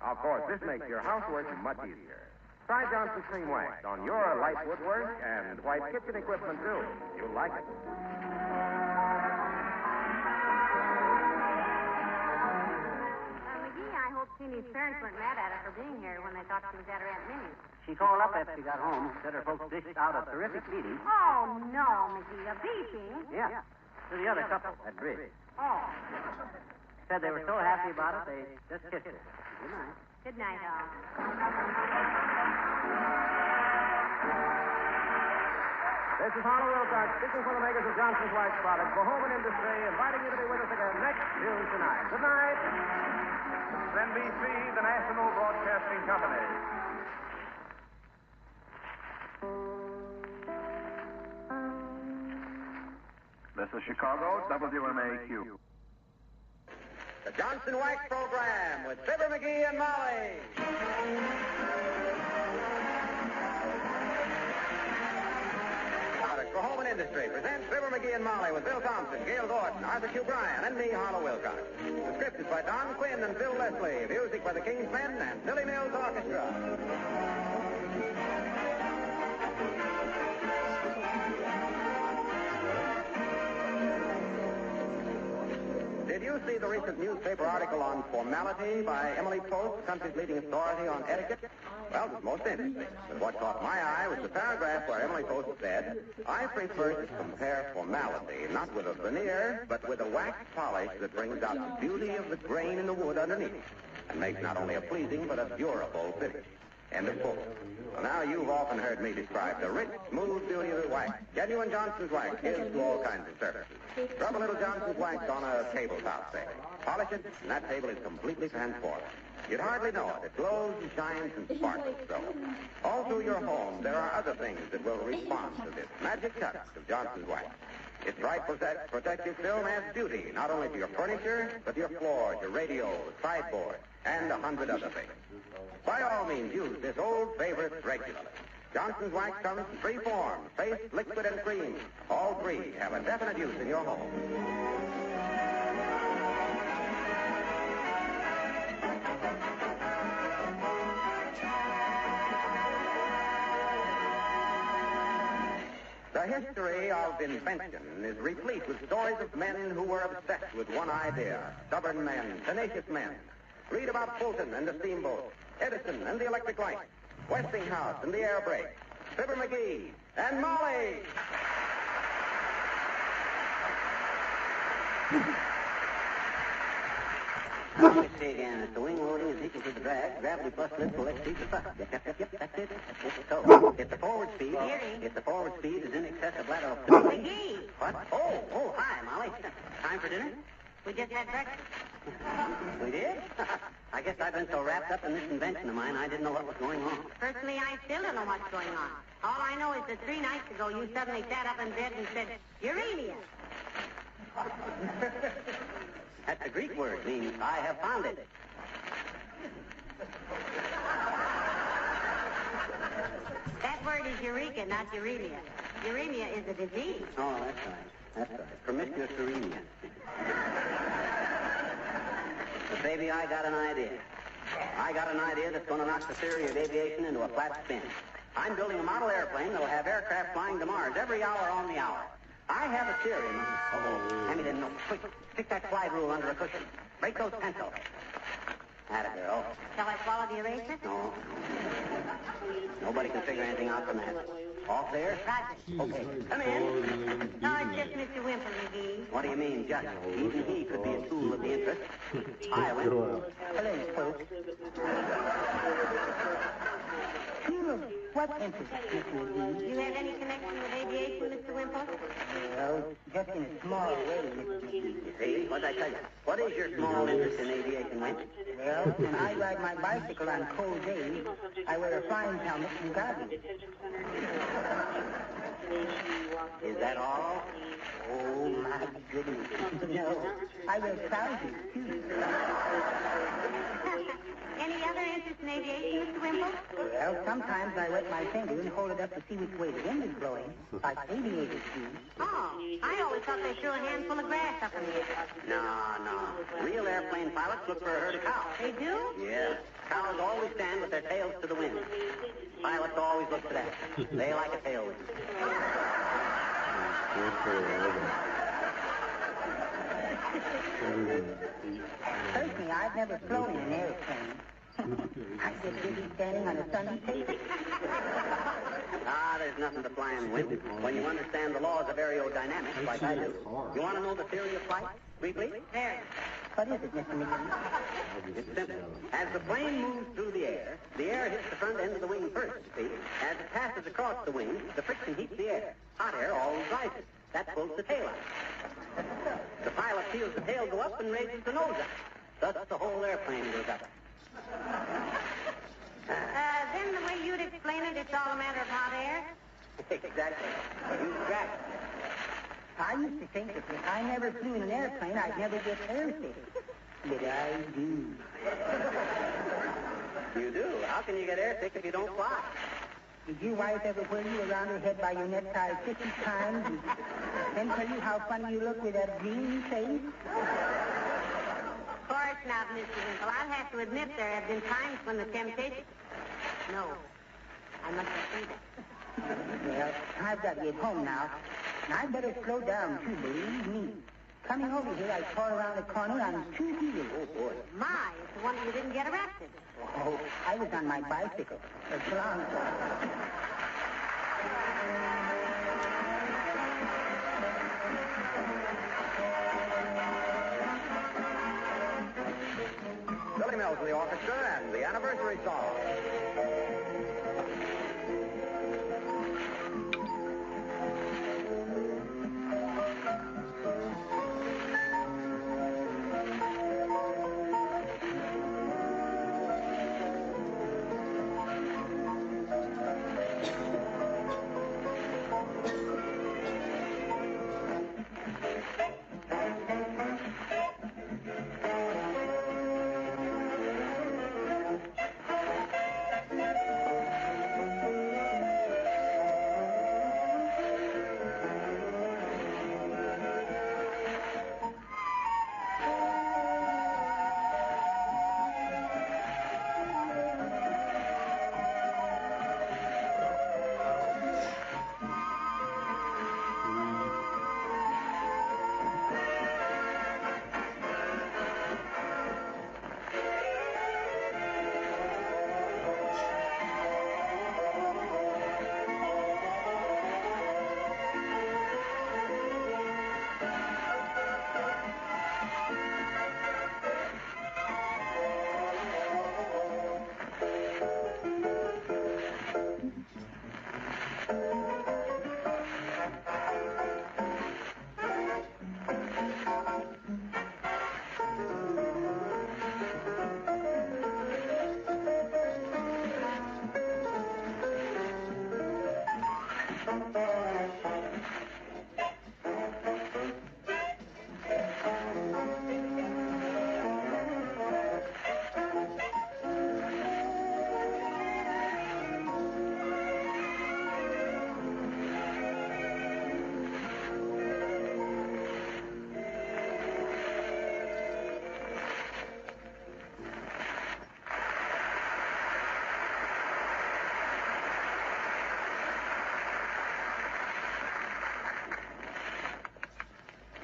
Of course, this makes your housework much easier. Try Johnson's Cream Wax on your light woodwork and white kitchen equipment, too. You'll like it. McGee, I hope Teeny's parents weren't mad at her for being here when they thought she was at her Aunt Minnie's. She called up after she got home, said her folks dished out a terrific beating. Oh, no, McGee, a beating? Yeah, to the other couple at bridge. Oh. Said they were so happy about it, they just kissed her. Good night. Good night, all. This is Harlow Wilcox speaking for the makers of Johnson's Wax products for home and industry, inviting you to be with us again next Tuesday night. Good night. NBC, the National Broadcasting Company. This is Chicago, WMAQ. The Johnson Wax Program with Fibber McGee and Molly. Products for home and industry presents Fibber McGee and Molly with Bill Thompson, Gail Gordon, Arthur Q. Bryan, and me, Harlow Wilcox. The script is by Don Quinn and Phil Leslie. Music by the King's Men and Billy Mills Orchestra. Did you see the recent newspaper article on formality by Emily Post, the country's leading authority on etiquette? Well, it was most interesting. But what caught my eye was the paragraph where Emily Post said, I prefer to compare formality not with a veneer, but with a wax polish that brings out the beauty of the grain in the wood underneath and makes not only a pleasing but a durable finish. End of quote. Well, now, you've often heard me describe the rich, smooth beauty of the wax. Genuine Johnson's Wax gives to all kinds of surfaces. Rub a little Johnson's Wax on a tabletop, say. Polish it, and that table is completely transformed. You'd hardly know it. It glows and shines and sparkles so. All through your home, there are other things that will respond to this magic touch of Johnson's Wax. Its bright protective film adds beauty, not only to your furniture, but to your floors, your radios, sideboards, and 100 other things. By all means, use this old favorite regularly. Johnson's Wax comes in three forms, paste, liquid, and cream. All three have a definite use in your home. The history of invention is replete with stories of men who were obsessed with one idea. Stubborn men, tenacious men. Read about Fulton and the steamboat, Edison and the electric light, Westinghouse and the air brake, Fibber McGee and Molly. Let's see again. If the wing loading is equal to the drag, gravity plus lift will exceed the thrust. Yep, that's it. So, if the forward speed is in excess of lateral stability... McGee! What? Oh, hi, Molly. Time for dinner? We just had breakfast. We did? I guess I've been so wrapped up in this invention of mine, I didn't know what was going on. Personally, I still don't know what's going on. All I know is that 3 nights ago you suddenly sat up in bed and said, Urania. That's a Greek word, means I have found it. That word is eureka, not uremia. Uremia is a disease. Oh, that's right. Promiscuous uremia. But, baby, I got an idea. I got an idea that's going to knock the theory of aviation into a flat spin. I'm building a model airplane that'll have aircraft flying to Mars every hour on the hour. I have a theory, Mrs. Hand me the note. Quick, stick that slide rule under a cushion. Break those pencils. Atta girl. Shall I swallow the eraser? No. Nobody can figure anything out from that. All clear? Roger. Okay. Come in. No, it's just Mr. Wimple, McGee. What do you mean, just? Even he could be a tool of the interest. Hi, Wimple. Hello, folks. What interest, Mr. McGee? Do you have any connection with aviation, Mr. Wimple? Well, just in a small way, Mr. McGee. See, what did I tell you? What is your small interest in aviation, Wimp? Well, when I ride my bicycle on cold days, I wear a flying helmet and goggles. Is that all? Oh, my goodness. No, I wear trousers, too. Any other interest in aviation, Mr. Wimple? Well, sometimes I wet my finger and hold it up to see which way the wind is blowing, like aviators do. Oh, I always thought they threw a handful of grass up in the air. No. Real airplane pilots look for a herd of cows. They do? Yeah. Cows always stand with their tails to the wind. Pilots always look for that. They like a tailwind. Personally, I've never flown in an airplane. I get busy standing on a sunny table. There's nothing to flying with when you understand the laws of aerodynamics like I do. You want to know the theory of flight? Briefly? There. What is it, Mr. McGee? It's simple. As the plane moves through the air hits the front end of the wing first, you see. As it passes across the wing, the friction heats the air. Hot air always rises. That pulls the tail out. The pilot feels the tail go up and raises the nose up. Thus, the whole airplane goes up. Then the way you'd explain it, it's all a matter of hot air? Exactly. You crack. I used to think that if I never flew in an airplane, I'd never get airsick. But I do. You do? How can you get airsick if you don't fly? Did your wife ever whirl you around her head by your necktie 50 times and then tell you how funny you look with that green face? Of course not, Mr. Winkle. I'll have to admit there have been times when the temptation... No. I must not say that. Well, I've got to get home now. And I'd better slow down, too, believe me. Coming over here, I tore around the corner on 2 wheels. Oh, boy. My, it's a wonder you didn't get arrested. Oh, I was on my bicycle. It's long. Billy Mills and the orchestra and the anniversary song.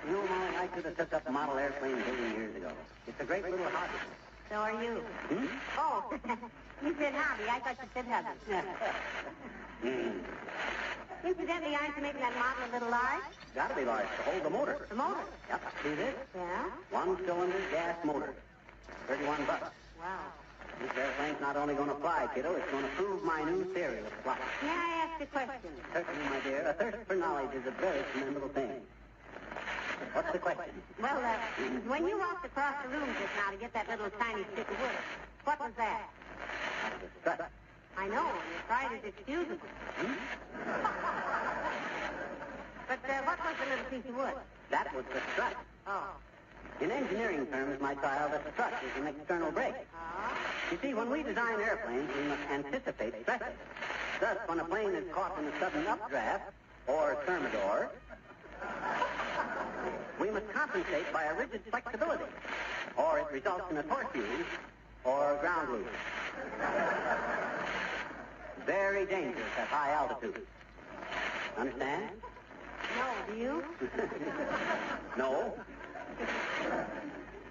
You know, Molly, I should have took up model airplane building years ago. It's a great little hobby. So are you. Hmm? Oh, you said hobby. I thought you said hubby. Incidentally, aren't you making that model a little large? Gotta be large to hold the motor. The motor? Yep. See this? Yeah? 1-cylinder gas motor. $31. Wow. This airplane's not only going to fly, kiddo, it's going to prove my new theory of flight. May I ask a question? Certainly, my dear. A thirst for knowledge is a very commendable thing. What's the question? Well, when you walked across the room just now to get that little tiny stick of wood, what was that? The strut. I know, and your pride is excusable. But what was the little piece of wood? That was the strut. Oh. In engineering terms, my child, a strut is an external brake. Oh? You see, when we design airplanes, we must anticipate stresses. Thus, when a plane is caught in a sudden updraft, or thermidor, we must compensate by a rigid flexibility, or it results in a torque fuse or ground loop. Very dangerous at high altitude. Understand? No, do you? No.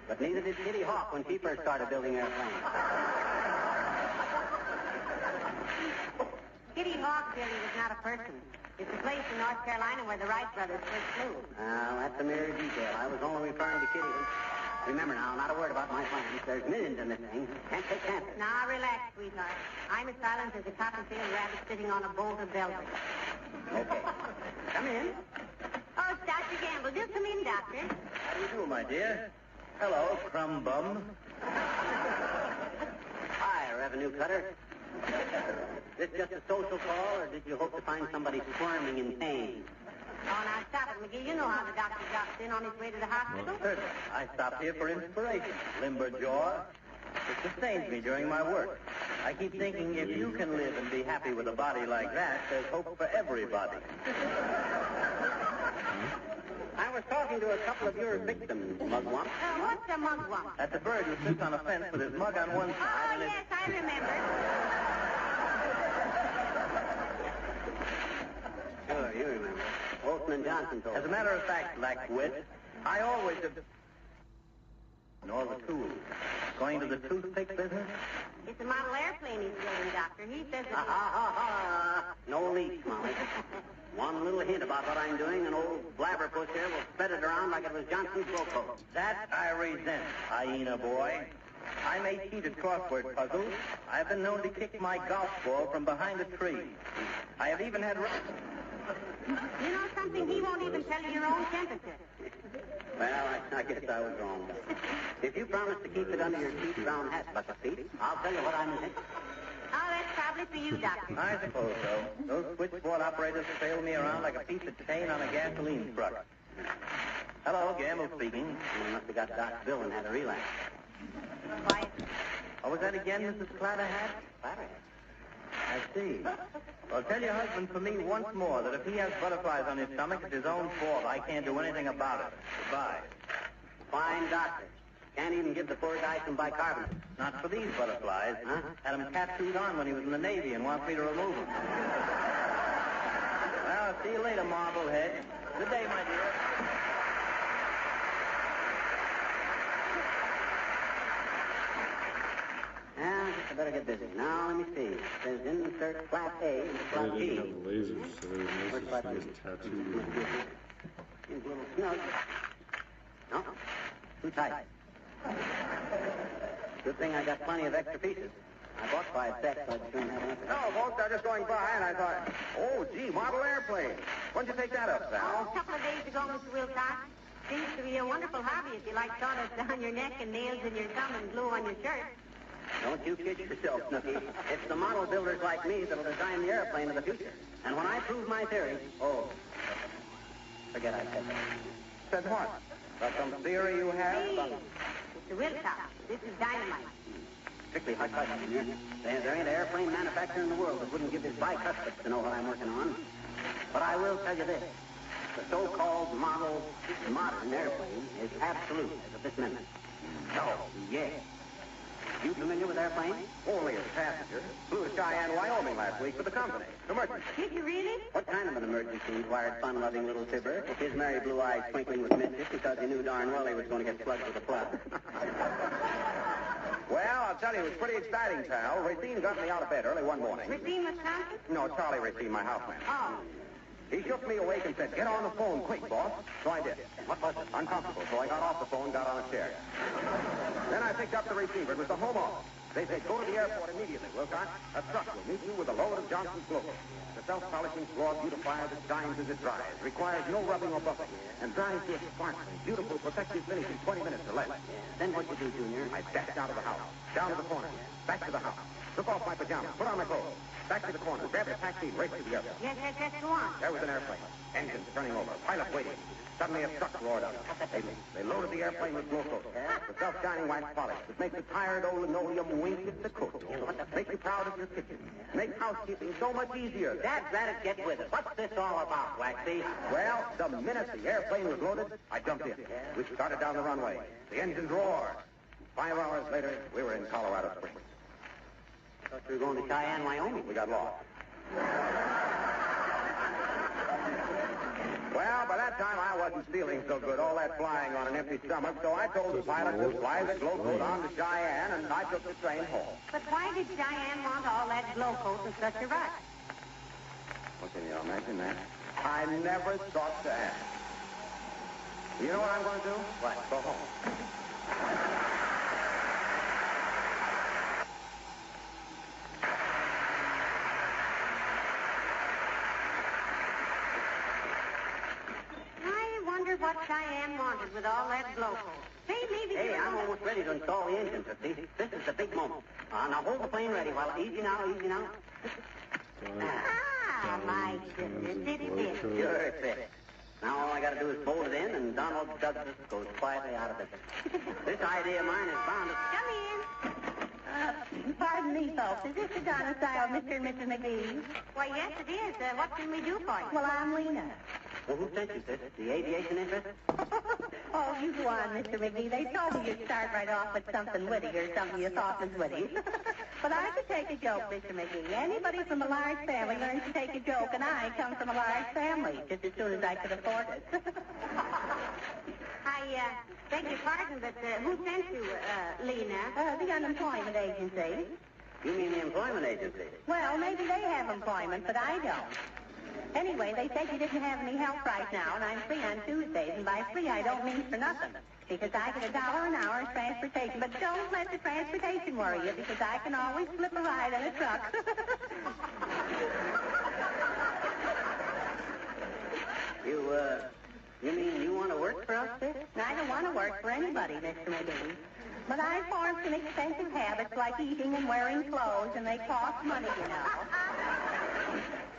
But neither did Kitty Hawk when she first started building airplanes. Kitty Hawk, Billy, was not a person. It's a place in North Carolina where the Wright brothers first flew. That's a mere detail. I was only referring to Kitty. Remember now, not a word about my plans. There's millions in this thing. Can't take chances. Now, relax, sweetheart. I'm as silent as a cottontail rabbit sitting on a bolt of velvet. Okay. Come in. Oh, it's Dr. Gamble. Just come in, Doctor. How do you do, my dear? Hello, crumb bum. Hi, revenue cutter. Is this just a social call, or did you hope to find somebody squirming in pain? Oh, now stop it, McGee. You know how the doctor drops in on his way to the hospital. Certainly. I stopped here for inspiration. Limber jaw. It sustains me during my work. I keep thinking if you can live and be happy with a body like that, there's hope for everybody. I was talking to a couple of your victims, Mugwump. What's a mugwump? That's a bird who sits on a fence with his mug on one side and his... Yes, I remember. Sure, you remember. Olson and Johnson told As a matter of fact, Blackwit, I always have... Nor the tools. Going to the toothpick business? It's a model airplane he's building, Doctor. He says it's... No leaks, Molly. One little hint about what I'm doing, and old blabberpuss here will spread it around like it was Johnson's Gloco. That I resent, hyena boy. I make heated crossword puzzles. I've been known to kick my golf ball from behind a tree. I have even had... You know something? He won't even tell you your own temperature. Well, I guess I was wrong. If you promise to keep it under your teeth round hat, Bucketeeth, I'll tell you what I'm in. Oh, that's probably for you, Doctor. I suppose so. Those switchboard operators sail me around like a piece of chain on a gasoline truck. Hello, Gamble speaking. You must have got Doc's bill and had a relapse. Quiet. Oh, was that again, Mrs. Clatterhat? Clatterhat? I see. Well, tell your husband for me once more that if he has butterflies on his stomach, it's his own fault. I can't do anything about it. Goodbye. Fine doctor. Can't even give the poor guy some bicarbonate. Not for these butterflies. Huh? Had him tattooed on when he was in the Navy and wants me to remove them. Well, see you later, Marblehead. Good day, my dear. Now, I better get busy. Now, let me see. It says insert class A into They class B. didn't have lasers, so there was no such thing as tattoo. Seems a little snug. No, too tight. Good thing I got plenty of extra pieces. I bought 5 sets, so I just don't have enough. No, folks, I was just going by, and I thought, oh, gee, model airplane. When'd you take that up, Oh, Sal? a couple of days ago, Mr. Wilcox. Seems to be a wonderful hobby if you like sawdust down your neck and nails in your thumb and glue on your shirt. Don't you kid yourself, Snooky. It's the model builders like me that'll design the airplane of the future. And when I prove my theory... Oh, forget I said that. Said what? Got some theory you have? Please, Mr. Wilcox, this is dynamite. Strictly hush-hush, Junior. There ain't an airplane manufacturer in the world that wouldn't give his bicuspids to know what I'm working on. But I will tell you this. The so-called modern airplane is absolute as of this minute. No. Yes. You familiar with airplanes? Only as a passenger. Flew to Cheyenne, Wyoming last week for the company. Emergency. Did you really? What kind of an emergency inquired fun-loving little Fibber, with his merry blue eyes twinkling with mischief because he knew darn well he was going to get plugged with a plug? Well, I'll tell you, it was pretty exciting, pal. Racine got me out of bed early one morning. Racine, Wisconsin? No, Charlie Racine, my houseman. Oh. He shook me awake and said, get on the phone quick, boss. So I did. What was it? Uncomfortable, so I got off the phone, got on a chair. Then I picked up the receiver. It was the home office. They said, go to the airport immediately, Wilcox. A truck will meet you with a load of Johnson's Gloco. The self-polishing floor beautifier that shines as it dries, requires no rubbing or buffing, and dries to a sparkling, beautiful, protective finish in 20 minutes or less. Then what'd you do, Junior? I dashed out of the house, down to the corner, back to the house, took off my pajamas, put on my clothes, back to the corner, grabbed a taxi, and raced to the airport. Yes, go on. There was an airplane. Engines turning over, pilot waiting. Suddenly a truck roared up. They loaded the airplane with Gloco. The self-shining white polish that makes the tired old linoleum wink at the coat. Makes you proud of your kitchen. Makes housekeeping so much easier. Dad's at it, get with it. What's this all about, Waxy? Well, the minute the airplane was loaded, I jumped in. We started down the runway. The engines roared. 5 hours later, we were in Colorado Springs. I thought you were going to Cheyenne, Wyoming. We got lost. Well, by that time, I wasn't feeling so good, all that flying on an empty stomach, so I told the pilot to fly the Gloco down to Cheyenne, and I took the train home. But why did Cheyenne want all that Gloco in such a rush? Well, can you imagine that? I never thought to ask. You know what I'm going to do? What? Go home. I wonder what Cheyenne wanted with all that blow. Say, maybe... Hey, I'm almost ready to install the engine, Tootsie. This is the big moment. Now hold the plane ready while... Easy now, easy now. Ah, my goodness, did it fit? Sure, it fits. Now all I got to do is bolt it in, and Donald Douglas goes quietly out of it. This idea of mine is bound to... Come in. Pardon me, folks. Is this the domicile of Mr. and Mrs. McGee? Why, yes, it is. What can we do for you? Well, I'm Lena. Well, who sent you, sis? The aviation interest? Oh, you go on, Mr. McGee. They told me you'd start right off with something witty or something you thought was witty. But I could take a joke, Mr. McGee. Anybody from a large family learns to take a joke, and I come from a large family, just as soon as I could afford it. I beg your pardon, but who sent you, Lena? The unemployment agency. You mean the employment agency? Well, maybe they have employment, but I don't. Anyway, they said you didn't have any help right now, and I'm free on Tuesdays, and by free I don't mean for nothing, because I get $1 an hour in transportation. But don't let the transportation worry you, because I can always flip a ride on a truck. You mean you want to work for us, sis? I don't want to work for anybody, Mr. McGee. But I formed some expensive habits like eating and wearing clothes, and they cost money, you know.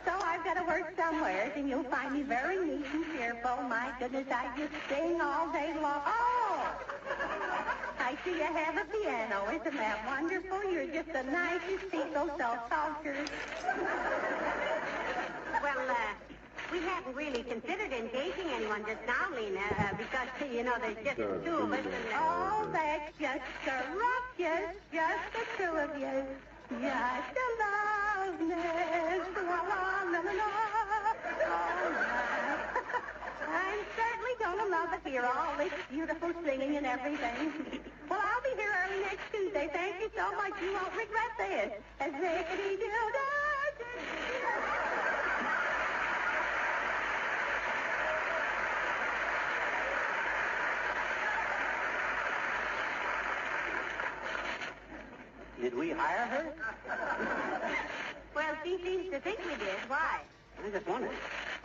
So I've got to work somewhere, and you'll find me very neat and cheerful. My goodness, I just sing all day long. Oh! I see you have a piano. Isn't that wonderful? You're just the nicest people, so cultured. Well, we haven't really considered engaging anyone just now, Lena, because, you know, there's just the two of us. And, oh, that's just scrumptious. Just the two of you. Just a loveness. La, la, la, la, la. Oh, my. I'm certainly going to love it here, all this beautiful singing and everything. Well, I'll be here early next Tuesday. Thank you so much. You won't regret this. As Did we hire her? well, she seems to think we did. Why? I just wondered.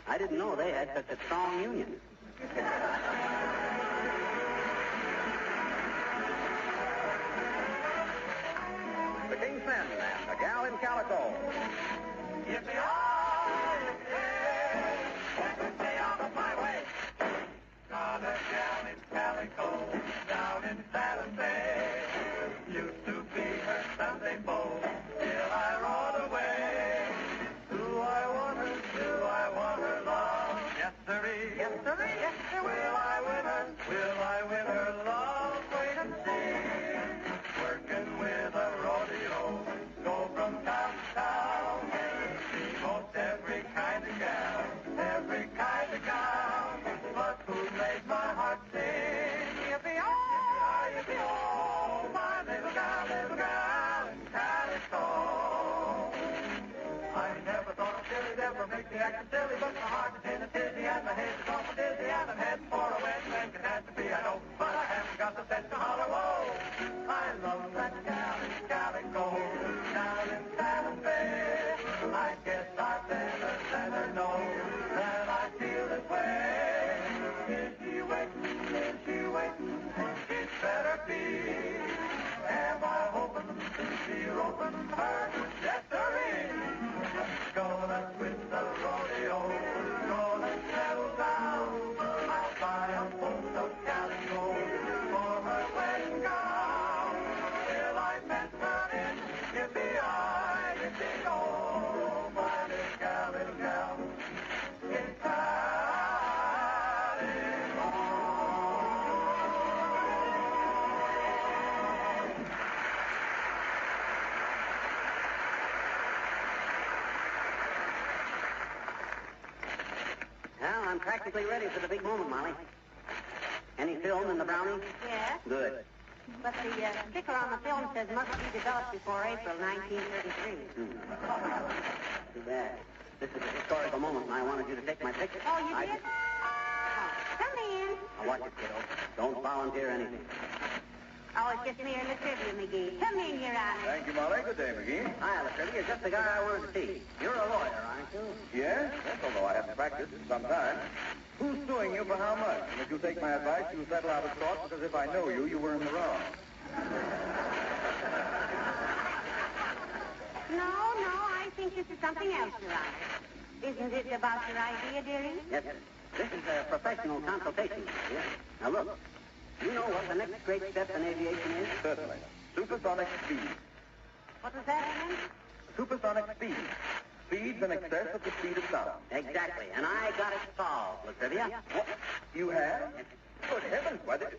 I didn't know they had such a strong union. The King's Men and the Gal in Calico. Stay out of my way. Got a gal in calico down in Santa Fe. Used to be her Sunday beau till I rode away. Do I want her? Do I want her love? Yes, sirree. Yes, sirree. Yes, sir. Will I win her? Will I win her love? Wait and see. Working with a rodeo. Go from town to town. See most every kind of gal. Every kind of gal. But who made my heart sing? Yippee-oh! Yippee-oh! My little gal in calico. I never thought silly'd ever make me act silly, but my heart is in a tizzy and my head's off a dizzy and I'm heading for a wedding and catastrophe, I know, but I haven't got the sense to holler, whoa! I love that gal in calico down in Santa Fe. I guess I better let her know that I feel this way. Is she waiting? Is she waiting? It better be. Am I hoping to see roping her? Yes, sirree. Gonna quit the rodeo. Gonna settle down. I'll buy a post of calico for her wedding gown. Will I met her in? Yippee-I, yippee-oh, my little gal in calico. Well, I'm practically ready for the big moment, Molly. Any film in the brownie? Yes. Good. But the sticker on the film says must be developed before April 1933. Too bad. This is a historical moment, and I wanted you to take my picture. Oh, you did? Come in. Now watch it, kiddo. Don't volunteer anything. Oh, it's just me and Fibber McGee. Come in, Your Honor. Thank you, Molly. Good day, McGee. Hi, Fibber. You're just the guy I wanted to see. You're a lawyer, aren't you? Yes, although I haven't practiced in some time. Who's suing you for how much? And if you take my advice, you'll settle out of court, because if I know you, you were in the wrong. No, I think this is something else, Your Honor. Isn't it about your idea, dearie? Yes, sir. This is a professional consultation. Yes. Now, look. You know what the next great step in aviation is? Certainly. Supersonic speed. What was that, Henry? Supersonic speed. Speeds in excess of the speed of sound. Exactly. And I got it solved, Latrivia. What? You have? Good heavens, why, this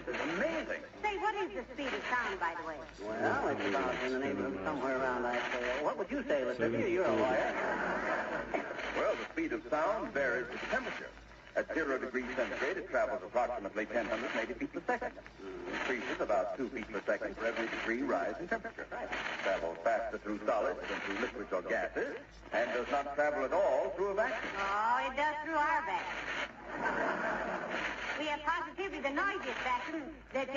is amazing. Say, what is the speed of sound, by the way? Well, it's about in the neighborhood somewhere around, I'd say. What would you say, Latrivia? You're a lawyer. Well, the speed of sound varies with temperature. At 0 degrees centigrade, it travels approximately 1080 feet per second. Increases about 2 feet per second for every degree rise in temperature. Travels faster through solids than through liquids or gases, and does not travel at all through a vacuum. Oh, it does through our vacuum. We have positively the noisiest vacuum that...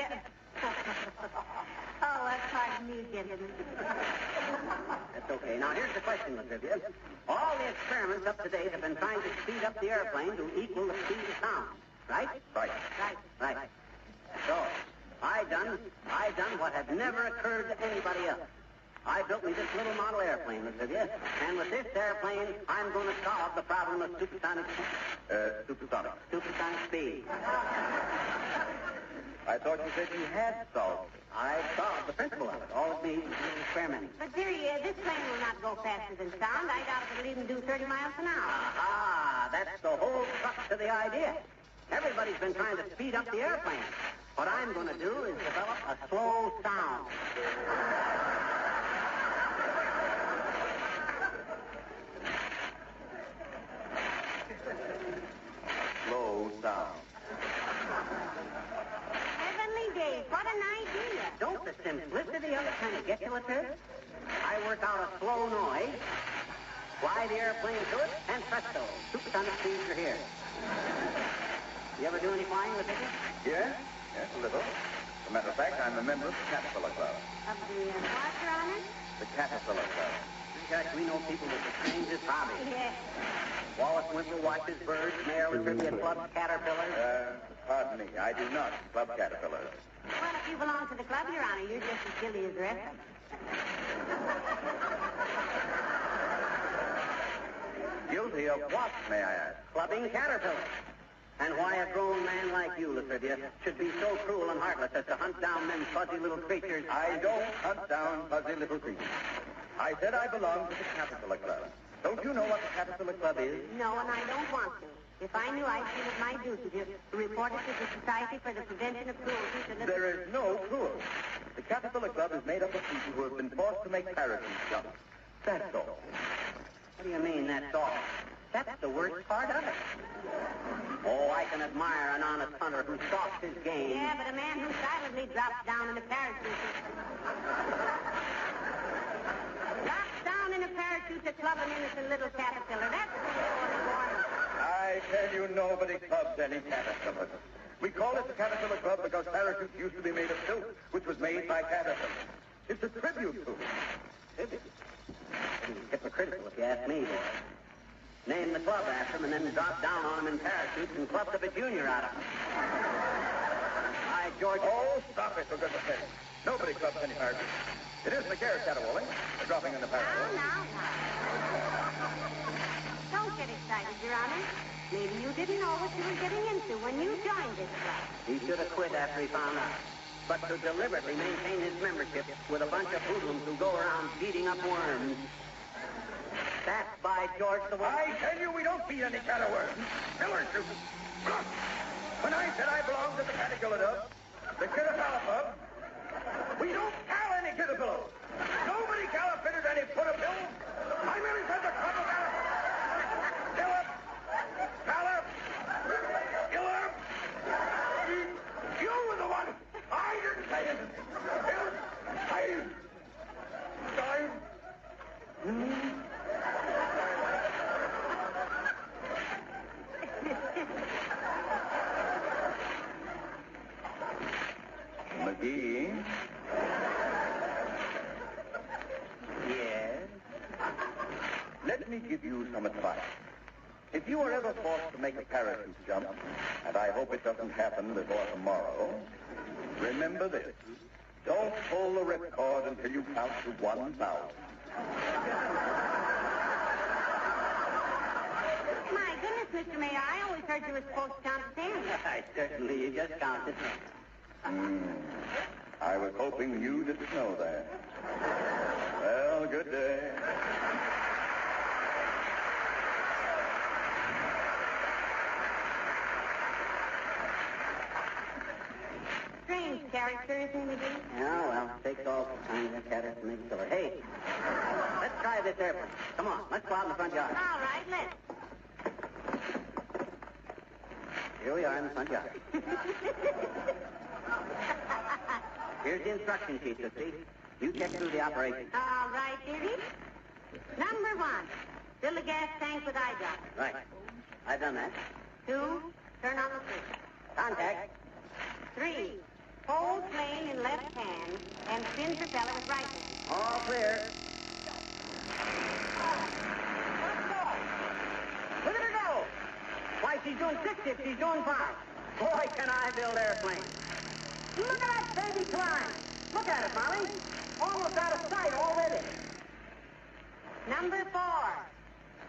Oh, pardon me, gentlemen. That's okay. Now, here's the question, Latrivia. All the experiments up to date have been trying to speed up the airplane to equal the speed of sound. Right? Right. Right. So, I done what had never occurred to anybody else. I built me this little model airplane, Latrivia, and with this airplane, I'm going to solve the problem of supersonic speed. I thought you said you had solved it. I solved the principle of it. All it needs is a little experimenting. But, dearie, this plane will not go faster than sound. I doubt if it'll even do 30 miles an hour. Ah, that's the whole crux to the idea. Everybody's been trying to speed up the airplane. What I'm going to do is develop a slow sound. Slow sound. Heavenly days, what an idea. Don't the simplicity of it kind of get you, Latriv? I work out a slow noise, fly the airplane to it, and presto, supersonic speeds are here. You ever do any flying with it? Yes, a little. As a matter of fact, I'm a member of the Caterpillar Club. Of the what, Your Honor? The Caterpillar Club. Gosh, we know people with the strangest hobbies. Yes. Wallace Wimple watches birds, Mayor Latrivia clubs caterpillars. Pardon me, I do not club caterpillars. Well, if you belong to the club, Your Honor, you're just as guilty as the rest of them. Guilty of what, may I ask? Clubbing caterpillars. And why a grown man like you, Latrivia, should be so cruel and heartless as to hunt down them fuzzy little creatures. I don't hunt down fuzzy little creatures. I said I belong to the Caterpillar Club. Don't you know what the Caterpillar Club is? No, and I don't want to. If I knew, I'd feel it my duty to report it to the Society for the Prevention of Cruelty to the... There is no cruelty. The Caterpillar Club is made up of people who have been forced to make parachute jumps. That's all. What do you mean, that's all? That's the worst part of it. Oh, I can admire an honest hunter who stalks his game. Yeah, but a man who silently drops down in a parachute... drops down in a parachute to club an innocent little caterpillar. That's the one. I tell you, nobody clubs any caterpillars. We call it the Caterpillar Club because parachutes used to be made of silk, which was made by caterpillars. It's a tribute to them. Tribute? Hypocritical, if you ask me, boy. Name the club after them and then drop down on them in parachutes and club the junior out of them. Hi, George. Oh, stop it, for goodness sake. Nobody clubs any parachutes. It isn't the care caterwauling. They're dropping in the parachute. Now. Don't get excited, Your Honor. Maybe you didn't know what you were getting into when you joined this club. He should have quit after he found out. But to deliberately maintain his membership with a bunch of hoodlums who go around beating up worms, that's by George the one. I tell you, we don't feed any caterworms. Killer shoot. Look, when I said I belonged to the Caterpillar Club, the Caterpillar Club, we don't cow any caterpillars. Nobody calibrated any put-a-bill. I really said the club of Philip, Philip, Philip. You were the one. I didn't say it. McGee let me give you some advice. If you are ever forced to make a parachute jump, and I hope it doesn't happen before tomorrow, remember this. Don't pull the ripcord until you count to 1,000. My goodness, Mr. Mayor, I always heard you were supposed to count to 10. Certainly, you just counted. I was hoping you didn't know that. Well, good day. Strange character, isn't he, McGee? Yeah, well, takes all kinds of characters to make a killer. Hey, let's try this airplane. Come on, let's go out in the front yard. All right, let's. Here we are in the front yard. Here's the instruction sheet, Tootsie. You check through the operation. All right, dearie. Number 1, fill the gas tank with eyedrops. Right. I've done that. 2, turn on the switch. Contact. 3, hold plane in left hand and spin propeller with right hand. All clear. Look at her go! Why, she's doing 60 if she's doing 5. Boy, can I build airplanes. Look at that baby climb. Look at it, Molly. Almost out of sight already. Number 4,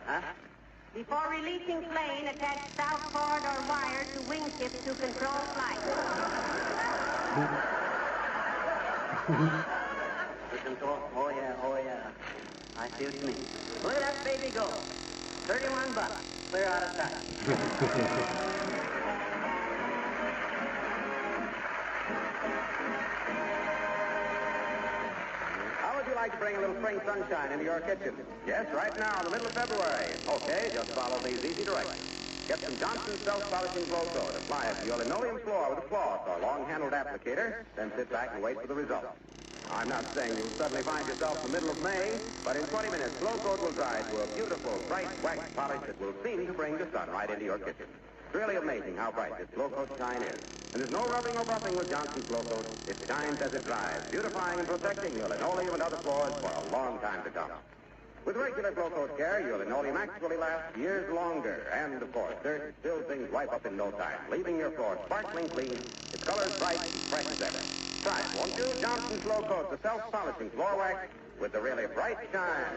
Huh? before releasing plane, attach south cord or wire to wing tips to control flight. The control? Oh, yeah. I see what you mean. Look at that baby go. 31 bucks. Clear out of sight. How would you like to bring a little spring sunshine into your kitchen? Yes, right now, in the middle of February. Okay, just follow these easy directions. Get some Johnson's self-polishing glow coat. Apply it to your linoleum floor with a cloth or long-handled applicator, then sit back and wait for the result. I'm not saying you'll suddenly find yourself in the middle of May, but in 20 minutes, glow coat will dry to a beautiful, bright wax polish that will seem to bring the sun right into your kitchen. It's really amazing how bright this glow coat shine is. And there's no rubbing or buffing with Johnson's glow coat. It shines as it dries, beautifying and protecting your linoleum and other floors for a long time to come. With regular glow coat care, your linoleum actually lasts years longer. And, of course, dirt and still things wipe up in no time, leaving your floor sparkling clean, its colors bright and fresh as ever. Try it, won't you? Johnson's glow coat, the self-polishing floor wax with the really bright shine.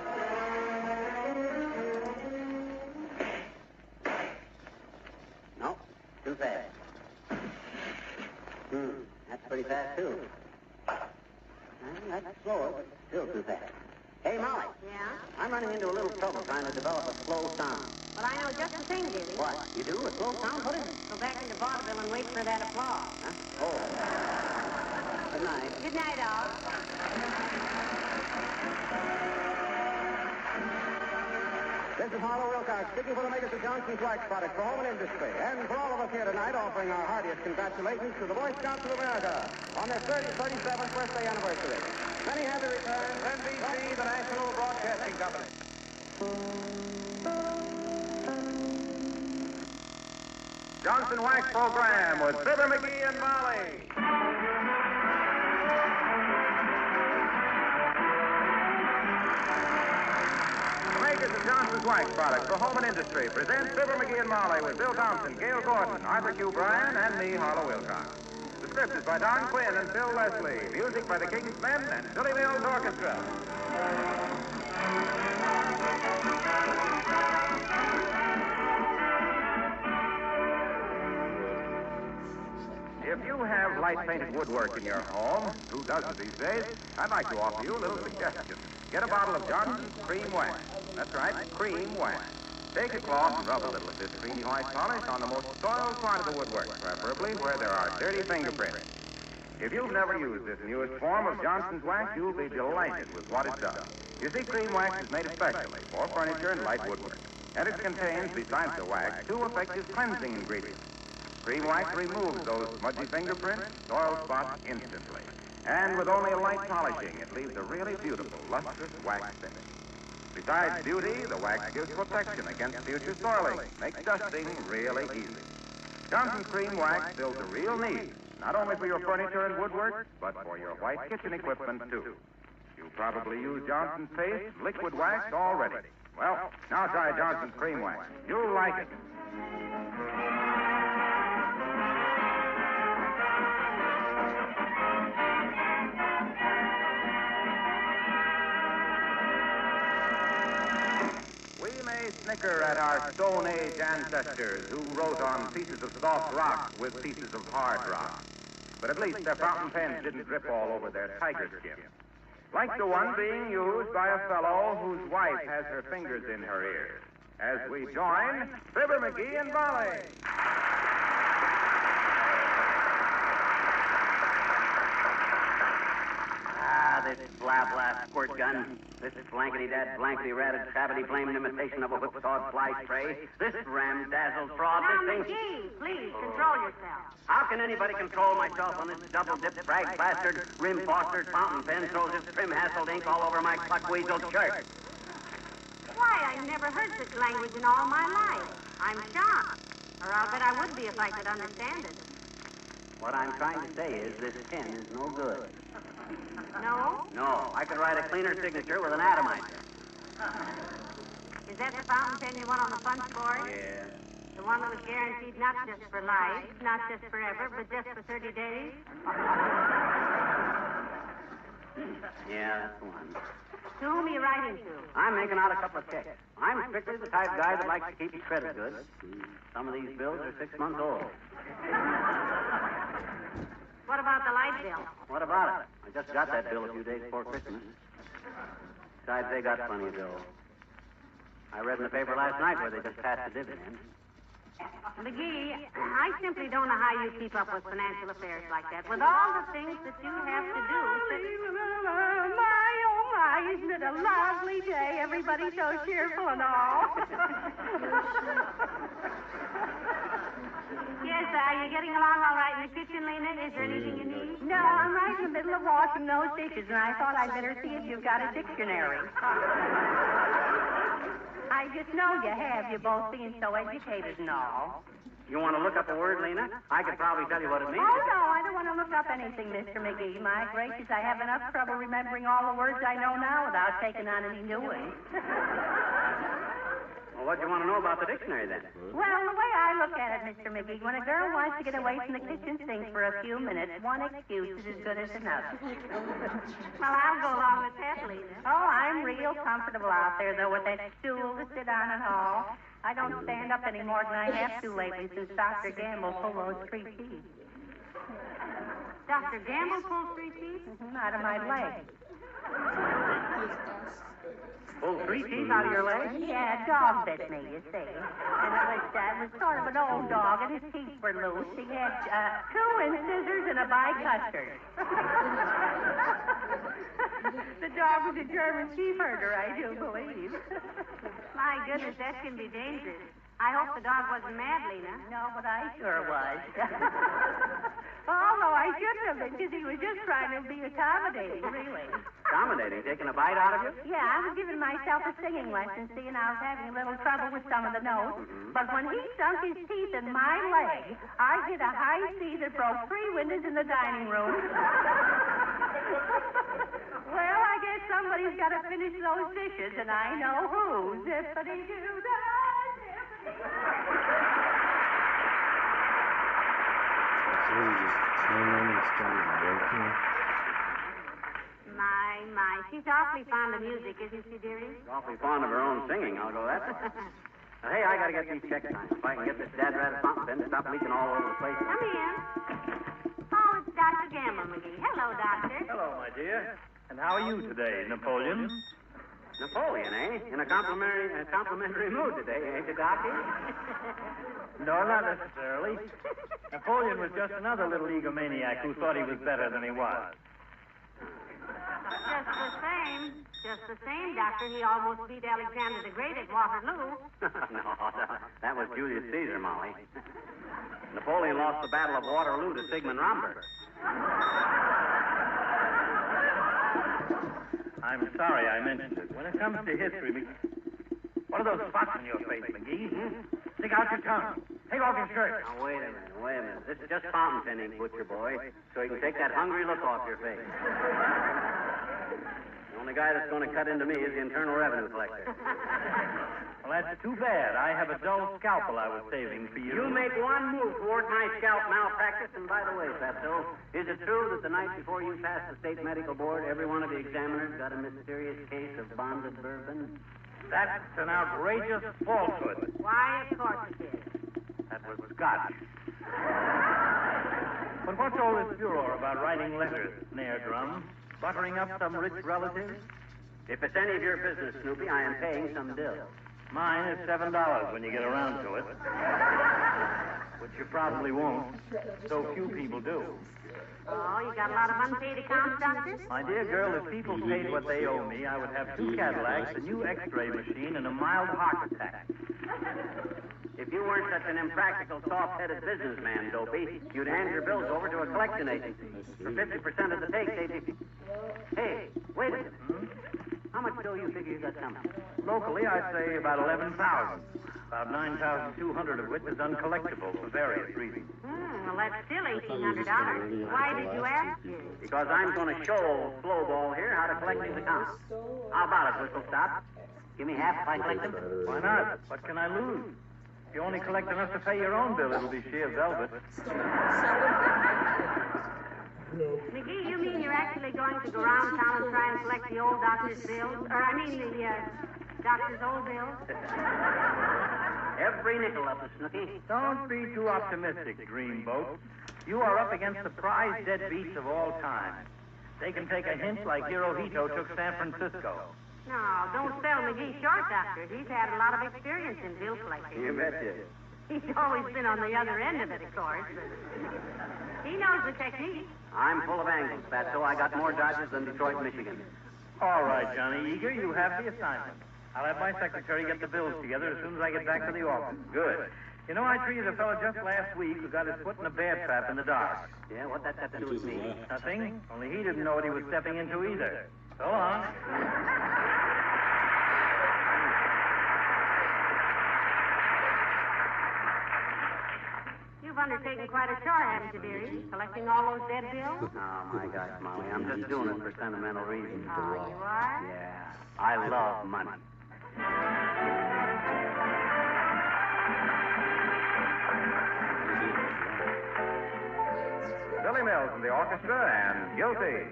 No, too fast. That's pretty fast, too. That's slower, but still too fast. Hey, Molly. Yeah? I'm running into a little trouble trying to develop a slow sound. Well, I know just the thing, Dizzy. What? You do? A slow sound? What is it? Go back into vaudeville and wait for that applause. Huh? Oh. Good night. Good night, all. This is Harlow Wilcox, speaking for the makers of Johnson's Wax Products for home and industry. And for all of us here tonight, offering our heartiest congratulations to the Boy Scouts of America on their 37th birthday anniversary. Many happy returns. NBC, the National Broadcasting Company. Johnson Wax Program with Fibber McGee and Molly. The makers of Johnson's Wax Products for home and industry present Fibber McGee and Molly with Bill Thompson, Gail Gordon, Arthur Q. Bryan, and me, Harlow Wilcox. The script is by Don Quinn and Phil Leslie. Music by the King's Men and Billy Mills Orchestra. If you have light-painted woodwork in your home, who doesn't these days, I'd like to offer you a little suggestion. Get a bottle of Johnson's Cream Wax. That's right, Cream Wax. Take a cloth and rub a little of this creamy white polish on the most soiled part of the woodwork, preferably where there are dirty fingerprints. If you've never used this newest form of Johnson's Wax, you'll be delighted with what it does. You see, Cream Wax is made especially for furniture and light woodwork. And it contains, besides the wax, 2 effective cleansing ingredients. Cream Wax removes those smudgy fingerprints, soil spots instantly. And with only a light polishing, it leaves a really beautiful, lustrous wax finish. Besides beauty, the wax gives protection against future soiling, makes dusting really easy. Johnson's Cream Wax fills a real need, not only for your furniture and woodwork, but for your white kitchen equipment, too. You probably use Johnson's Paste liquid wax already. Well, now try Johnson's cream wax. You'll like it. We may snicker at our Stone Age ancestors who wrote on pieces of soft rock with pieces of hard rock. But at least their fountain pens didn't drip all over their tiger skin. Like the one being used by a fellow whose wife has her fingers in her ears. As we join Fibber McGee and Molly. This blah-blah squirt gun, this blankety-dad, blankety-ratted, crabbity-flamed imitation of a whipsawed fly spray, this ram-dazzled fraud, Now, this thing... McGee, please, control yourself. How can anybody control myself when this double-dipped, frag-plastered, rim-fostered fountain pen throws its trim-hassled ink all over my cluck-weasel shirt? Why, I've never heard such language in all my life. I'm shocked. Or I'll bet I would be if I could understand it. What I'm trying to say is this pen is no good. No? No, I could write a cleaner signature with an atomizer. Is that the fountain pen you want on the punch board? Yeah. The one that was guaranteed not just for life, not just forever, but just for 30 days? Yeah, that's the one. To whom are you writing to? I'm making out a couple of checks. I'm strictly the type of guy that likes to keep his credit good. Some of these bills are 6 months old. What about the light bill? What about it? I just got that bill a few days before Christmas. Besides, they got plenty of bills. I read in the paper last night where they just passed a dividend. McGee, I simply don't know how you keep up with financial affairs like that, with all the things that you have to do. My, oh my, isn't it a lovely day? Everybody's so cheerful and all. Yes, are you getting along all right in the kitchen, Lena? Is there anything you need? No, I'm right in the middle of washing those dishes, and I thought I'd better see if you've got a dictionary. I just know you have. You both being so educated and all. You want to look up a word, Lena? I could probably tell you what it means. Oh, no, I don't want to look up anything, Mr. McGee. My gracious, I have enough trouble remembering all the words I know now without taking on any new ones. Well, what do you want to know about the dictionary, then? Well, the way I look at it, Mr. McGee, when a girl wants to get away from the kitchen sink for a few minutes, one excuse is as good as another. Well, I'll go along with that, Lena. Oh, I'm real comfortable out there, though, with that stool to sit on and all. I don't stand up any more than I have to lately since Dr. Gamble pulled those 3 teeth. Dr. Gamble pulled 3 teeth? Out of my leg. Pulled 3 teeth out of your leg? Yeah, a dog bit me, you see. And it was sort of an old dog, and his teeth were loose. He had 2 incisors and a bicuspid. The dog was a German sheepherder, I do believe. My goodness, that can be dangerous. I hope the dog wasn't mad, Lena. No, but I sure was. Although I shouldn't have been, because he was just trying to be accommodating, really. Accommodating? Taking a bite out of you? Yeah, I was giving myself a singing lesson, seeing I was having a little trouble with some of the notes. But when he sunk his teeth in my leg, I hit a high C that broke 3 windows in the dining room. Well, I guess somebody's got to finish those dishes, and I know who. Zippity-doo-dah, So he just came in and started working. My, she's awfully fond of music, isn't she, dearie? Awfully fond of her own singing, I'll go that way. Hey, I gotta get these checks signed. If I can get this dad-ratted fountain pen to stop leaking all over the place. Come in. Oh, it's Dr. Gamble, McGee. Hello, Doctor. Hello, my dear. And how are you today, Napoleon? Napoleon, eh? In a complimentary mood today, ain't you, Doctor? No, not necessarily. Napoleon was just another little egomaniac who thought he was better than he was. Just the same, Doctor. He almost beat Alexander the Great at Waterloo. No, that was Julius Caesar, Molly. Napoleon lost the Battle of Waterloo to Sigmund Romberg. I'm sorry I mentioned it. When it comes to history, what are those spots on your face, McGee? Stick out your tongue. Take off your shirt. Now, wait a minute. This is just fountain penning, butcher boy, so you can take that hungry look off your face. The only guy that's going to cut into me is the Internal Revenue Collector. Well, that's too bad. I have a dull scalpel I was saving for you. You make one move toward my scalp malpractice, and by the way, Fatso, is it true that the night before you passed the state medical board, every one of the examiners got a mysterious case of bonded bourbon? That's an outrageous falsehood. Why, of course it is. That was Scotch. But what's all this furor about writing letters, Snare Drum? Buttering up some rich relative? If it's any of your business, Snoopy, I am paying some bill. Mine is $7 when you get around to it. Which you probably won't. So few people do. Oh, you got a lot of unpaid accounts, Doctor? My dear girl, if people paid what they owe me, I would have 2 Cadillacs, a new X-ray machine, and a mild heart attack. If you weren't such an impractical, soft-headed businessman, Dopey, you'd hand your bills over to a collection agency. For 50% of the take, they'd be... Hey, wait a minute. How much dough you figure you got coming? Locally, I'd say about 11,000. About 9,200 of which is uncollectible for various reasons. Well, that's still $1,800. Why did you ask me? Because I'm going to show old Slowball here how to collect these accounts. How about it, Whistle Stop? Give me half if I collect them. Why not? What can I lose? If you only collect enough to pay your own bill, it'll be sheer velvet. McGee, you mean you're actually going to go around town and try and collect the old doctor's bills? Or, I mean, the doctor's old bills? Every nickel of it, Snooky. Don't be too optimistic, Dreamboat. You are up against the prize deadbeats of all time. They can take a hint like Hirohito took San Francisco. No, don't sell McGee short, Doctor. He's had a lot of experience in bill collecting. You betcha. He's always been on the other end of it, of course. But he knows the technique. I'm full of angles, Fatso. I got more dodges than Detroit, Michigan. All right, Johnny Eager, you have the assignment. I'll have my secretary get the bills together as soon as I get back to the office. Good. You know, I treated a fellow just last week who got his foot in a bear trap in the dark. Yeah, what that got to do with me? Nothing. Only he didn't know what he was stepping into either. So long. You've undertaken quite a chore, haven't you, dearie? Collecting all those dead bills? Oh, my gosh, Molly. I'm just doing it for sentimental reasons. Oh, you are? Yeah. I love money. Billy Mills in the orchestra and Guilty.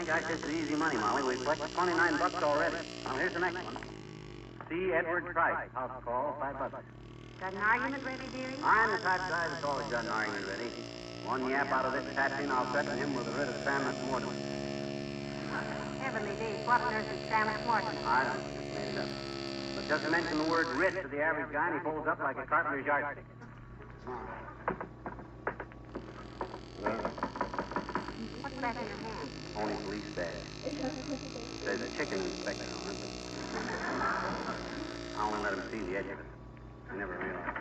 Gosh, this is easy money, Molly. We've collected $29 already. Now, here's the next one. C. Edward Price. House call, $5. Got an argument ready, dearie? I'm the type of guy that's always got an argument ready. One yap out of this taxi, and I'll threaten him with a writ of Sam McMorton. Heavenly days, what on earth is Sam McMorton? I don't know. Just made it up. But just mention the word writ to the average guy, and he folds up like a carpenter's yardstick. What's that in your hand? Only police badge. There's a chicken inspector on it. I only let him see the edge of it. I never realized.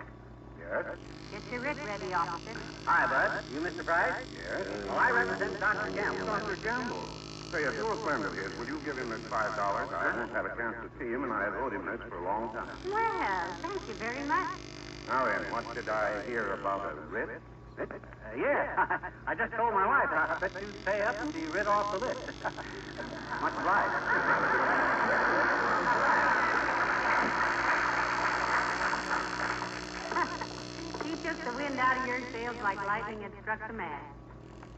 Yes? Get your writ ready, officer. Hi, Bud. You Mr. Price? Yes? Well, I represent Dr. Gamble. Dr. Gamble. Say, if you're a friend of his, will you give him this $5? I haven't had a chance to see him, and I have owed him this for a long time. Well, thank you very much. Now then, what did I hear about a writ? Yeah. I just told my wife. I bet you'd pay up and be rid off the list. Much obliged. He took the wind out of your sails like lightning had struck the mast.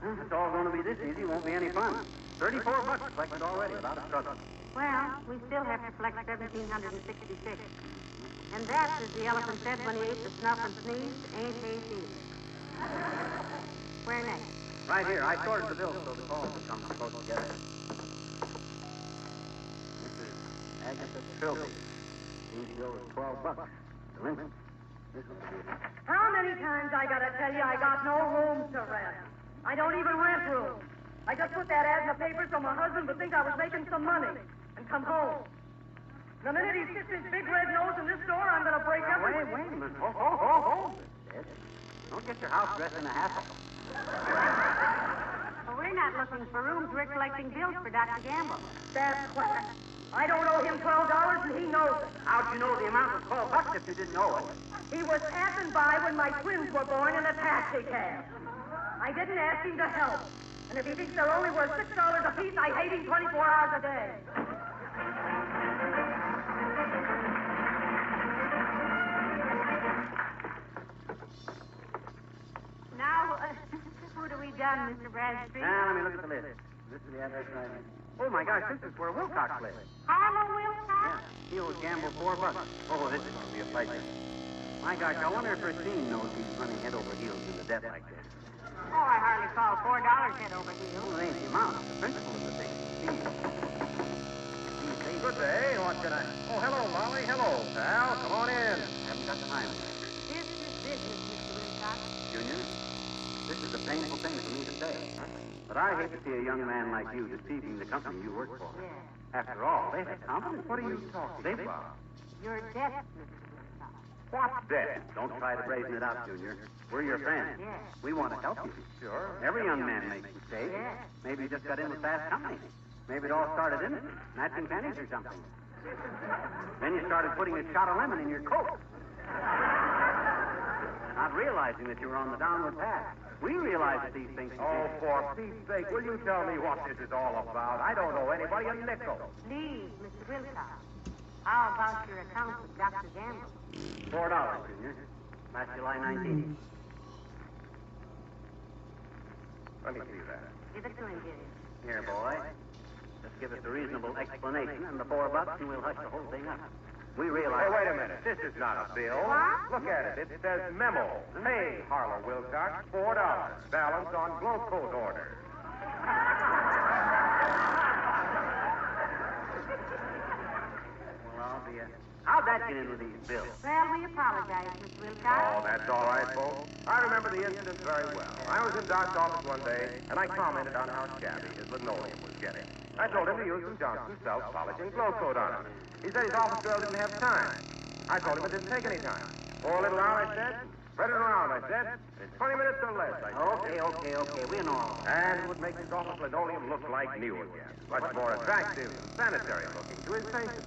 It's all going to be this easy. Won't be any fun. $34 collected already without a struggle. Well, we still have to collect 1,766. And that, as the elephant said when he ate the snuff and sneezed, ain't hay season. Where next? Right here. I sorted the bill so the calls would come close together. Mrs. Agatha Trilby. These bill is $12. Delinquent. This one's beauty. How many times I gotta tell you I got no rooms to rent? I don't even rent rooms. I just put that ad in the paper so my husband would think I was making some money and come home. The minute he sticks his big red nose in this door, I'm gonna break up. Wait a minute. Hold it, Ed. Don't get your house dressed in a hassle. Well, we're not looking for rooms. We're collecting bills for Dr. Gamble. That's quack. I don't owe him $12, and he knows it. How'd you know the amount was $12 if you didn't know it? He was passing by when my twins were born in a taxi cab. I didn't ask him to help. And if he thinks they're only worth $6 apiece, I hate him 24 hours a day. Now, what have we done, Mr. Bradstreet? Now, let me look at the list. This is the address right here. Oh, my gosh, this is where Wilcox lives. Harlow Wilcox? Yeah, he owes Gamble $4. Oh, this is going to be a pleasure. My gosh, I wonder if Racine knows he's running head over heels in the debt like this. Oh, I hardly call $4 head over heels. Well, it ain't the amount. The principle of the thing. Good day. What can I... Oh, hello, Molly. Hello, pal. Come on in. Haven't got time. This is business, Mr. Wilcox. Junior, this is a painful thing for me to say. But I hate to see a young man like you deceiving the company you work for. Yeah. After all, they have confidence. What are you talking about? Your debt, Mr. Wilcox. What debt? Don't try to brazen it out, Junior. We're your friends. Yeah. We want to help you. Sure. Every young man makes mistakes. Yeah. Maybe he just got in with fast company. Maybe it all started innocent, matching pennies or something. Then you started putting a shot of lemon in your coat. Not realizing that you were on the downward path. We realize that these things... Oh, for Pete's sake, will you tell me what this is all about? I don't owe anybody a nickel. Please, Mr. Wilcox. How about your account with Dr. Gamble? $4, Junior. Last July 19th. Let me see that. Give it to him, dearie. Here, boy. Just give us a reasonable explanation and the $4, and we'll hush the whole thing up. We realize... Hey, wait a minute. This is not a bill. What? Look at it. It says memo. Pay Harlow Wilcox $4. Balance on glow coat order. Well, I'll be how'd that get into these bills? Well, we apologize, Mr. Wilcox. Oh, that's all right, folks. I remember the incident very well. I was in Doc's office one day, and I commented on how shabby his linoleum was getting. I told him to use some Johnson's self-polishing glow coat on it. He said his office girl didn't have time. I told him it didn't take any time. Pour a little out, I said. Spread it around, I said. In 20 minutes or less, I said. Okay. We know. And it would make his office linoleum look like new again. Much more attractive and sanitary looking to his patient.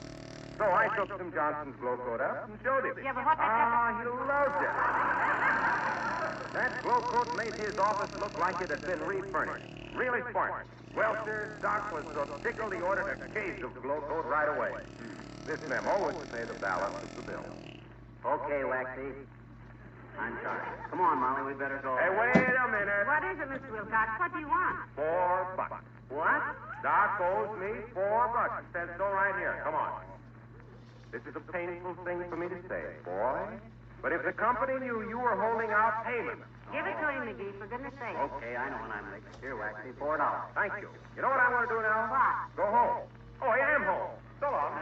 So I took some Johnson's glow coat up and showed him. Yeah, but what... He loved it. That glow coat made his office look like it had been refurnished. Really sparkling. Well, sir, Doc was so tickled he ordered a case of glow coat right away. This memo was to pay the balance of the bill. Okay, Waxy. I'm sorry. Come on, Molly, we better go. Hey, wait a minute. What is it, Mr. Wilcox? What do you want? $4. What? Doc owes me $4. It says so right here. Come on. This is a painful thing for me to say, boy. But if the company knew you were holding out payment... Give it to him, McGee, for goodness sake. Okay, I know when I'm late. Here, Waxy, $4. Thank you. You know what I want to do now? What? Go home. Oh, I am home. So long.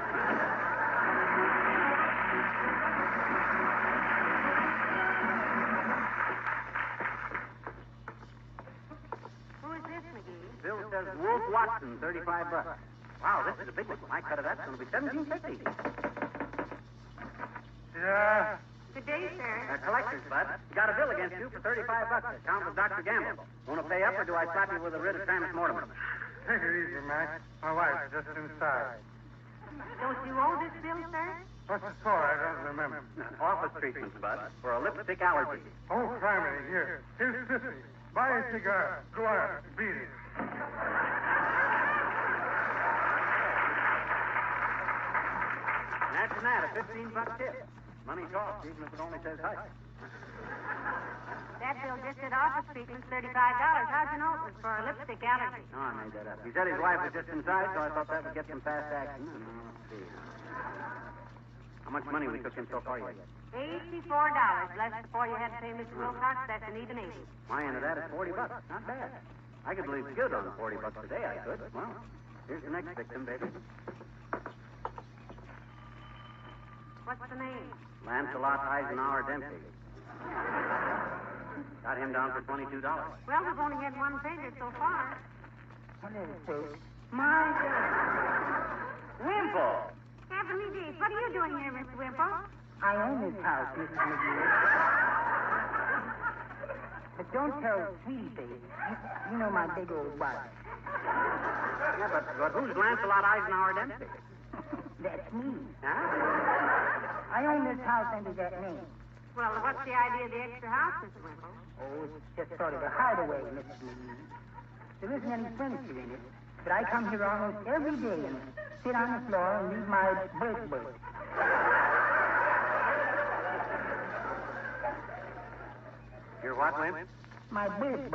Bill says Wolf Watson, $35. Wow, this is a big one. My cut of that's going to be $17.50. Yeah? Good day, sir. Collector's, Bud. You got a bill against you for $35. Account with Dr. Gamble. Want to pay up, or do I slap you with a writ of Travis Mortimer? Take it easy, Mac. My wife's just inside. Don't you owe this bill, sir? What's it for? I don't remember. Office treatments, Bud, for a lipstick allergy. Oh, criminy, here. Here's 50. Buy a cigar. Go out. Beat it. Imagine that, a $15 tip. Money talks, even if it only says hi. That bill just said office treatment, $35. How'd you know it was for a lipstick allergy? No, I made that up. He said his wife was just inside, so I thought that would get some fast action. And, let's see. How much money we took in so far yet? $84. Less before you had to pay Mr. Wilcox. That's an even 80. My end of that is $40. Not bad. I could believe good on $40 a day, I could. Well, here's the next victim, baby. What's the name? Lancelot Eisenhower Dempsey. Got him down for $22. Well, we've only had one figure so far. Hello, folks. My Wimple! Heavenly days. What are you doing here, Mr. Wimple? I own this house, Mrs. McGee. But don't tell Sweetie Face. You know my big old wife. Yeah, but who's Lancelot Eisenhower Dempsey? That's me. Huh? I own this house under that name. Well, what's the idea of the extra house, Mr. Wimple? Oh, it's just sort of a hideaway, Mrs. McGee. There isn't any furniture in it, but I come here almost every day and sit on the floor and read my book. Your what, Wimp? My book.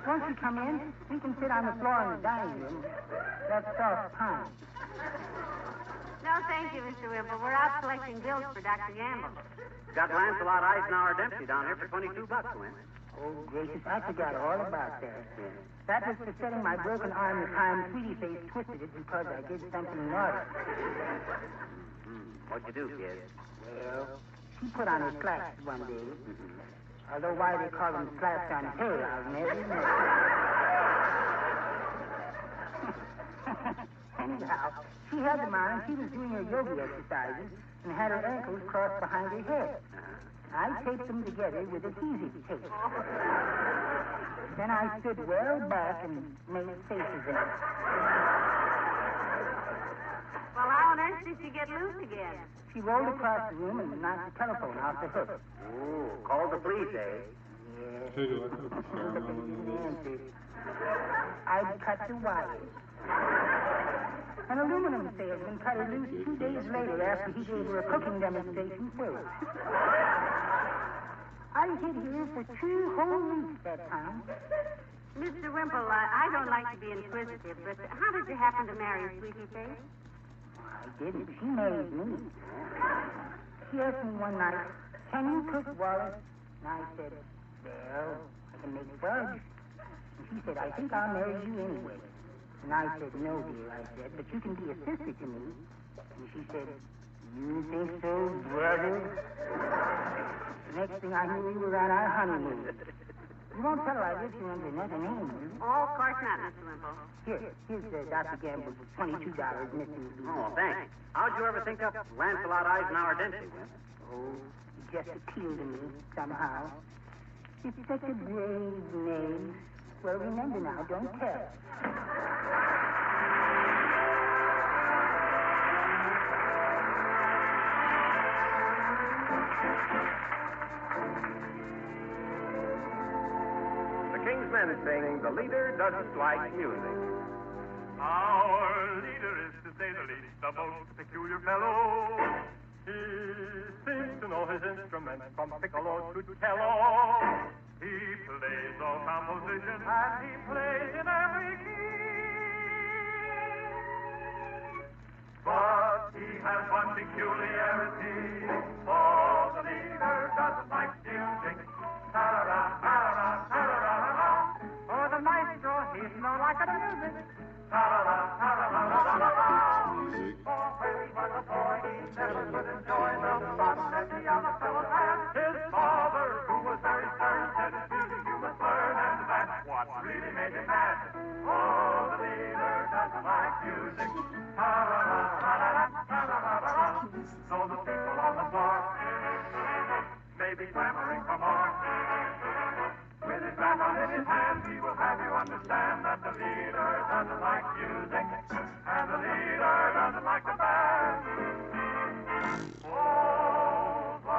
Once you come in, we can sit on the floor in the dining room. That's soft pine. No, thank you, Mr. Wimple. We're out collecting bills for Dr. Gamble. Got Lancelot Eisenhower Dempsey down here for $22, Wimp. Oh, gracious, I forgot all about that. That was for setting my broken arm the time Sweetie Face twisted it because I did something naughty. What'd you do, kid? Well, she put on her slacks one day. Although why they call them slacks on her, I'll never know. Anyhow, she had them on and she was doing her yoga exercises and had her ankles crossed behind her head. I taped them together with adhesive tape. Then I stood well back and made faces at her. Well, how on earth did she get loose again? She rolled across the room and knocked the telephone off the hook. Ooh, called the police, eh? Yes. Hey, do I have a camera on this? I'd cut the wires. An aluminum salesman cut her loose 2 days later after he gave her a cooking demonstration first. I hid here for 2 whole weeks that time. Mr. Wimple, I don't like to be inquisitive, but how did you happen to marry Sweetie Face? I didn't. She married me. She asked me one night, "Can you cook, Wallace?" And I said, "Well, I can make fudge." And she said, "I think I'll marry you anyway." And I said, "No, dear," I said, "but you can be a sister to me." And she said, "You think so, brother?" The next thing I knew, we were on our honeymoon. You won't tell her I lived here under another name, will you? Oh, of course not, Mr. Wimple. Here's Dr. Gamble's $22, Mr. Oh, thanks. How'd you ever think up Lancelot Eisenhower Dempsey, Wimp? Oh, it just appealed to me somehow. It's such a brave name. Well, remember now, don't tell. The King's Men sing, "The Leader Doesn't Like Music." Our leader is, to say the least, a most peculiar fellow. He seems to know his instrument from piccolo to cello. He plays all compositions and he plays in every key. But he has one peculiarity. Oh, the leader doesn't like music. Ta-ra-ra, ta-ra-ra, ta-ra-ra-ra. Oh, the maestro, he's no like the music. Ta-ra-ra, ta-ra-ra-ra-ra-ra. Oh, when he was a boy, he never could enjoy the fun that the other fellows had. His father, who was very stern, said, "You must learn mad. Oh, the leader doesn't like music. So the people on the floor may be clamoring for more. With his baton in his hand, he will have you understand that the leader doesn't like music, and the leader doesn't like the band. Oh, the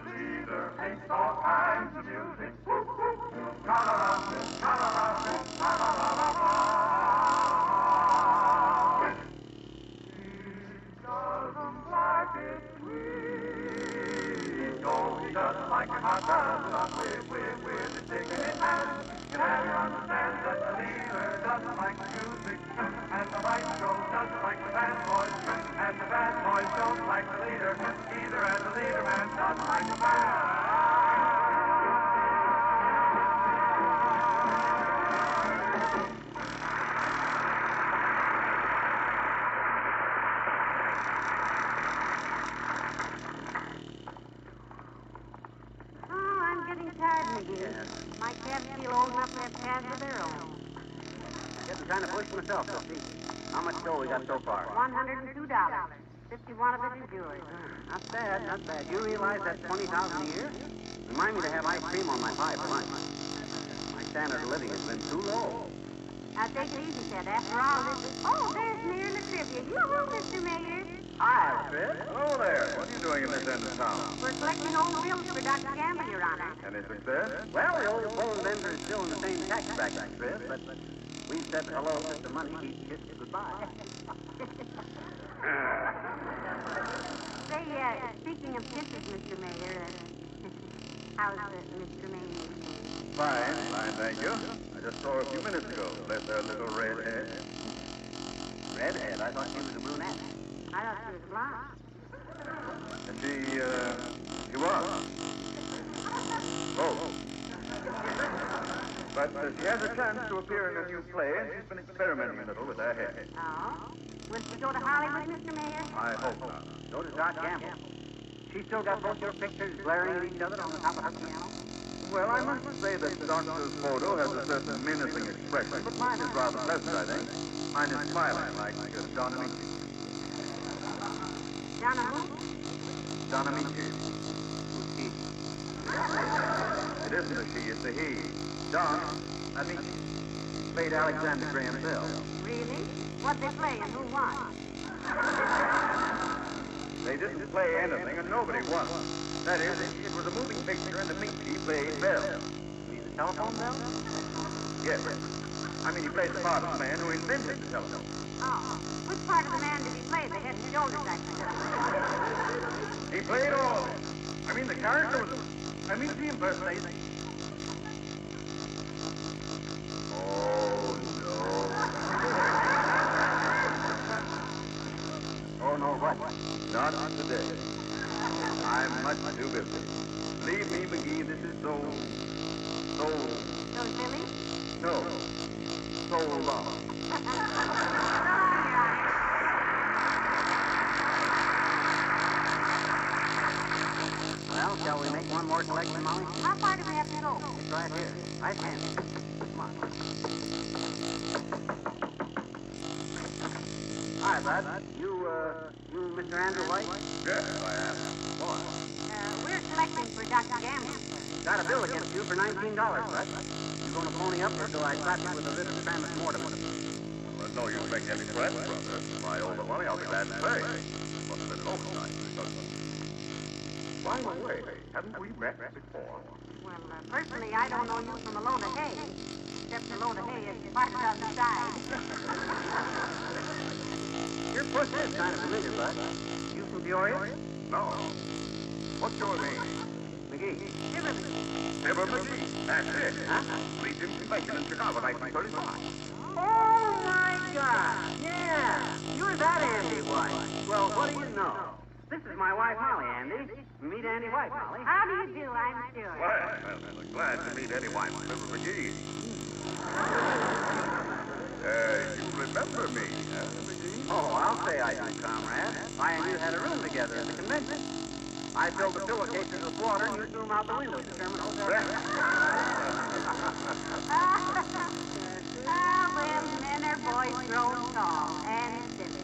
leader hates all kinds of music. Tra-la-la, tra-la-la, tra-la-la-la-la. He doesn't like it sweet. No, he doesn't like it hot, with his stick in his hand. Can you understand that the leader doesn't like music, and the maestro doesn't like the bad boys, and the bad boys don't like the leader either, and the leader man doesn't like the band. My cabs feel old enough to have cabs of their own. Getting kind of pushed myself, Dusty. How much dough we got so far? $102. 51 of it is yours. Not bad, not bad. You realize that's $20,000 a year? Remind me to have ice cream on my pie for lunch. My standard of living has been too low. Now take it easy, Ted. After all this... Oh, there's Mayor Latrivia. Yoo-hoo, Mr. Mayor. Hi, Fred. Hello there. What are you doing in this end of town? We're collecting old bills for Dr. Gamble, Your Honor. Any success? Well, the old phone vendor is still in the same tax bracket, Fred, but we've said hello to Mr. Money. He's kissed goodbye. Say, speaking of kisses, Mr. Mayor, how's Mr. Mayor? Fine, thank you. I just saw her a few minutes ago. Bless her little red head. Redhead? I thought she was a brunette. I thought she was blonde. And she was. Oh. But she has a chance to appear in a new play, and she's been experimenting a little with her head. Oh? Will she go to Hollywood, Mr. Mayor? I hope not. So does Doc Gamble. She still got both your pictures glaring at each other on the top of her piano? Well, I must say that Doctor's photo has a certain menacing expression, but mine is rather pleasant, I think. Mine is smiling, like John Amici. John who? John Amici. He. It isn't a she, it's a he. John Amici. Played Alexander Graham Bell. Really? What'd they play and who won? They didn't play anything, and nobody won. That is, it was a moving picture, and Amici played Bell. You mean the telephone bell? Yes. I mean, he played the part of the man who invented the telephone. Oh. Which part of the man did he play? The head and shoulders accident. He played all of it. I mean, the character was Amici impersonating. Oh, no. Oh, no, what? Not today. I'm much too busy. Leave me, McGee. This is so silly? No. So long. Well, shall we make one more collection, Molly? How far do we have to go? It's right here. I can. Come on. Hi, Bud. You Mr. Andrew White? Yes, I am. Boy. We're collecting for Dr. Gamble. Got a bill against you for $19, Bud. You gonna phony up, or do I slap you with a bit of Tramis mortem? Well, no use making any threats, brother. If I owe the money, I'll be glad to pay. Must have been an oversight. By the way, haven't we met before? Well, personally, I don't know you from a load of hay, except a load of hay is parked outside. Your push is kind of familiar, Bud. You from Peoria? No. What's your name? McGee. Fibber McGee. That's it. Huh? Lead information in Chicago, 1935. Oh, my God. Yeah. You're that Andy White. Well, what do you know? This is my wife, Molly, Andy. Meet Andy White, Molly. How do you do, I'm sure. Well, glad to meet Andy White, Fibber McGee. You remember me, McGee? Oh, I'll say I do, comrade. I and you had a room together at the convention. I filled the pillowcases with water and you threw them out the window to Sherman Hotel. boys grown tall and silly.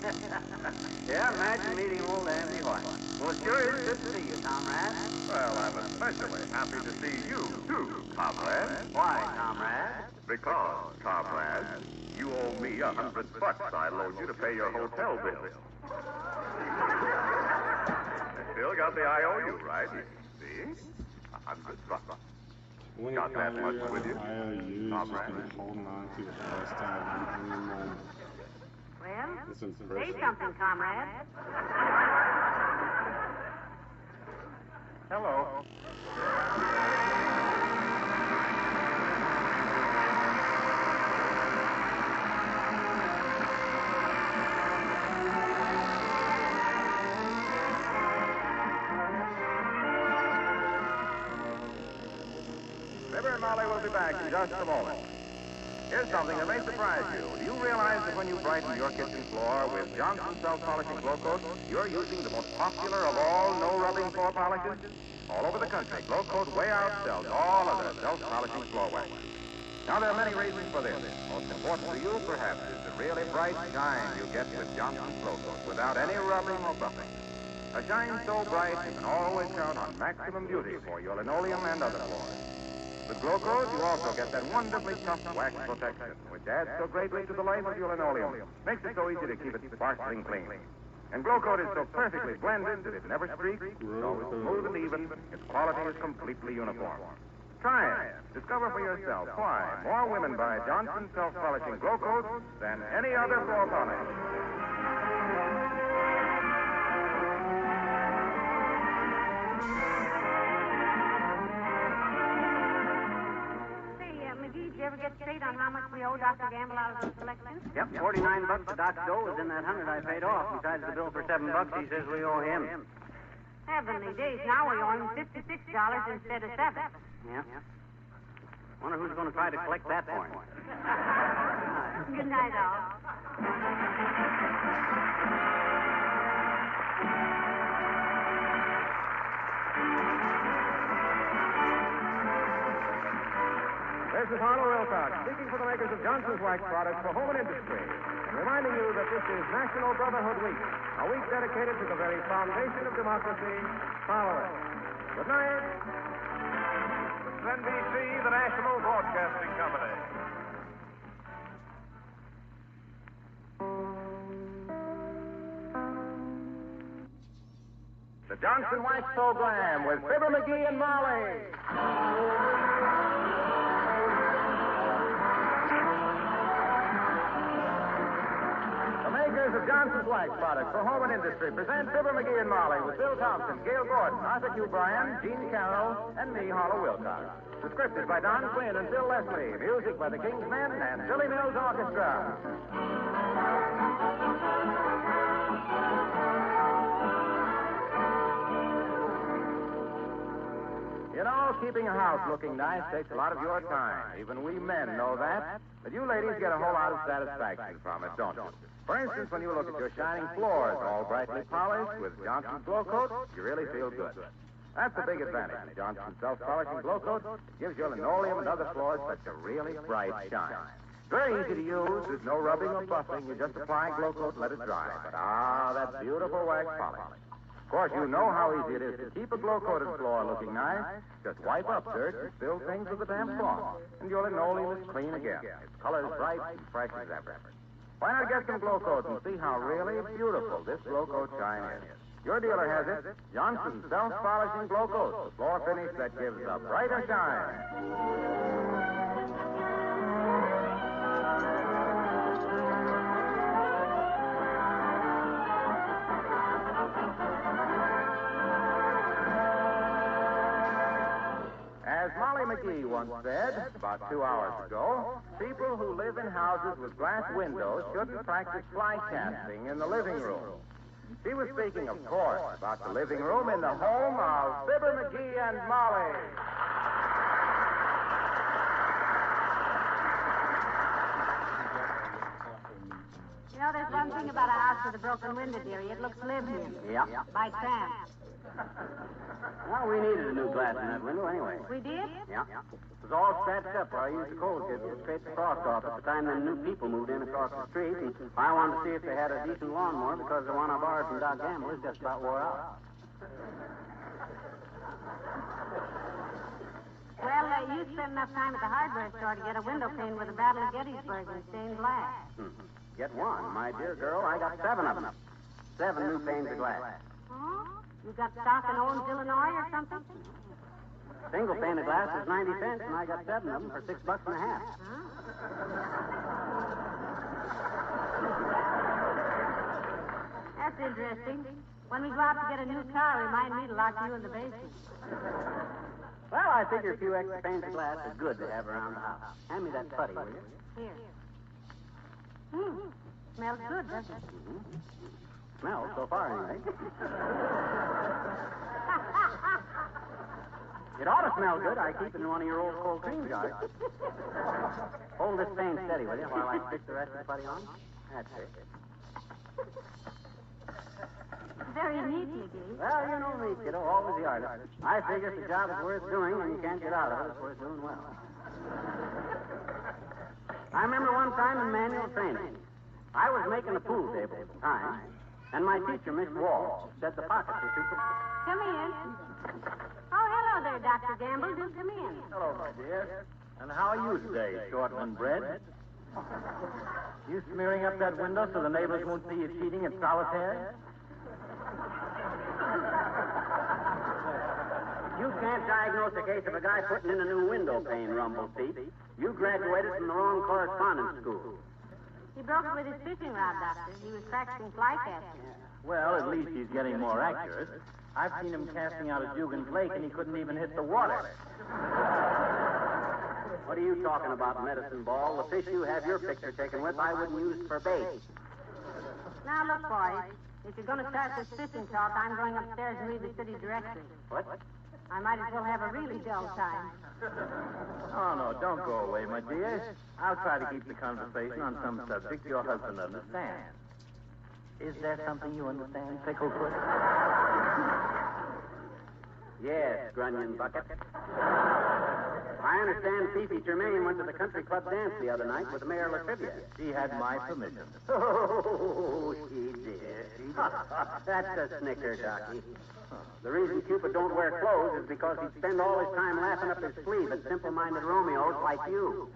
Yeah, imagine meeting old Andy White. Well, it sure is good to see you, comrade. Well, I'm especially happy to see you, too, comrade. Why, comrade? Because, comrade, you owe me $100 I loaned you to pay your hotel bill. Still got the IOU, right? See? $100. Got that much with you? IOUs just been holding on to the last time moment. Well, This say impression. something, comrade. Hello. Fibber and Molly will be back in just a moment. Here's something that may surprise you. Do you realize that when you brighten your kitchen floor with Johnson self-polishing glow coat, you're using the most popular of all no-rubbing floor polishes? All over the country, glow coat way outsells all other self-polishing floor wax. Now, there are many reasons for this. Most important to you, perhaps, is the really bright shine you get with Johnson's glow coat without any rubbing or buffing. A shine so bright you can always count on maximum beauty for your linoleum and other floors. With glow coat, you also get that wonderfully tough wax protection, which adds so greatly to the life of your linoleum. Makes it so easy to keep it sparkling clean. And glow coat is so perfectly blended that it never streaks, it's always smooth and even, its quality is completely uniform. Try it. Discover for yourself why more women buy Johnson self-polishing glow coat than any other floor polish. McGee, did you ever get straight on how much we owe Dr. Gamble out of the selection? Yep, $49 for Doc's dough is in that $100 I paid off. Besides the bill for $7 he says we owe him. Heavenly days, now we owe him $56 instead of $7. Yeah. Wonder who's going to try to collect that for him. Good night, all. This is Harlow Wilcox, speaking for the makers of Johnson's Wax products for home and industry, and reminding you that this is National Brotherhood Week, a week dedicated to the very foundation of democracy, power. Good night. This is NBC, the National Broadcasting Company. The Johnson Wax Program with Fibber McGee and Molly. Makers of Johnson's Wax products for home and industry present Fibber McGee and Molly with Bill Thompson, Gail Gordon, Arthur Q. Bryan, Gene Carroll, and me, Harlow Wilcox. The script is by Don Quinn and Bill Leslie. Music by the King's Men and Billy Mills Orchestra. You know, keeping a house looking nice takes a lot of your time. Even we men know that. But you ladies get a whole lot of satisfaction from it, don't you? For instance, when you look at your shining floors all brightly polished with Johnson's Glow Coat, you really feel good. That's the big advantage of Johnson's self-polishing Glow Coat. It gives your linoleum and other floors such a really bright shine. Very easy to use. There's no rubbing or buffing. You just apply Glow Coat and let it dry. But that beautiful wax polish. Of course, you know how easy it is to keep a glow-coated floor looking nice. Just wipe up dirt and spill things with a damp cloth, and your linoleum is clean again. Its color is bright and fresh as ever. Why not get some glow coat and see how really beautiful this glow coat shine is? Your dealer has it. Johnson's self-polishing glow coat, the floor finish that gives a brighter shine. As Molly McGee once said, about 2 hours ago, people who live in houses with glass windows shouldn't practice fly casting in the living room. She was speaking, of course, about the living room in the home of Fibber McGee and Molly. You know, there's one thing about a house with a broken window, dearie. It looks lived in. Yeah. By chance. Well, we needed a new glass in that window anyway. We did? Yeah. It was all scratched up where I used the coal chisel to scrape the frost off at the time them new people moved in across the street, and I wanted to see if they had a decent lawnmower because the one I borrowed from Doc Gamble is just about wore out. Well, you spent enough time at the hardware store to get a window pane with the Battle of Gettysburg in stained glass. Get one, my dear girl. I got 7 of them. 7 new panes of glass. Oh? You got stock in Owens, Illinois or something? Single pane of glass is 90 cents, and I got 7 of them for $6.50. That's interesting. When we go out to get a new car, remind me to lock you in the basement. Well, I figure a few extra panes of glass is good to have around the house. Hand me that putty, will you? Here. Smells good, doesn't it? Smells so far, anyway. It ought to smell good. I keep it in one of your old cold cream jars. Hold this pane steady, will you, while I stick the rest of the putty on? That's it. Very neat, McGee. Well, you know me, kiddo, always the artist. I figure if the job is worth doing and you can't get out of it, it's worth doing well. I remember one time in manual training, I was making a pool table at the time, and my teacher, Miss Wall, said the pockets were too big. Come in. Oh, hello there, Dr. Gamble. Do come in. Hello, my dear. And how are you today, shortening bread? You smearing up that window so the neighbors won't see you cheating at solitaire? You can't diagnose the case of a guy putting in a new window pane, Rumble Feet. You graduated from the wrong correspondence school. He broke it with his fishing rod, Doctor. He was practicing fly casting. Well, at least he's getting more accurate. I've seen him casting out of Dugan's Lake, and he couldn't even hit the water. What are you talking about, medicine ball? The fish you have your picture taken with, I wouldn't use for bait. Now, look, boys. If you're going to start this fishing talk, I'm going upstairs and read the city directory. What? I might as well have a really dull time. Oh, no, don't go away, my dear. I'll try to keep the conversation on some subject your husband understands. Is there something you understand, Picklefoot? Yes, Grunion Bucket. I understand Fifi Tremaine went to the country club dance the other night with Mayor LaTrivia. She had my permission. Oh, she did. That's a snicker, Docky. The reason Cupid don't wear clothes is because he'd spend all his time laughing up his sleeve at simple-minded Romeos like you.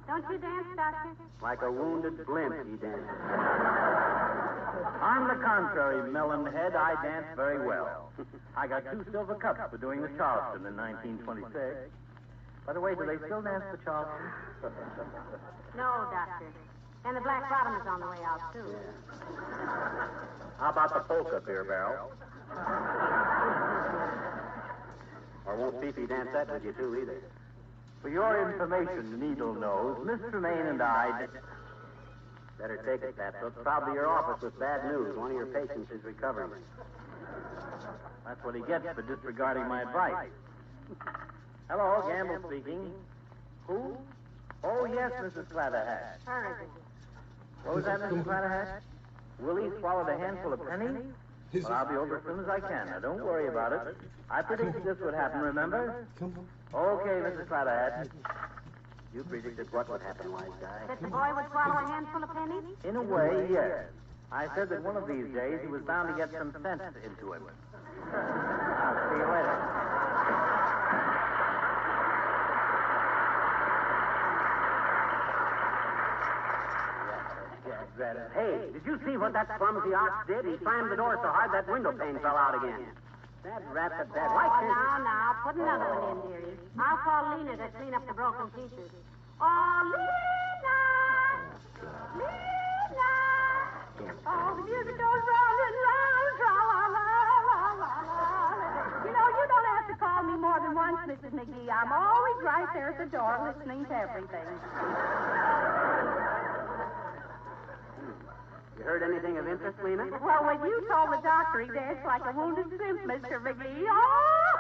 Don't you dance, Doctor? Like a wounded blimp, he dances. On the contrary, Melonhead, I dance very well. I got 2 silver cups for doing the Charleston in 1926. By the way, do they still dance the Charleston? No, Doctor. And the Black Bottom is on the way out, too. How about the polka, beer barrel? Or won't Fifi dance that with you, too, either? For your information, Needle Nose, Miss Tremaine and I... Better take it, Pat. It's probably your office with bad news. One of your patients is recovering. That's what he gets for disregarding my advice. Hello, Gamble speaking. Who? Oh, yes, Mrs. Clatterhatch. What was that, Mrs. Clatterhatch? Willie swallowed a handful of pennies? Well, I'll be over as soon as I can. Now, don't worry about it. I predicted this would happen, remember? Okay, Mrs. Clatterhatch. You predicted what would happen, wise guy. That the boy would swallow a handful of pennies? In a way, yes. I said that one of these days he was bound to get some sense into him. I'll see you later. Hey, did you see what that clumsy ox did? He slammed the door so hard that window pane fell out again. That rat the bed. Why can't Now, put another one in, dearie. I'll call Lena to clean up the broken pieces. Oh, Lena! Lena! Oh, the music goes round and round, tra-la-la-la-la-la. You know, you don't have to call me more than once, Mrs. McGee. I'm always right there at the door listening to everything. You heard anything of interest, Lena? Well, when you told the doctor he danced like a wounded simp, Mr. McGee. Oh!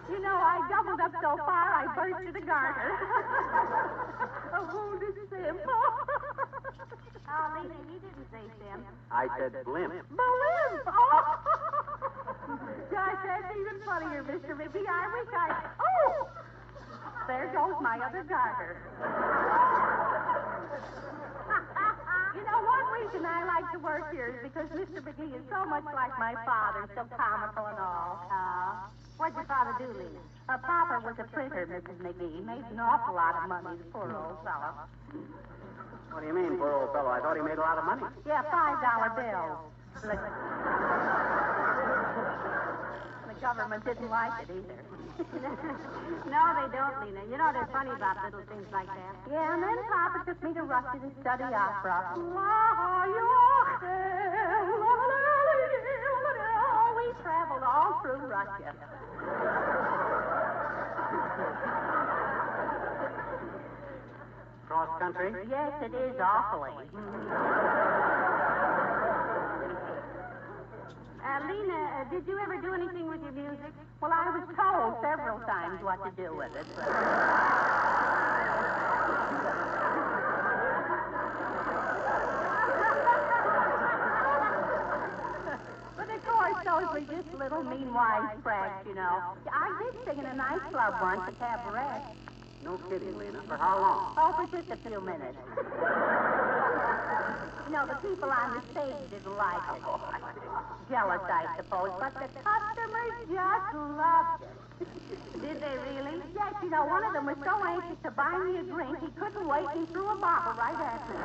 You know, I doubled up so far, I bursted the garter. A wounded simp. Oh, Lena, he didn't say simp. I said blimp. Blimp! Oh! Gosh, that's even funnier, Mr. McGee. I wish I... Oh! There goes my other garter. You know, one reason I like to work here is because Mr. McGee is so much like my father, so comical and all. What'd your father do, Lena? Papa was a printer, Mrs. McGee. Made an awful lot of money, the poor old fellow. What do you mean, poor old fellow? I thought he made a lot of money. Yeah, $5 bills. The government didn't like it either. No, they don't, Lena. You know they're funny about little things like that. Yeah, and then Papa took me to Russia to study opera. We traveled all through Russia. Cross country? Yes, it is awfully. Lena, did you ever do anything with your music? Well, I was told several times what to do with it. But of course, those were just little mean wisecracks, you know. I did sing in a nightclub once, a cabaret. No kidding, Lena. For how long? Oh, for just a few minutes. You know, the people on the stage didn't like it. Jealous, I suppose, but the customers just loved it. Did they really? Yes, you know, one of them was so anxious to buy me a drink, he couldn't wait and threw a bottle right at me.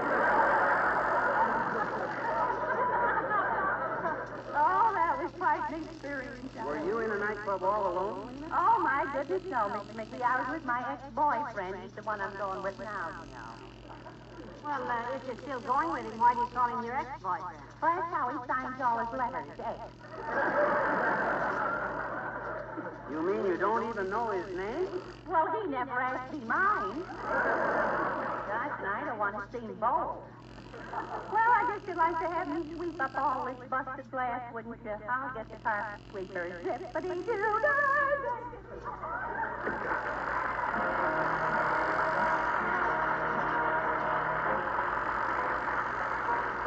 Oh, that was quite an experience. Were you in a nightclub all alone? Oh, my goodness, no, Mr. McGee. I was with my ex-boyfriend. He's the one I'm going with now, you know. Well, if you're still going with him, why do you call him your ex-boyfriend? Well, that's how he signs all his letters, Ex. You mean you don't even know his name? Well, he never asked me mine. Gosh, and I don't want to seem bold. Well, I guess you'd like to have me sweep up all this busted glass, wouldn't you? I'll get the carpet sweeper. Zippity-doo-dah!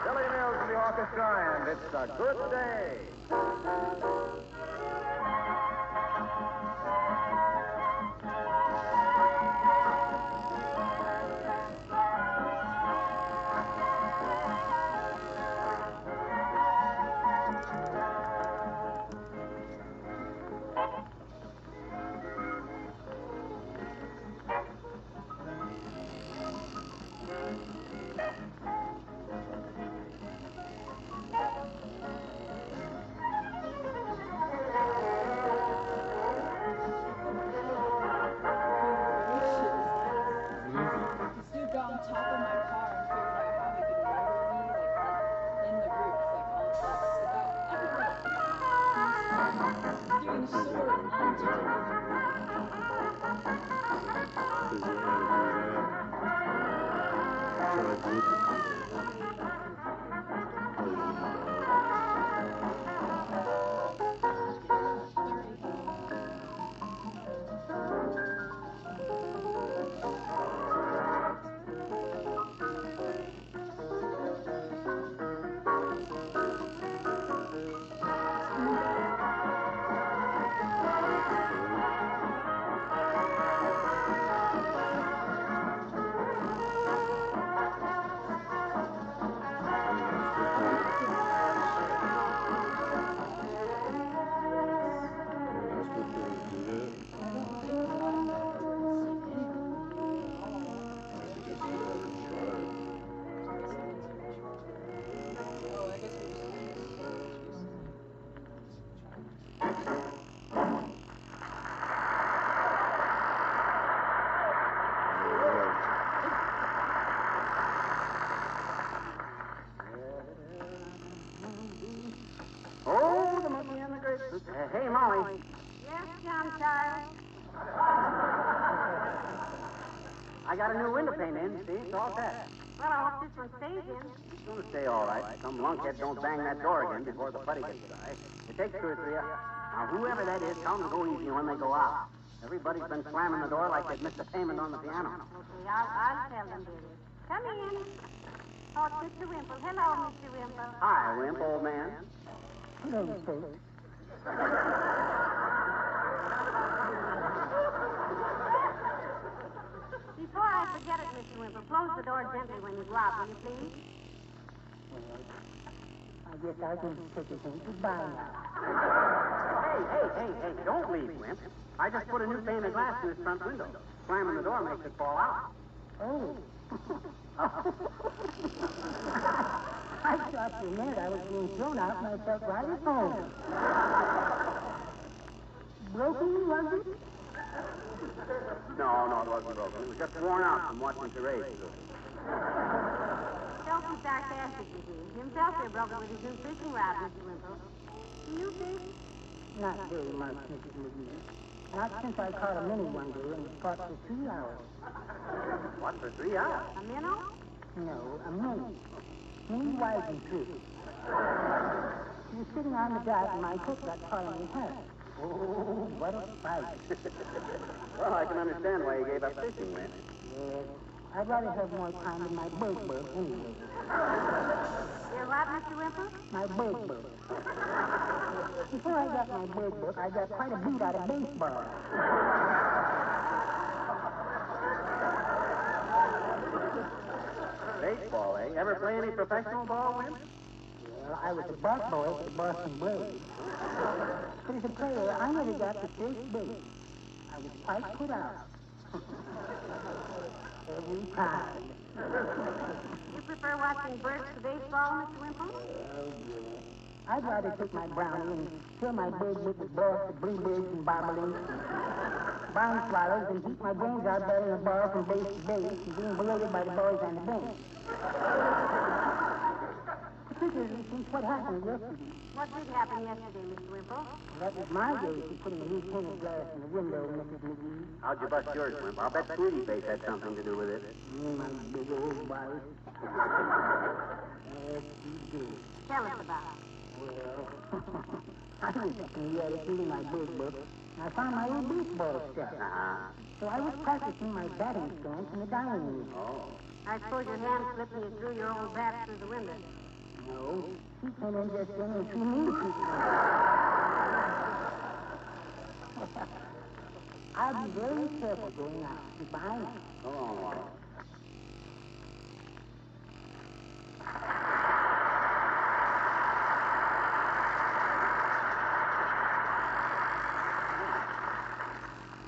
Billy Mills and the orchestra, and it's a good day. Hey, Molly. Yes, John Charles. I got a new window pane in, see? It's all set. Well, I hope this one stays in. It's going to stay all right. Some lunkhead don't bang that door again before the putty gets dry. It takes 2 or 3 hours. Now, whoever that is, tell them to go easy when they go out. Everybody's been slamming the door like they've missed a payment on the piano. Okay, I'll tell them, dearie. Come in. Oh, it's Mr. Wimple. Hello, Mr. Wimple. Hi, Wimp, old man. Hello, folks. Before I forget it, Mr. Wimple, close the door gently when you go out, will you please? Well, I guess I can take a hint. Goodbye now. Hey, don't leave, Wimp. I just put a new pane of glass in this front window. Slamming the door makes it fall out. Oh. I thought for a minute I was being thrown out and I felt right at home. Broken, was it? No, it wasn't broken. It was just worn out from watching charades. Don't be sarcastic, McGee. Himself here broke it with his new fishing rod, Mr. Wimple. Do you fish? Not very much, Mrs. McGee. Not since I caught a minnow one day and fought for 3 hours. What, for 3 hours? A minnow? No, a minnow. Many wise and true. She was sitting on the dock and my cook got caught in his hat. Oh, what a fight. Well, I can understand why you gave up fishing, Wimp. Yes, I'd rather have more time in my boat anyway. Your what, Mr. Wimple? My boat. Before I got my book, I got quite a beat out of baseball. Baseball, eh? Ever play any professional ball, Wimp? Well, I was a bus boy for the Boston Braves. But as a player, I never got to first base. I was quite put out. Every time. You prefer watching birds to baseball, Mr. Wimple? Oh, yeah. I'd rather take my brownie and fill my big with the balls of bluebirds and bobolinks and barn swallows and beat my brains out batting a ball from base to base and being berated by the boys on the bench. Particularly since what happened yesterday. What did happen yesterday, Mr. Wimple? That was my day for putting a new pane of glass in the window, Mrs. McGee. How'd you bust yours, Wimp? I'll bet Sweetie Face had something to do with it. My big old body. Yes, she did. Tell us about it. Well, I was up in the attic reading my book, and I found my old baseball stuff. So I was practicing my batting stance in the dining room. Oh. I suppose your hand slipped and you threw your old bat through the window. No, she came in just then and threw me. I'll be very careful going out. Goodbye now. Go on, Wally.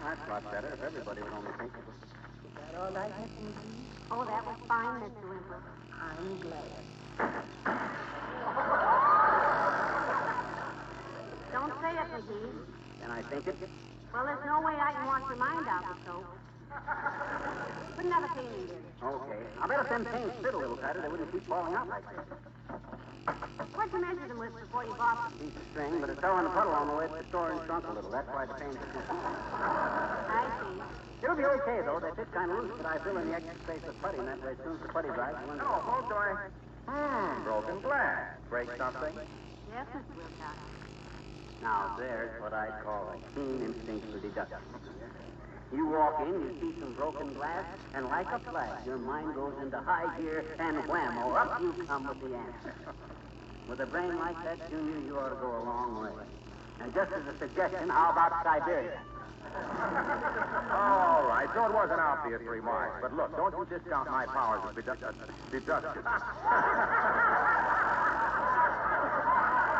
That's a lot better if everybody would only think it was. Is that all right, Mr. McGee? Oh, that was fine, Mr. Wimple. I'm glad. Don't say it, McGee. Can I think it? Well, there's no way I can wash your mind out with soap. Put another pane in there. Okay. I bet if them panes fit a little tighter, they wouldn't keep falling out like this. What'd you measure them with before you bought them? Piece of string, but it fell in a puddle on the way to the store and shrunk a little. That's why the panes are too small. I see. It'll be okay, though. They fit kind of loose, but I fill in the extra space with putty, and that way, as soon as the putty dries, you Hello, folks. Broken glass. Break something? Yes, Mr. Wilcox. Now, there's what I'd call a keen instinct for deduction. You walk in, you see some broken glass, and like a flash, your mind goes into high gear, and whammo, up you come with the answer. With a brain like that, Junior, you ought to go a long way. And just as a suggestion, how about Siberia? All right, so it was an obvious remark. But look, don't you discount my powers of deduction.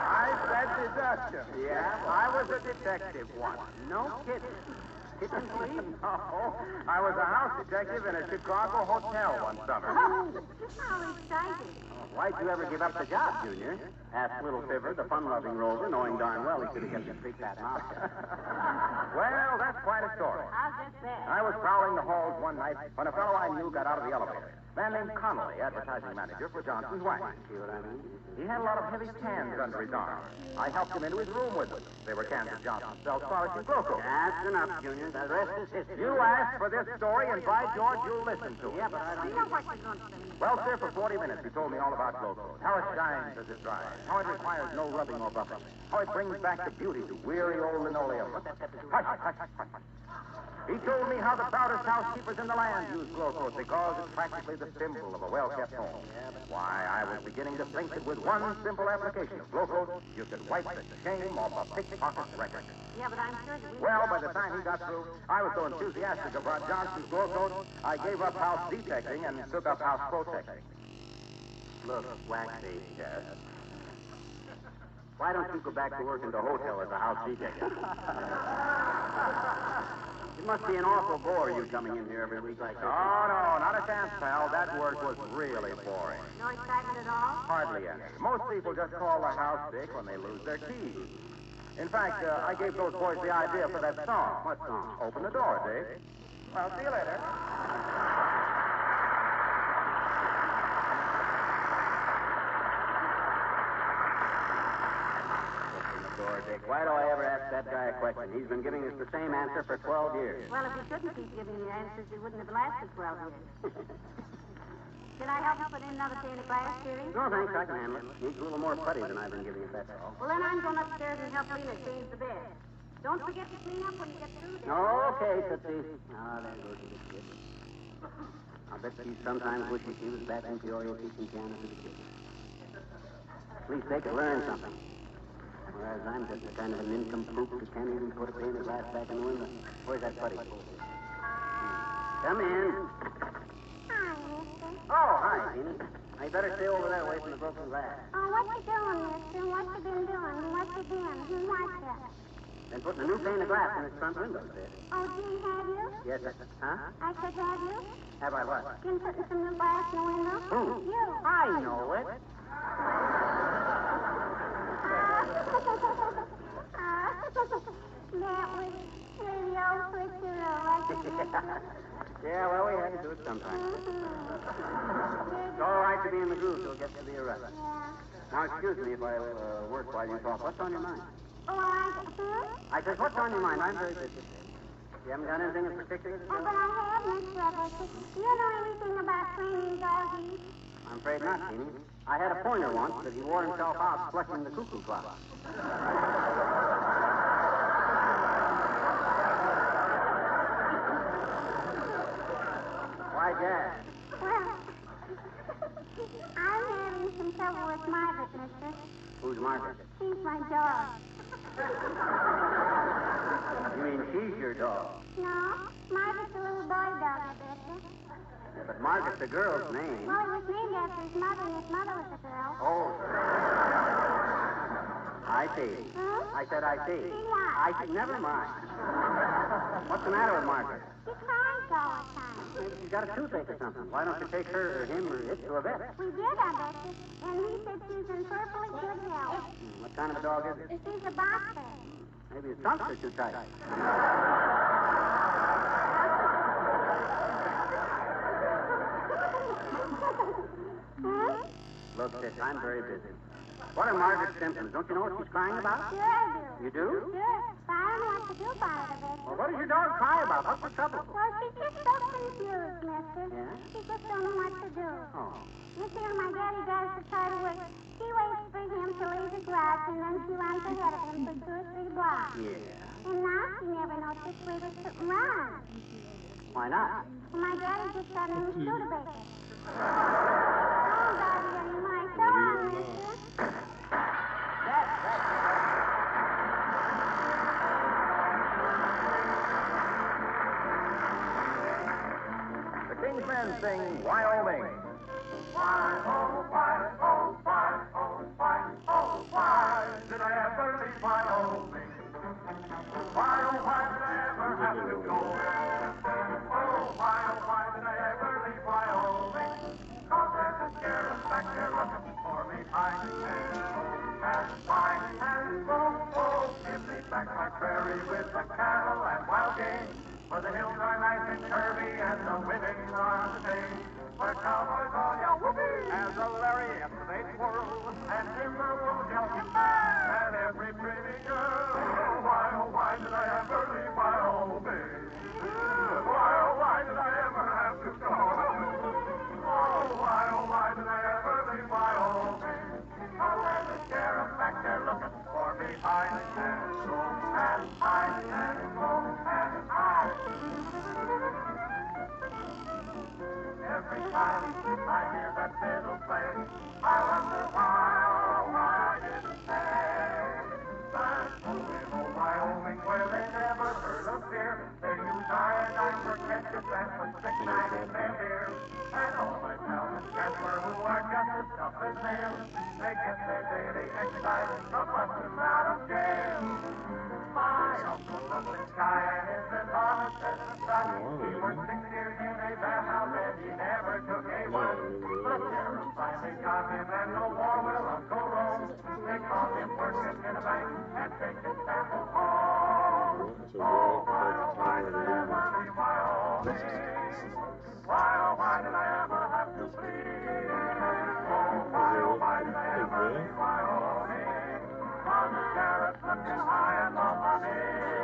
I said deduction. Yeah? I was a detective once. No kidding. Kitchen police? No, I was a house detective in a Chicago hotel one summer. How exciting. Why'd you ever give up the job, Junior? Asked little Fibber, the fun-loving rover, knowing darn well he could have kept his big fat mouth shut. Well, that's quite a story. How's this bad? I was prowling the halls one night when a fellow I knew got out of the elevator. A man named Connolly, advertising manager for Johnson's Wax. See what I mean? He had a lot of heavy cans under his arm. I helped him into his room with them. They were cans of Johnson's self-polishing Gloco. That's enough, Junior. The rest is history. You asked for this story, and by George, you'll listen to it. Yeah, but I don't know what you're going to say. Well, sir, for 40 minutes, he told me all about Gloco. How it shines as it dries. How it requires no rubbing or buffing. How it brings back the beauty to weary old linoleum. Hush, hush, hush, hush. He told me how the proudest housekeepers in the land use glow coat because it's practically the symbol of a well-kept home. Why, I was beginning to think that with one simple application of glow coat, you could wipe the shame off a pickpocket's record. Yeah, but I'm sure that we... Well, by the time he got through, I was so enthusiastic about Johnson's glow coat, I gave up house detecting and took up house protecting. Look, Waxy. Yes? Why don't you go back to work in the hotel as a house detective? It must be an awful bore you coming in here every week like this. Oh, no, not a chance, pal. That work was really boring. No excitement at all? Hardly any. Most people just call the house sick when they lose their keys. In fact, I gave those boys the idea for that song. What song? Open the door, Dave. Well, see you later. Dick, why do I ever ask that guy a question? He's been giving us the same answer for 12 years. Well, if he couldn't keep giving you answers, he wouldn't have lasted 12 years. Should I help you put in another pane of glass, Jerry? No, thanks. I can handle it. Needs a little more putty than I've been giving it, that's all. Well, then I'm going upstairs and help Lena change the bed. Don't forget to clean up when you get through there. Okay, Tootsie. Ah, there goes the biscuit. I bet she sometimes wishes she was back in Peoria teaching piano to the kids. At least they could learn something. Whereas I'm just a kind of an nincompoop who can't even put a pane of glass back in the window. Where's that buddy? Come in. Hi, mister. Oh, hi, Jeannie. Now, you better stay over that way from the broken glass. Oh, what you doing, mister? What you been doing? What you been? What's that? Been putting a new pane of glass in his front window, sis. Oh, gee, have you? Yes, huh? I said, have you? Have I what? Been putting some new glass in the window? Who? You. I know it. That was really old switcheroo, wasn't it? Yeah, well, we had to do it sometime. It's all right to be in the groove till it gets to be a rut. Yeah. Now, excuse me if I work while you talk. What's on your mind? Oh, I said, what's on your mind? I'm very busy. You haven't done anything in particular? But I have, Miss Robertson. Do you know anything about training doggies? I'm afraid not, Jeannie. I had a pointer once, but he wore himself out flushing the cuckoo clock. Why, Jack? Well, I'm having some trouble with Margaret, mister. Who's Margaret? She's my dog. You mean she's your dog? No, Margaret's a little boy dog, I betcha. Yeah, but Margaret's a girl's name. Well, he was named after his mother, and his mother was a girl. Oh. I see. Huh? I said I see. See what? I see. Never mind. What's the matter with Margaret? She cries all the time. Maybe she's got a toothache or something. Why don't you take her or him or it to a vet? We did, I betcha. And he said she's in perfectly good health. What kind of a dog is it? She's a boxer. Maybe his trunks are too tight. Huh? Look, sis, I'm very busy. What are Margaret's symptoms? Don't you know what she's crying about? Sure I do. You do? Sure. But I don't know what to do about it, I betcha. Well, what does your dog cry about? What's the trouble? Well, she's just so confused, mister. Yeah? She just don't know what to do. Oh. You see, when my daddy does the try to work, she waits for him to leave the garage, and then she runs ahead of him for 2 or 3 blocks. Yeah. And now she never knows which way to run. Why not? Well, my daddy just got a new Studebaker. Oh, Daddy, my son, mister. The Kingsmen sing Wyoming. Why, oh, why, oh, why, oh, why, oh, why did I ever leave Wyoming? Why, oh, why did I ever have to go? Oh, why did I ever leave Wyoming? 'Cause there's a sheriff back there looking for me. I and fine and oh, give me back my prairie with the cattle and wild game. For the hills are nice and curvy and the women are the same. Where cowboys all yell whoopee as a lariat they twirl, and timber wolves yell at every pretty girl. Oh, why did I ever leave Wyoming? Why did I ever have to go? Oh, why did I ever leave Wyoming? 'Cause there's a sheriff back there looking for me. I can't go, and I can't go, and I time I hear that fiddle play, I wonder why didn't they? Back home in old Wyoming, where they never heard of fear, they use iodine for ketchup and put strychnine in their beer. And all my pals in Casper who are just as tough as nails, they get their daily exercise from busting out of jail. My uncle lives in Callahan, is as honest as the sun. He worked 6 years in a warehouse and he never took a one. The sheriff finally got him and no more will Uncle roam. They caught him working in a bank and taking samples home. Oh, why did I ever leave Wyoming? Why did I ever have to flee? Oh, why did I ever leave Wyoming? On the sheriff looking high and low on me.